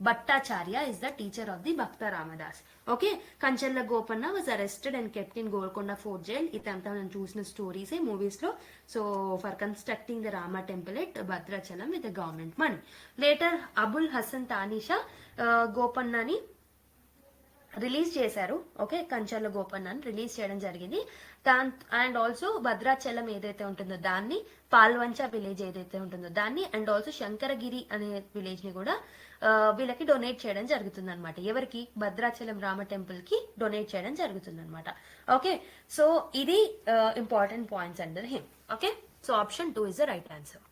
A: Bhattacharya is the teacher of the Bhakta Ramadas. Okay, Kancharla Gopanna was arrested and kept in Golconda fort jail. ఇదంతా మనం చూసిన స్టోరీస్ మూవీస్ లో. So for constructing the Rama temple at Bhadrachalam with the government money. Later Abul Hasan Tanisha గోపన్నని release చేశారు. ఓకే, కంచర్ల గోపన్నని రిలీజ్ చేయడం జరిగింది. అండ్ ఆల్సో భద్రాచలం ఏదైతే ఉంటుందో దాన్ని, పాల్వంచ విలేజ్ ఏదైతే ఉంటుందో దాన్ని, అండ్ ఆల్సో శంకరగిరి అనే విలేజ్ ని కూడా వీళ్ళకి డొనేట్ చేయడం జరుగుతుంది అనమాట. ఎవరికి? భద్రాచలం రామ టెంపుల్ కి డొనేట్ చేయడం జరుగుతుంది అనమాట. ఓకే, సో ఇది important points under him. Okay, so option 2 is the right answer.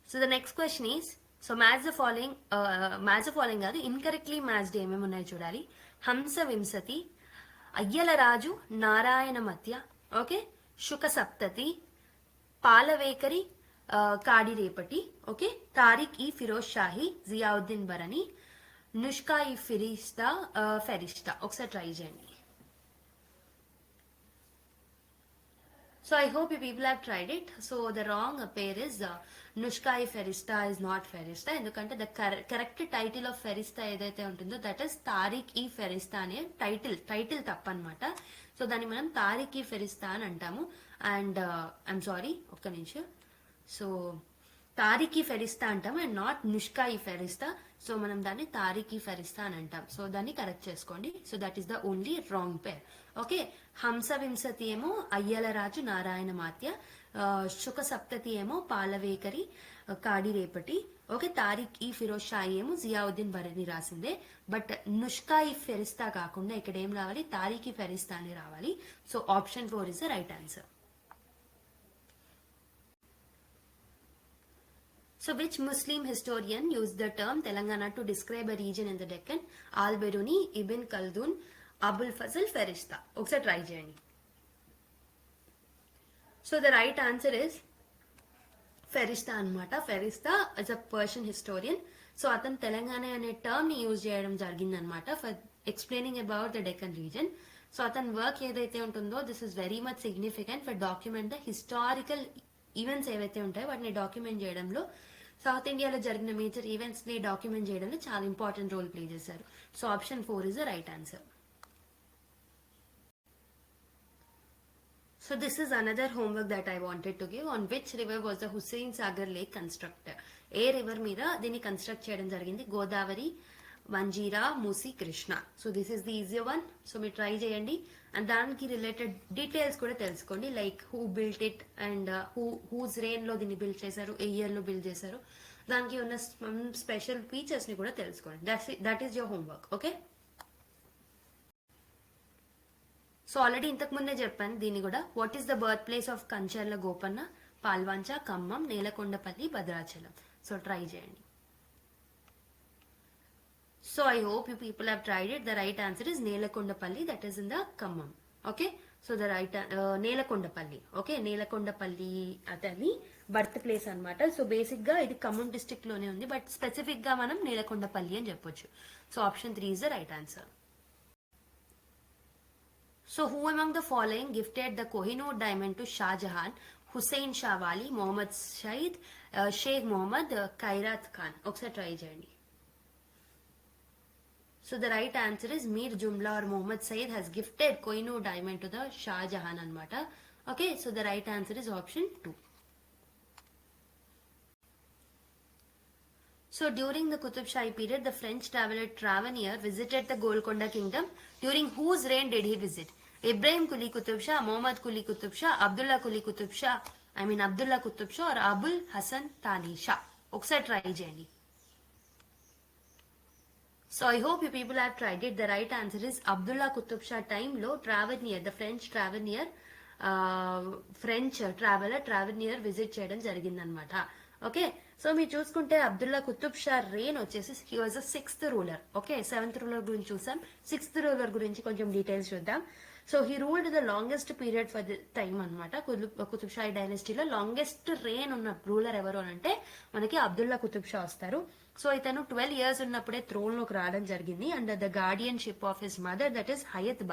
A: So the next question is, so match the following కాదు, ఇన్కరెక్ట్లీ మ్యాచ్డ్ ఏమేమి ఉన్నాయో చూడాలి. హంస వింశతి, అయ్యల రాజు, నారాయణ మత్య, ఓకే, శుక సప్తతి, పాలవేకరి, కాడిరేపటి, ఓకే, తారిక్ ఈ ఫిరోజ్ షాహీ, జియావుద్దీన్ బరని, నుష్కా ఈ ఫెరిస్తా. ఒకసారి ట్రై చేయండి. So I hope you people have tried it. So the wrong pair is Nushkai Ferista is not Ferista. ఎందుకంటే the correct title of Ferista ఏదైతే ఉంటుందో that is తారిక్ ఈ ఫెరిస్తా అనే టైటిల్ తప్పనమాట. సో దాన్ని మనం తారిక్ ఈ ఫెరిస్తా అని అంటాము. అండ్ ఐఎమ్ సారీ, ఒక్క నిమిషం. సో తారిక్ ఈ ఫెరిస్తా అంటాము అండ్ నాట్ నుష్కా ఈ ఫెరిస్తా. సో మనం దాన్ని తారిక్ ఈ ఫెరిస్తా అని అంటాం. సో దాన్ని కరెక్ట్ చేసుకోండి. So that is the only wrong pair. Okay, హంస వింశతి ఏమో అయ్యలరాజు నారాయణ మాత్య, శుక సప్తతి ఏమో పాలవేకరి కాడి రేపటి. ఓకే, తారిక్ ఈ ఫిరోజ్ షాయి ఏమో జియావుద్దీన్ బరని రాసిందే. బట్ నుష్కా ఈ ఫెరిస్తా కాకుండా ఇక్కడ ఏం రావాలి, తారిక్ ఈ ఫెరిస్తా అని రావాలి. So option 4 is the right answer. So which Muslim historian used the term Telangana to describe a region in the Deccan? Al-Biruni, Ibn Khaldun, Abul Fazl, Ferista. ఒకసారి ట్రై చేయండి. So the right answer is Ferishta అనమాట. Ferishta is a Persian historian. So అతను తెలంగాణ అనే term ని use చేయడం జరిగింది అనమాట for explaining about the Deccan region. So అతని వర్క్ ఏదైతే ఉంటుందో this is very much significant for document the historical events ఏవైతే ఉంటాయో వాటిని డాక్యుమెంట్ చేయడంలో, సౌత్ ఇండియాలో జరిగిన మేజర్ ఈవెంట్స్ ని డాక్యుమెంట్ చేయడంలో చాలా ఇంపార్టెంట్ రోల్ ప్లే చేశారు. So option 4 is the right answer. So this is another homework that I wanted to give. On which river was the Hussain Sagar Lake constructed? ఏ river మీద దీన్ని construct చేయడం జరిగింది? Godavari, Manjira, Musi, Krishna. So this is the easier one. So మీరు try చేయండి and దానికి related details కూడా తెలుసుకోండి. Like who built it and whose reign లో దీన్ని బిల్డ్ చేశారు, ఏ ఇయర్ లో బిల్డ్ చేశారు, దానికి ఉన్న స్పెషల్ ఫీచర్స్ ని కూడా తెలుసుకోండి. That is your homework. Okay, so already ఇంతకు ముందే చెప్పాను దీన్ని కూడా. What is the birth place of Kancharla Gopanna? Palvancha, Khammam, Nelakondapalli, Bhadrachalam. So try చేయండి. So I hope you people have tried it. The right answer is Nelakondapalli, that is in the Khammam. Okay, so the right Nelakondapalli. Okay, Nelakondapalli అతని birth place అనమాట. So basic గా ఇది Khammam district లోనే ఉంది, but specific గా మనం నేలకొండపల్లి అని చెప్పొచ్చు. So option 3 is the right answer. So who among the following gifted the Kohinoor diamond to Shah Jahan? Hussain Shah Wali, Mohammad Shahid, Sheikh Mohammad, Khairat Khan. ఒకసారి try చేయండి. So the right answer is Mir Jumla or Mohammad Said has gifted Kohinoor diamond to the Shah Jahan అనమాట. Okay, so the right answer is option 2. So during the Qutub Shahi period, the French traveler Tavernier visited the Golconda kingdom. During whose reign did he visit? Ibrahim Quli Qutub Shah, Muhammad Quli Qutub Shah, Abdullah Quli Qutub Shah, Abdullah Qutub Shah or Abul Hasan Thani Shah. ఒకసారి try చేయండి. So I hope you people have tried it. The right answer is Abdullah Qutub Shah time లో Tavernier, the French Tavernier, French traveler Tavernier visit చేయడం జరిగిందనమాట. Okay, so మీరు చూసుకుంటే Abdullah Qutub Shah reign వచ్చేసి he was the 6th ruler. Okay, 7th ruler గురించి చూసాం, 6th ruler గురించి కొంచెం డీటెయిల్స్ చూద్దాం. So he ruled the longest period for the time అనమాట. కుతుబ్ షాహీ డైనెస్టీలో లాంగెస్ట్ రెయిన్ ఉన్న రూలర్ ఎవరు అని అంటే మనకి అబ్దుల్లా కుతుబ్ షా వస్తారు. సో ఇతను 12 years ఉన్నప్పుడే థ్రోన్ లోకి రావడం జరిగింది under the guardianship of his mother, that is Hayat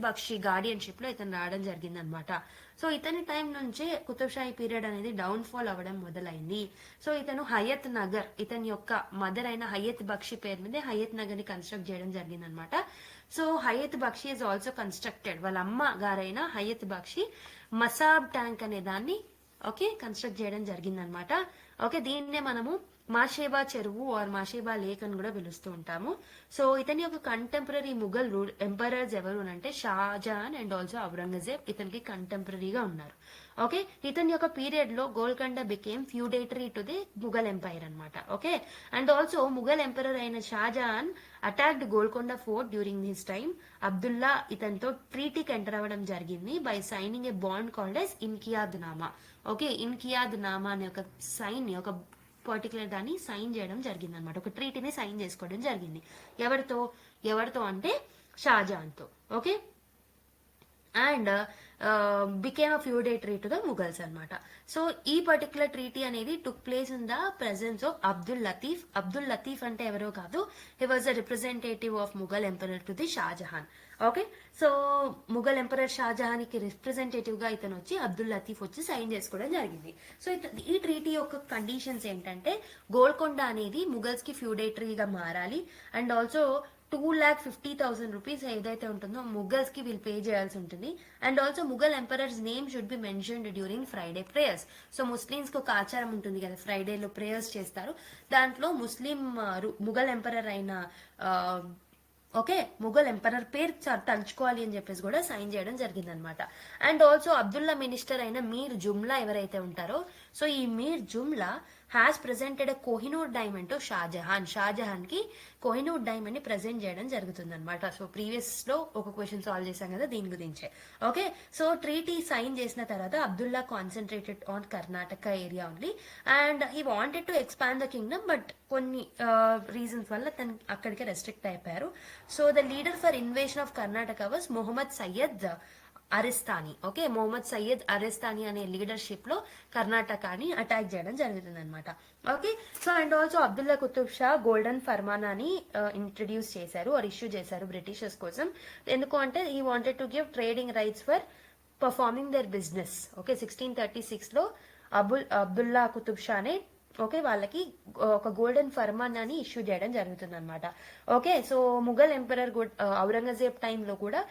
A: Bakshi guardianship లో ఇతను రావడం జరిగింది అనమాట. సో ఇతని టైం నుంచే కుతుబ్ షాహీ పీరియడ్ అనేది డౌన్ ఫాల్ అవ్వడం మొదలైంది. సో ఇతను హయత్ నగర్, ఇతని యొక్క మదర్ అయిన హయత్ బక్షి పేరు మీద హయత్ నగర్ ని కన్స్ట్రక్ట్ చేయడం జరిగింది అనమాట. So Hayat Bakshi is also constructed, వాళ్ళ అమ్మ గారైన హయత్ బక్షి మసాబ్ ట్యాంక్ అనే దాన్ని ఓకే కన్స్ట్రక్ట్ చేయడం జరిగింది అనమాట. ఓకే, దీన్నే మనము మాషేబా చెరువు ఆర్ మాషేబా లేక్ అని కూడా పిలుస్తూ ఉంటాము. సో ఇతని యొక్క కంటెంపరీ ముఘల్ ఎంపరర్స్ ఎవరు అంటే షాజహాన్ అండ్ ఆల్సో ఔరంగజేబ్ ఇతనికి కంటెంపరీగా ఉన్నారు. ఓకే, ఇతని యొక్క పీరియడ్ లో Golconda became feudatory to the Mughal empire అనమాట. Okay, and also Mughal emperor అయిన Shahjahan attacked Golconda fort during his time. Abdullah ఇతనితో ట్రీటీకి ఎంటర్ అవ్వడం జరిగింది by signing a bond called as Inqiyad nama. Okay, Inqiyad nama అనే ఒక సైన్, ఒక పర్టికులర్ దాన్ని సైన్ చేయడం జరిగింది అనమాట. ఒక ట్రీటీని సైన్ చేసుకోవడం జరిగింది. ఎవరితో అంటే షాజహాన్ తో. Okay, and became a feudatory to the Mughals అనమాట. సో ఈ పర్టికులర్ ట్రీటీ అనేది took place in the presence of Abdul Latif. Abdul Latif అంటే ఎవరో కాదు, he was the representative of Mughal emperor to the Shahjahan. Okay, so Mughal emperor Shahjahan కి రిప్రజెంటేటివ్ గా ఇతను వచ్చి అబ్దుల్ లతీఫ్ వచ్చి సైన్ చేసుకోవడం జరిగింది. సో ఈ ట్రీటీ యొక్క కండిషన్స్ ఏంటంటే గోల్కొండ అనేది ముఘల్స్ కి ఫ్యూడేటరీగా మారాలి, అండ్ ఆల్సో 2,50,000 రూపీస్ ఏదైతే ఉంటుందో ముఘల్స్ కి వీళ్ళు పే చేయాల్సి ఉంటుంది. And also Mughal emperors name should be mentioned during Friday prayers. So Muslims కి ఒక ఆచారం ఉంటుంది కదా, ఫ్రైడేలో ప్రేయర్స్ చేస్తారు. దాంట్లో ముస్లిం ముఘల్ ఎంపరర్ అయిన ఓకే ముఘల్ ఎంపరర్ పేరు తలుచుకోవాలి అని చెప్పేసి కూడా సైన్ చేయడం జరిగింది అనమాట. అండ్ ఆల్సో అబ్దుల్లా మినిస్టర్ అయిన మీర్ జుమ్లా ఎవరైతే ఉంటారో, సో ఈ Mir Jumla has presented Kohinoor diamond to Shahjahan కి కోహినూర్ డైమండ్ ని ప్రెజెంట్ చేయడం జరుగుతుంది అనమాట. సో ప్రీవియస్ లో ఒక క్వశ్చన్ సాల్వ్ చేశాం కదా దీని గురించే. ఓకే, సో ట్రీటీ సైన్ చేసిన తర్వాత Abdullah concentrated on Karnataka area only, and he wanted to expand the kingdom, but కొన్ని రీజన్స్ వల్ల తను అక్కడికే రెస్ట్రిక్ట్ అయిపోయారు. So the leader for invasion of Karnataka was Mohammed Sayyid Ardestani. Okay, Mohammed Sayyid Ardestani అనే లీడర్షిప్ లో కర్ణాటకని అటాక్ చేయడం జరుగుతుంది అనమాట. Okay, so and also Abdullah Qutub Shah golden ఫర్మానాని ఇంట్రడ్యూస్ చేశారు ఆర్ ఇష్యూ చేశారు బ్రిటిషర్స్ కోసం. ఎందుకు అంటే ఈ wanted to give trading rights for performing their business. Okay, 1636 లో అబ్దుల్లా కుతుబ్ షానే ఓకే వాళ్ళకి ఒక గోల్డెన్ ఫర్మాన్ అని ఇష్యూ చేయడం జరుగుతుంది అనమాట. Okay, so Mughal emperor Aurangzeb టైంలో కూడా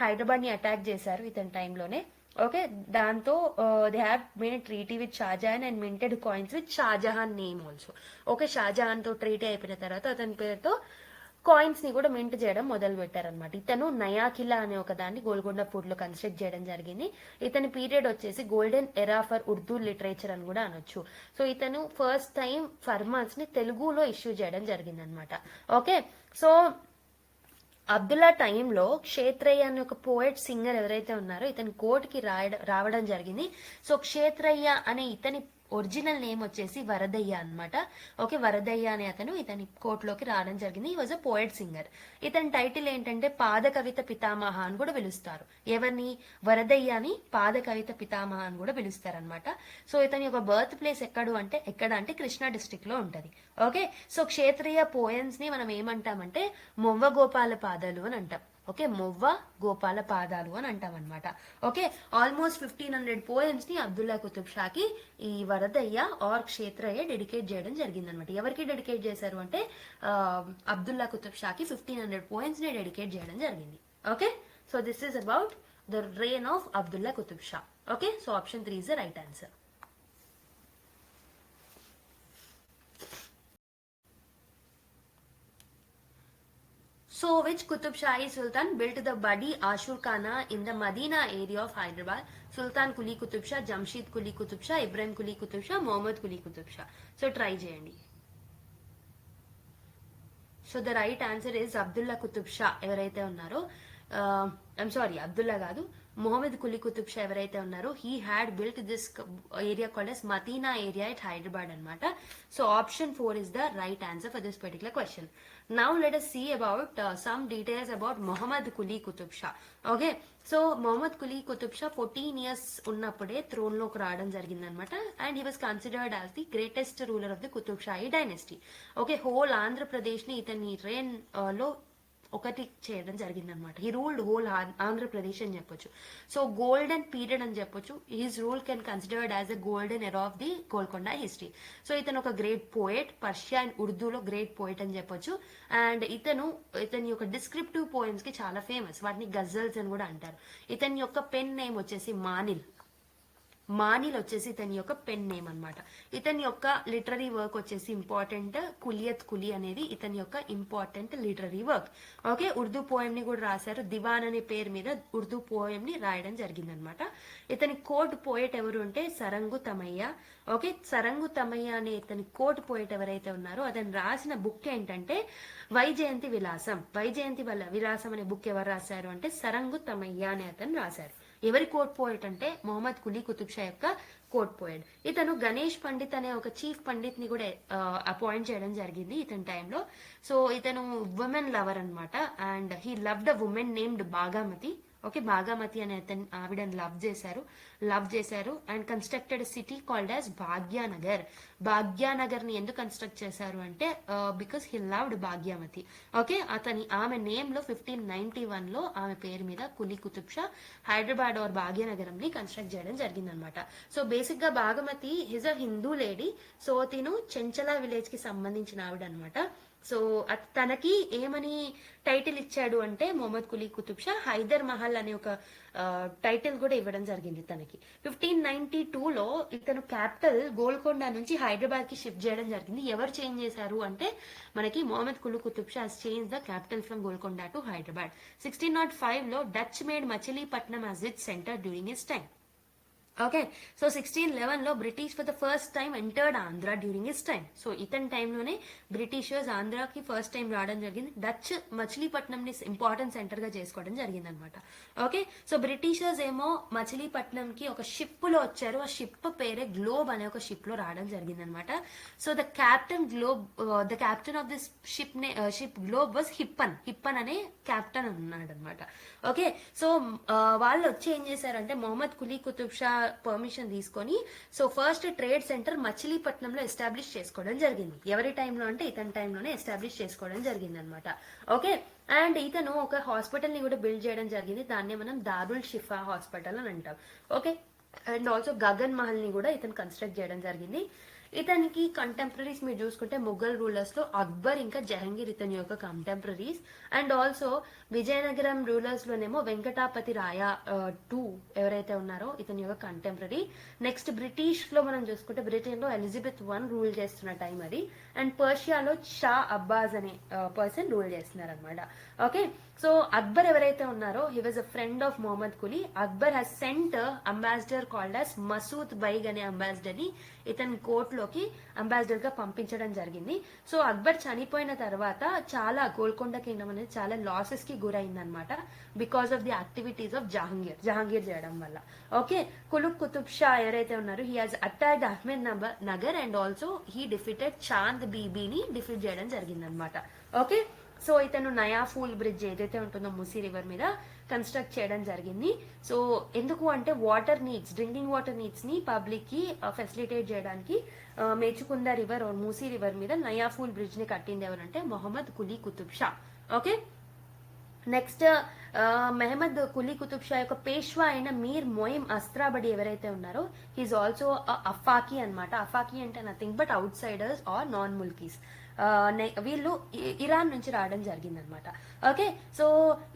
A: హైదరాబాద్ ని అటాక్ చేశారు ఇతని టైంలోనే. ఓకే, దాంతో they have made treaty with Shah Jahan and minted coins with Shah Jahan name also. Okay, Shah Jahan తో ట్రీటీ అయిపోయిన తర్వాత అతని పేరుతో కాయిన్స్ ని కూడా మింట్ చేయడం మొదలు పెట్టారనమాట. ఇతను నయా కిలా అనే ఒక దాన్ని గోల్కొండ ఫోర్ట్ లో కన్స్ట్రక్ట్ చేయడం జరిగింది. ఇతని పీరియడ్ వచ్చేసి golden era for Urdu literature అని కూడా అనొచ్చు. సో ఇతను ఫస్ట్ టైం ఫర్మాన్స్ ని తెలుగులో ఇష్యూ చేయడం జరిగింది అనమాట. ఓకే, సో అబ్దుల్లా టైంలో క్షేత్రయ్య అనే ఒక పోయెట్ సింగర్ ఎవరైతే ఉన్నారో ఇతని కోర్టుకి రావడం జరిగింది. సో క్షేత్రయ్య అనే ఇతని ఒరిజినల్ నేమ్ వచ్చేసి వరదయ్య అనమాట. ఓకే, వరదయ్య అనే అతను ఇతని కోర్టులోకి రావడం జరిగింది. ఈ వాజ్ అ పోయెట్ సింగర్. ఇతని టైటిల్ ఏంటంటే పాద కవిత పితామహ అని కూడా పిలుస్తారు. ఎవరిని? వరదయ్య అని పాద కవిత పితామహ అని కూడా పిలుస్తారు అనమాట. సో ఇతని యొక్క బర్త్ ప్లేస్ ఎక్కడ అంటే కృష్ణా డిస్ట్రిక్ట్ లో ఉంటది. ఓకే, సో క్షేత్రీయ పోయమ్స్ ని మనం ఏమంటామంటే మొవ్వ గోపాల పాదాలు అని అంటాం. ఓకే, మొవ్వ గోపాల పాదాలు అని అంటాం అనమాట. ఓకే, ఆల్మోస్ట్ 1500 పోయమ్స్ ని అబ్దుల్లా కుతుబ్ షాకి ఈ వరదయ్య ఆర్ క్షేత్రయ్య డెడికేట్ చేయడం జరిగింది అనమాట. ఎవరికి డెడికేట్ చేశారు అంటే అబ్దుల్లా కుతుబ్ షాకి 1500 పోయమ్స్ ని డెడికేట్ చేయడం జరిగింది. Okay, so this is about the reign of Abdullah Qutub Shah. Okay, so option 3 is the right answer. So, which Qutub Shahi Sultan built the Badi Ashur Khana in the Madina area of Hyderabad? Sultan Quli Qutub Shah, Jamshid Quli Qutub Shah, Ibrahim Quli Qutub Shah, Muhammad Quli Qutub Shah. So, try cheyandi. So, the right answer is Abdullah Qutub Shah. ఎవరైతే ఉన్నారో I'm sorry Abdullah కాదు, మొహమ్మద్ కులీ కుతుబ్ షా ఎవరైతే ఉన్నారో he had built this area called as Madina area at Hyderabad అనమాట. So option 4 is the right answer for this particular question. Now let us see about some details about Muhammad Quli Qutub Shah. Okay, so Muhammad Quli Qutub Shah 14 years ఉన్నప్పుడే throne లోకి రావడం జరిగింది అనమాట. And he was considered as the greatest ruler of the Qutub Shahi dynasty. Okay, whole Andhra Pradesh ని ఇతని rain లో ఒకటి చేయడం జరిగింది అనమాట. ఈ రూల్డ్ హోల్ ఆంధ్రప్రదేశ్ అని చెప్పొచ్చు. సో గోల్డెన్ పీరియడ్ అని చెప్పొచ్చు. His rule can considered as a golden era of the Golconda history. So ఇతను ఒక గ్రేట్ పోయెట్, పర్షియా అండ్ ఉర్దూలో గ్రేట్ పోయెట్ అని చెప్పొచ్చు. అండ్ ఇతని యొక్క డిస్క్రిప్టివ్ పోయమ్స్ కి చాలా ఫేమస్, వాటిని గజల్స్ అని కూడా అంటారు. ఇతని యొక్క పెన్ నేమ్ వచ్చేసి మానిల్ వచ్చేసి ఇతని యొక్క పెన్ నేమ్ అనమాట. ఇతని యొక్క లిటరరీ వర్క్ వచ్చేసి ఇంపార్టెంట్ కులియత్ కులి అనేది ఇతని యొక్క important literary work. Okay, Urdu poem ని కూడా రాశారు. దివాన్ అనే పేరు మీద ఉర్దూ పోయం ని రాయడం జరిగింది అనమాట. ఇతని కోర్ట్ పోయెట్ ఎవరు అంటే సరంగు తమయ్య. ఓకే, సరంగు తమయ్య అనే ఇతని కోర్ట్ పోయెట్ ఎవరైతే ఉన్నారో అతను రాసిన బుక్ ఏంటంటే వైజయంతి విలాసం అనే బుక్ ఎవరు రాశారు అంటే సరంగు తమయ్య అనే అతను రాశారు. ఎవరి కోర్ట్ పోయెట్ అంటే మొహమ్మద్ కులీ కుతుబ్ షా యొక్క కోర్ట్ పోయెట్. ఇతను గణేష్ పండిత్ అనే ఒక చీఫ్ పండిత్ ని కూడా అపాయింట్ చేయడం జరిగింది ఇతని టైంలో. సో ఇతను ఉమెన్ లవర్ అనమాట. And he loved a woman named Bhagamati. Okay, Bhagamati అనే ఆవిడని లవ్ చేశారు and constructed city called as Bhagyanagar. Bhagyanagar ని ఎందుకు కన్స్ట్రక్ట్ చేశారు అంటే because he loved Bhagyamati. Okay, ఆమె నేమ్ లో 1591 లో ఆమె పేరు మీద కులీ కుతుబ్ షా హైదరాబాద్ ఆర్ భాగ్యనగరం ని కన్స్ట్రక్ట్ చేయడం జరిగిందనమాట. సో బేసిక్ గా Bhagamati his a Hindu lady. So తిను చెంచలా విలేజ్ కి సంబంధించిన ఆవిడ అనమాట. సో తనకి ఏమని టైటిల్ ఇచ్చాడు అంటే మొహమ్మద్ కులీ కుతుబ్ షా హైదర్ మహల్ అనే ఒక టైటిల్ కూడా ఇవ్వడం జరిగింది తనకి. 1592లో ఇతను క్యాపిటల్ గోల్కొండ నుంచి హైదరాబాద్ కి షిఫ్ట్ చేయడం జరిగింది. ఎవరు చేంజ్ చేశారు అంటే మనకి Mohammed Quli Qutub Shah change the capital from Golconda to Hyderabad. 1605లో Dutch made Machilipatnam as its centre during his time. Okay, so 1611 లో British for the first time entered Andhra during his time. So ఇతని టైంలోనే బ్రిటిషర్స్ ఆంధ్రాకి ఫస్ట్ టైం రావడం జరిగింది. డచ్ మచిలీపట్నం ని ఇంపార్టెంట్ సెంటర్ గా చేసుకోవడం జరిగింది అనమాట. ఓకే, సో బ్రిటిషర్స్ ఏమో మచిలీపట్నం కి ఒక షిప్ లో వచ్చారు. ఆ షిప్ పేరే గ్లోబ్ అనే ఒక షిప్ లో రావడం జరిగింది అనమాట. So the captain of this ship globe was హిప్పన్ అనే క్యాప్టెన్ ఉన్నాడు అనమాట. ఓకే, సో వాళ్ళు వచ్చి ఏం చేశారంటే మొహమ్మద్ కులీ కుతుబ్ షా పర్మిషన్ తీసుకొని సో ఫస్ట్ ట్రేడ్ సెంటర్ మచిలీపట్నంలో ఎస్టాబ్లిష్ చేసుకోవడం జరిగింది. ఎవరి టైంలో అంటే ఇతని టైంలోనే ఎస్టాబ్లిష్ చేసుకోవడం జరిగింది అనమాట. ఓకే, అండ్ ఇతను ఒక హాస్పిటల్ ని కూడా బిల్డ్ చేయడం జరిగింది. దాన్నే మనం దారుల్ షిఫా హాస్పిటల్ అని అంటాం. Okay, and also Gagan Mahal ని కూడా ఇతను కన్స్ట్రక్ట్ చేయడం జరిగింది. ఇతనికి కంటెంపరీస్ మీరు చూసుకుంటే ముఘల్ రూలర్స్ లో అక్బర్ ఇంకా జహంగీర్ ఇతని యొక్క contemporaries. And also Vijayanagaram rulers లోనేమో వెంకటాపతి రాయ 2 ఎవరైతే ఉన్నారో ఇతని యొక్క కంటెంపరీ. నెక్స్ట్ బ్రిటిష్ లో మనం చూసుకుంటే బ్రిటన్ లో ఎలిజబెత్ 1 రూల్ చేస్తున్న టైం అది. అండ్ పర్షియాలో షా అబ్బాస్ అనే పర్సన్ రూల్ చేస్తున్నారు అనమాట. ఓకే, సో అక్బర్ ఎవరైతే ఉన్నారో he was a friend of Mohammed Quli. Akbar has sent ambassador called as Masood Baig అనే అంబాసిడర్ ని ఇతని కోర్టులోకి అంబాసిడర్ గా పంపించడం జరిగింది. సో అక్బర్ చనిపోయిన తర్వాత చాలా గోల్కొండ కింగ్డమ్ అనేది చాలా లాసెస్ కి గురైందనమాట because of the activities of Jahangir చేయడం వల్ల. ఓకే, కులుక్ కుతుబ్ షా ఎవరైతే ఉన్నారో he has attacked Ahmad Nagar and also he defeated Chand బీబీని డిఫీట్ చేయడం జరిగిందనమాట. ఓకే, సో ఇతను నయా ఫూల్ బ్రిడ్జ్ ఏదైతే ఉంటుందో మూసీ రివర్ మీద కన్స్ట్రక్ట్ చేయడం జరిగింది. సో ఎందుకు అంటే డ్రింకింగ్ వాటర్ నీడ్స్ ని పబ్లిక్ కి ఫెసిలిటేట్ చేయడానికి మేచుకుంద రివర్ మూసీ రివర్ మీద నయా ఫూల్ బ్రిడ్జ్ ని కట్టింది ఎవరంటే మొహమ్మద్ కులీ కుతుబ్ షా. ఓకే, నెక్స్ట్ మెహమ్మద్ కులీ కుతుబ్ షా యొక్క పేష్వా అయిన మీర్ మొయిం అస్త్రాబడి ఎవరైతే ఉన్నారో హీఈస్ ఆల్సో అఫాకి అనమాట. అఫాకి అంటే nothing but outsiders or non Mulkis. వీళ్ళు ఇరాన్ నుంచి రావడం జరిగింది అనమాట. ఓకే, సో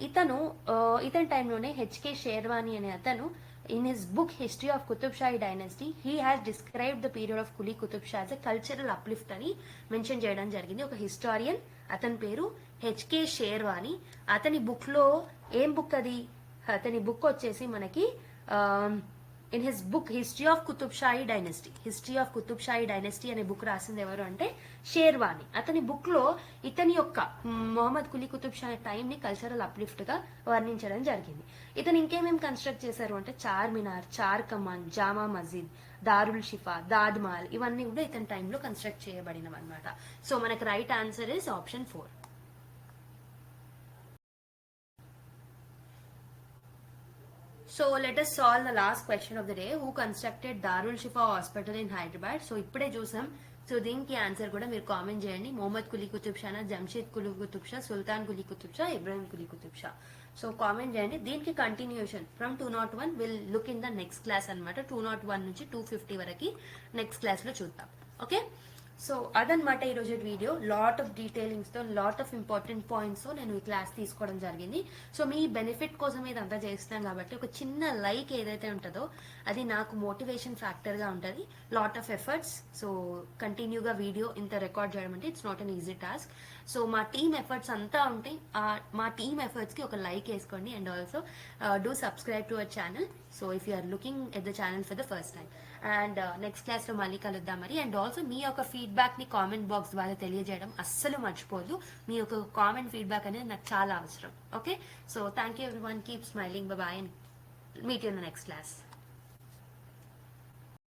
A: ఇతని టైంలోనే హెచ్కే షేర్వానీ అనే అతను in his book History of Qutub Shahi Dynasty he has described the period of Quli Qutub Shah as a cultural uplift అని మెన్షన్ చేయడం జరిగింది. ఒక హిస్టారియన్ అతని పేరు హెచ్కే షేర్వానీ. అతని బుక్ లో ఏం బుక్ అది? అతని బుక్ వచ్చేసి మనకి in his book history of Qutb Shahi dynasty అనే బుక్ రాసింది ఎవరు అంటే షేర్వానీ. అతని బుక్ లో ఇతని యొక్క మొహమ్మద్ కులీ కుతుబ్ షా టైం ని కల్చరల్ అప్లిఫ్ట్ గా వర్ణించడం జరిగింది. ఇతను ఇంకేమేమి కన్స్ట్రక్ట్ చేశారు అంటే చార్మినార్, చార్ కమాన్, జామా మస్జిద్, దారుల్ షిఫా, దాద్ మహల్ ఇవన్నీ కూడా ఇతని టైంలో కన్స్ట్రక్ట్ చేయబడినవి అనమాట. సో మనకు right answer is option 4. So let us solve the last question of the day. Who constructed Darul Shifa Hospital in Hyderabad? So ఇప్పుడే చూసాం. సో దీనికి ఆన్సర్ కూడా మీరు కామెంట్ చేయండి. మొహమ్మద్ కులీ కుతుబ్ షా, జంషీద్ కులీ కుతుబ్ షా, సుల్తాన్ కులీ కుతుబ్ షా, ఇబ్రాహిం కులీ కుతుబ్ షా. సో కామెంట్ చేయండి. దీనికి continuation from 201 will look in the next class అనమాట. 201 నుంచి 250 వరకు నెక్స్ట్ క్లాస్ లో చూద్దాం. ఓకే, సో అదనమాట ఈరోజు వీడియో. లాట్ ఆఫ్ డీటెయిలింగ్స్ తో, లాట్ ఆఫ్ ఇంపార్టెంట్ పాయింట్స్ తో నేను ఈ క్లాస్ తీసుకోవడం జరిగింది. సో మీ బెనిఫిట్ కోసం ఇదంతా చేస్తున్నాం కాబట్టి ఒక చిన్న లైక్ ఏదైతే ఉంటుందో అది నాకు మోటివేషన్ ఫ్యాక్టర్ గా ఉంటుంది. Lot of efforts. సో కంటిన్యూగా వీడియో ఇంత రికార్డ్ చేయడం అంటే it's not an easy task. So మా టీమ్ ఎఫర్ట్స్ అంతా ఉంటాయి. మా టీమ్ ఎఫర్ట్స్ కి ఒక లైక్ వేసుకోండి and also do subscribe to our channel. So if you are looking at the channel for the first time. And next class లో మళ్ళీ కలుద్దాం మరి. అండ్ ఆల్సో మీ యొక్క ఫీడ్బ్యాక్ ని కామెంట్ బాక్స్ ద్వారా తెలియజేయడం అస్సలు మర్చిపోదు. మీ యొక్క కామెంట్ ఫీడ్బ్యాక్ అనేది నాకు చాలా అవసరం. Okay, so thank you everyone. Keep smiling. Bye and meet you in the next class.